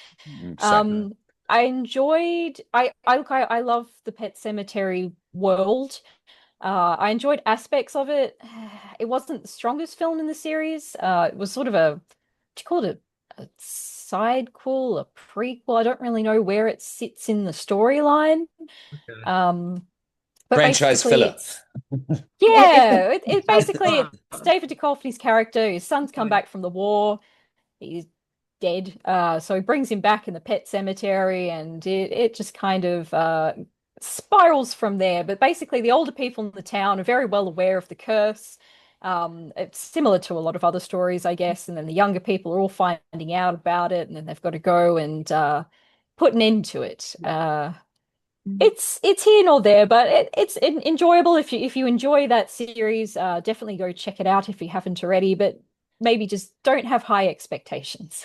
Same. Um, I enjoyed. I love the Pet Cemetery world. I enjoyed aspects of it. It wasn't the strongest film in the series. It was sort of what do you call it? A sidequel, a prequel. I don't really know where it sits in the storyline. Okay. Um, but Franchise basically, filler. it's yeah. It That's basically fun. it's David Duchovny's character. His son's come Okay. back from the war. He's dead. So he brings him back in the pet cemetery, and it just kind of spirals from there. But basically, the older people in the town are very well aware of the curse. It's similar to a lot of other stories, I guess. And then the younger people are all finding out about it, and then they've got to go and put an end to it. It's here nor there, but it's enjoyable if you enjoy that series. Definitely go check it out if you haven't already. But maybe just don't have high expectations.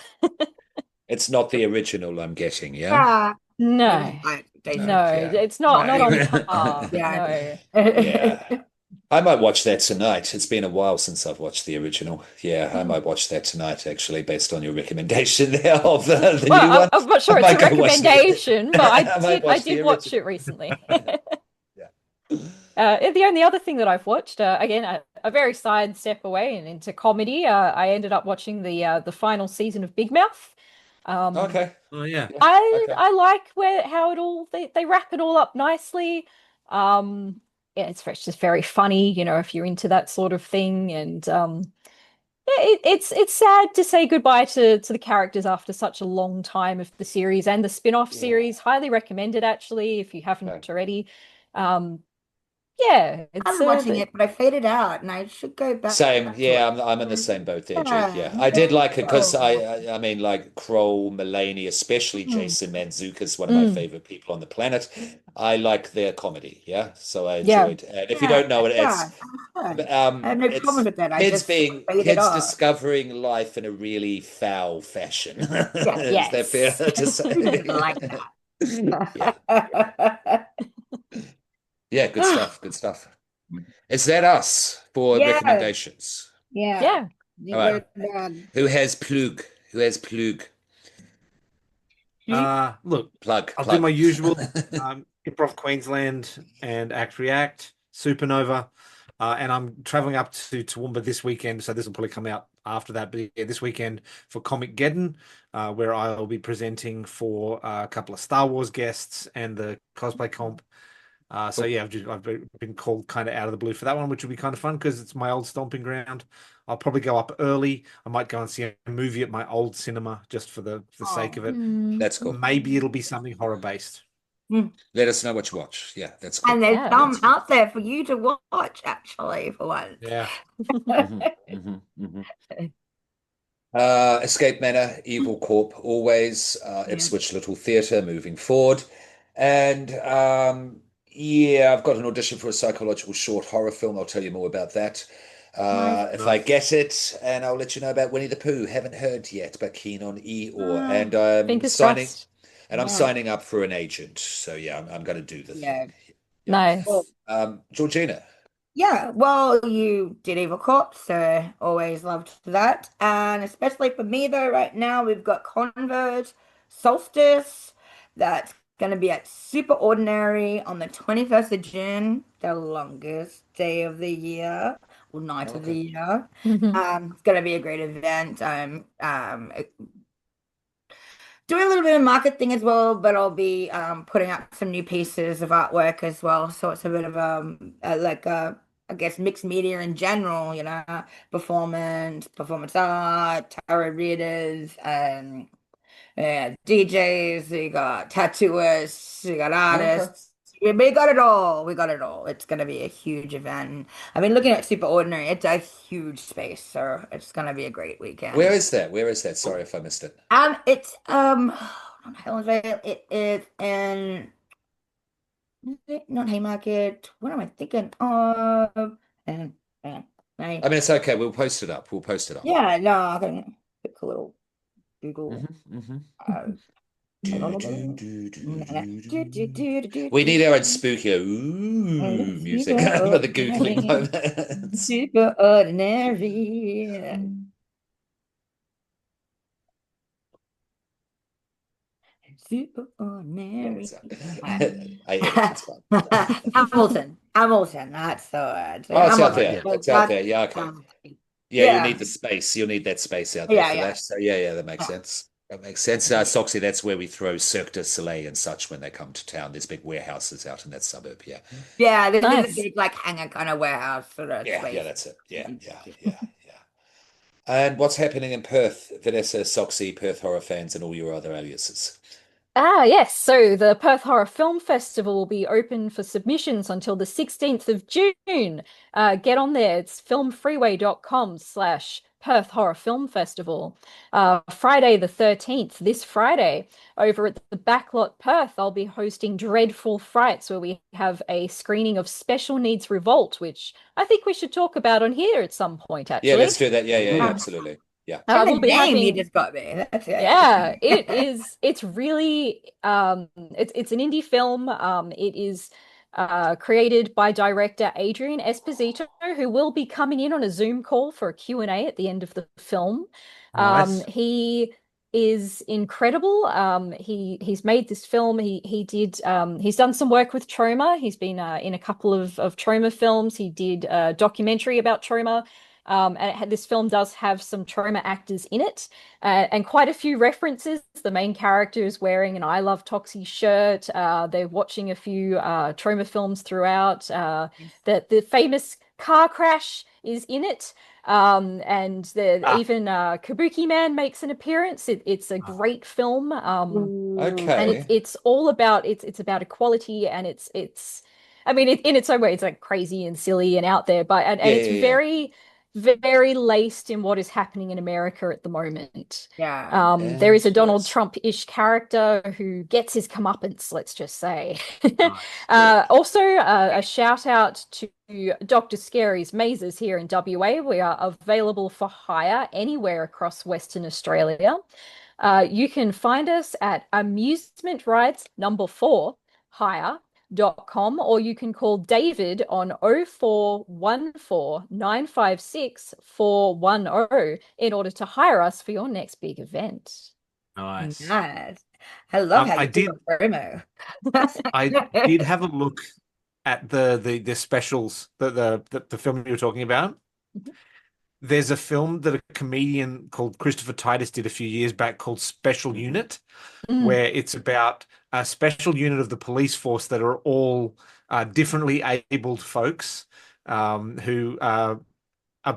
It's not the original I'm getting, yeah? Yeah. Maybe No, some high No, expectations. no, yeah. it's not No. not on No. par. Yeah. No. Yeah. I might watch that tonight. It's been a while since I've watched the original. Yeah, I Mm. might watch that tonight, actually, based on your recommendation there of the Well, new one. I'm not I sure it's a might go watch the recommendation, but I I might did I watch the did watch original. it recently. Yeah. The only other thing that I've watched, again, a very side step away and into comedy, I ended up watching the final season of Big Mouth. Um, Okay. Oh yeah. Yeah. I Okay. I like where how it all they wrap it all up nicely. Um, yeah, it's just very funny, if you're into that sort of thing. And yeah, it's sad to say goodbye to the characters after such a long time of the series and the spin-off Yeah. series. Highly recommended actually if you Okay. haven't already. Um, yeah, it's I'm watching it, but I faded out, and I should go back Same, to it. yeah, I'm in the same boat there, G. Yeah. Yeah, I did like it because Oh. I mean, like Kroll, Mulaney, especially Mm. Jason Mantzoukas, one of my mm, favorite people on the planet. I like their comedy, yeah. So I yeah. enjoyed. And if you Yeah. don't know it, Yeah. I have no problem it's with that. I just faded kids off. discovering life in a really foul fashion. Yeah. Is that fair Yes. to Who doesn't say? like Yeah, that? yeah, good stuff, good stuff. Is that us for Yeah. recommendations? Yeah. Yeah. All You right. go down. Who has plug? Who has plug? Look, Plug, I'll do my plug. usual. Improv Queensland and Act React, Supernova, and I'm traveling up to Toowoomba this weekend, so this will probably come out after that. But yeah, this weekend for Comic Geddon, where I'll be presenting for a couple of Star Wars guests and the cosplay comp. So Cool. yeah, I've been called kind of out of the blue for that one, which will be kind of fun because it's my old stomping ground. I'll probably go up early. I might go and see a movie at my old cinema just for the sake of Oh. it. Mm, That's cool. Maybe it'll be something horror based. Mm. Let us know what you watch. Yeah, that's And cool. there's yeah. some That's cool. out there for you to watch, actually, for once. Yeah. hmm hmm hmm Escape Manor, Evil Corp, always. Yeah. Ipswich Little Theatre, moving forward. And yeah, I've got an audition for a psychological short horror film. I'll tell you more about that Nice. if I Nice. get it. And I'll let you know about Winnie the Pooh. Haven't heard yet, but keen on Eeyore. Uh, Fingers crossed. I'm yeah. signing up for an agent. So yeah, I'm going to do the Yeah. thing. Yeah. Well, Nice. Georgina. yeah. Well, you did Evil Corp, so always loved that. And especially for me, though, right now we've got Convert, Solstice. That's Gonna be at Super Ordinary on the 21st of June, the longest day of the year or night of the Okay. year. Mhm. It's gonna be a great event. Doing a little bit of marketing as well, but I'll be putting out some new pieces of artwork as well. So it's a bit of I guess mixed media in general, performance art, tarot readers, yeah, DJs, we got tattooists, we got Okay. artists. We got it all. We got it all. It's gonna be a huge event. I mean, looking at Super Ordinary, it's a huge space, so it's gonna be a great Where weekend. is that? Where is that? Sorry if I missed it. It's on Helensvale. It is in not Haymarket. What am I thinking of? And I I mean, it's okay. We'll post it up. We'll post it up. yeah, no, I can pick a little Google. Hmm. Uh, Do, do, do, do, do, do. We need our own spooky ooh music Super for the Googling ordinary, moments. super ordinary, super Yeah, ordinary. it's Alright. I edit. It's fine. Hamilton. That's the word. Oh, it's out Hamilton. Yeah. there. It's out there. Yeah, okay. Yeah, you'll need Yeah, the space. You'll need that space out there yeah, for yeah. that. So yeah, that makes Yeah. sense. That makes sense. Soxy, that's where we throw Cirque du Soleil and such when they come to town. There's big warehouses out in that suburb. Yeah. Yeah, there's a Nice. big like hangar kind of warehouse sort of Yeah, space. that's it. Yeah. And what's happening in Perth, Vanessa, Soxy, Perth horror fans, and all your other aliases? Ah, yes. So the Perth Horror Film Festival will be open for submissions until the 16th of June. Get on there. It's filmfreeway.com/Perth Horror Film Festival. Friday the 13th, this Friday, over at the Backlot Perth, I'll be hosting Dreadful Frights, where we have a screening of Special Needs Revolt, which I think we should talk about on here at some point, Yeah, actually. let's do that. Yeah, Um, absolutely. Yeah. and the We'll be name you having just got me. That's it. yeah, it is. It's really it's an indie film. It is created by director Adrian Esposito, who will be coming in on a Zoom call for a Q&A at the end of the film. Nice. He is incredible. He's made this film. He's done some work with trauma. He's been in a couple of trauma films. He did a documentary about trauma. This film does have some trauma actors in it, and quite a few references. The main character is wearing an I Love Toxie shirt. They're watching a few trauma films throughout. The famous car crash is in it. And Ah, even Kabuki Man makes an appearance. It's a great film. And Ooh. Okay. it's all about it's about equality, and it's I mean in its own way it's like crazy and silly and out there, but Yeah, and it's yeah, yeah. very laced in what is happening in America at the moment. Yeah. There is a Donald Interesting. Trump-ish character who gets his comeuppance, let's just say. nice. Yeah. Also, a shout out to Dr. Scary's Mazes here in WA. We are available for hire anywhere across Western Australia. You can find us at Amusement Rides number 4 hire.com, or you can call David on 0414 956 410 in order to hire us for your next big event. Nice. Nice. I love how I you do did a promo. I did have a look at the specials the film you were talking about. There's a film that a comedian called Christopher Titus did a few years back called Special Unit, Mm, where it's about a special unit of the police force that are all differently abled folks who are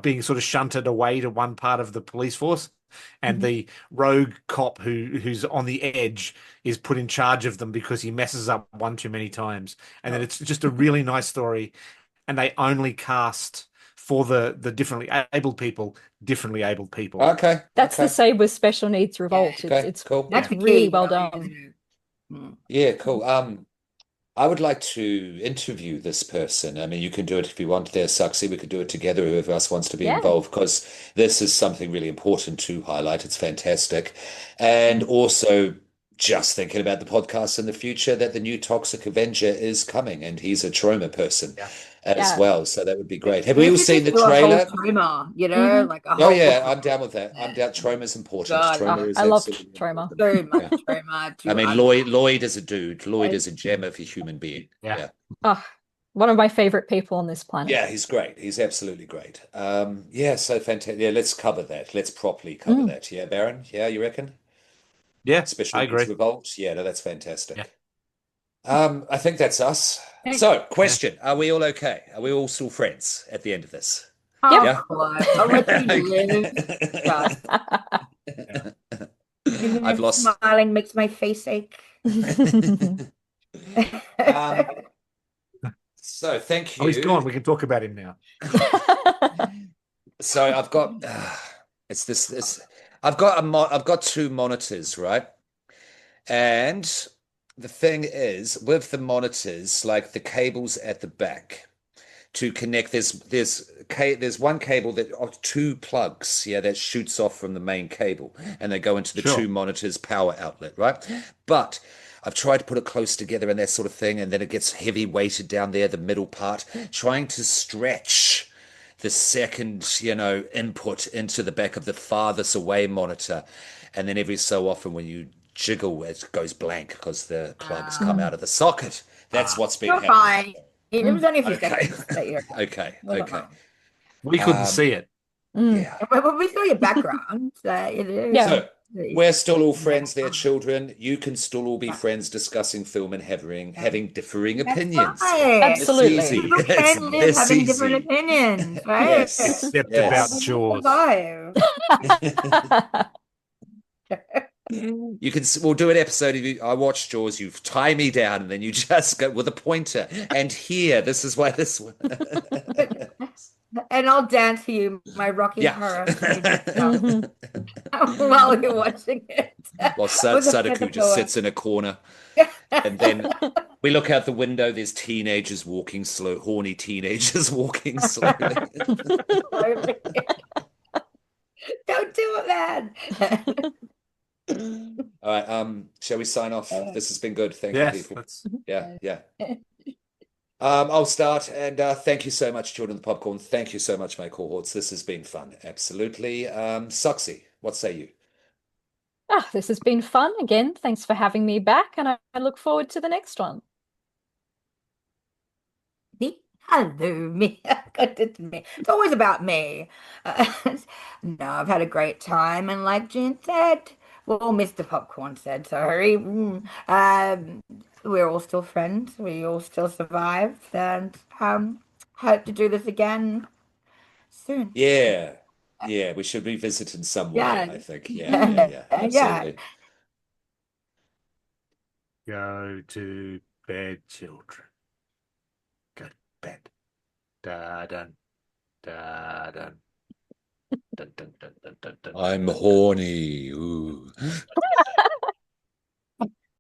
being sort of shunted away to one part of the police force. And mhm. the rogue cop who's on the edge is put in charge of them because he messes up one too many times. And then it's just a really nice story. And they only cast for the differently abled people. Okay. That's the Okay. same with Special Needs Yeah, Revolt. It's Okay. it's Cool. it's that's Yeah. the really key, well though, done. isn't it? Mm. Yeah, cool. I would like to interview this person. I mean, you can do it if you want there, Suxy. We could do it together, whoever else wants to be Yeah. involved, because this is something really important to highlight. It's fantastic. And also, just thinking about the podcast in the future that the new Toxic Avenger is coming, and he's a trauma person Yeah. as Yeah. well. So that would be great. Have we We all should seen just the do a whole trailer? trauma, Hmm. like a Oh whole yeah, book. I'm down with that. I'm down. Trauma's important. God, Trauma Oh, is I love absolutely trauma. important. very much Yeah. trauma I to mean, Lloyd is a dude. Lloyd is a gem of a human being. Yeah. Yeah. Oh, one of my favorite people on this planet. Yeah, he's great. He's absolutely great. Yeah, so fantastic. Yeah, let's cover that. Let's properly cover Mm. that. Yeah, Baron? Yeah, you reckon? Yeah, I Especially his agree. revolt? Yeah, no, that's Yeah. fantastic. I think that's us. So, Yeah. question. Are we all okay? Are we all still friends at the end of this? Yep. Of Yeah? course. I'll let you live. God, Yeah. I've even lost. smiling makes my face ache. Um, so thank Oh, he's gone. you. We can talk about him now. So I've got it's this I've got two monitors, right? And the thing is, with the monitors, like the cables at the back to connect, there's one cable that or two plugs, yeah, that shoots off from the main cable, and they go into the two Sure. monitors power outlet, right? But I've tried to put it close together and that sort of thing, and then it gets heavy weighted down there, the middle part, trying to stretch the second, input into the back of the farthest away monitor. And then every so often when you jiggle, it goes blank because the plugs come Mm. out of the socket. That's Ah, what's been You're happening. fine. It was Mm. only a few Okay. seconds that you're Okay. it wasn't Okay. long. we couldn't Um, see it. Mm. yeah. But we saw your background. It is. Yeah. So we're still all friends, they're children. You can still all be friends discussing film and having differing That's opinions. right. It's Absolutely. easy. People It's can live this having different easy. opinions, right? Yes. Except That's about Yes. how people Jaws. survive. You can. We'll do an episode of you. I watch Jaws. You tie me down, and then you just go with a pointer. And here, this is why this one. And I'll dance for you, my Rocky Yeah. Horror favorite song, Mhm. while you're watching it While with a Sadaku just feather sits in a corner, and then we look out the window. There's teenagers walking slow, horny teenagers walking slowly. Slowly. Don't do it, man. All right. Shall we sign off? This has been good. Thank you, Yes, people. that's Yeah. Yeah. I'll start, and thank you so much, Children of the Popcorn. Thank you so much, my cohorts. This has been fun. Absolutely. Suxy, what say you? Ah, this has been fun again. Thanks for having me back, and I look forward to the next one. Me? Hello, me. It's me. It's always about me. Uh, no, I've had a great time, and like Jen said, well, Mr. Popcorn said, sorry. We're all still friends. We all still survived, and hope to do this again soon. Yeah. Yeah, we should revisit in some way, Yeah, I think. Yeah, yeah, yeah. yeah. Absolutely. go to bed, children. Go to bed. Da dun da dun dun dun dun dun dun dun I'm dun. horny. Ooh.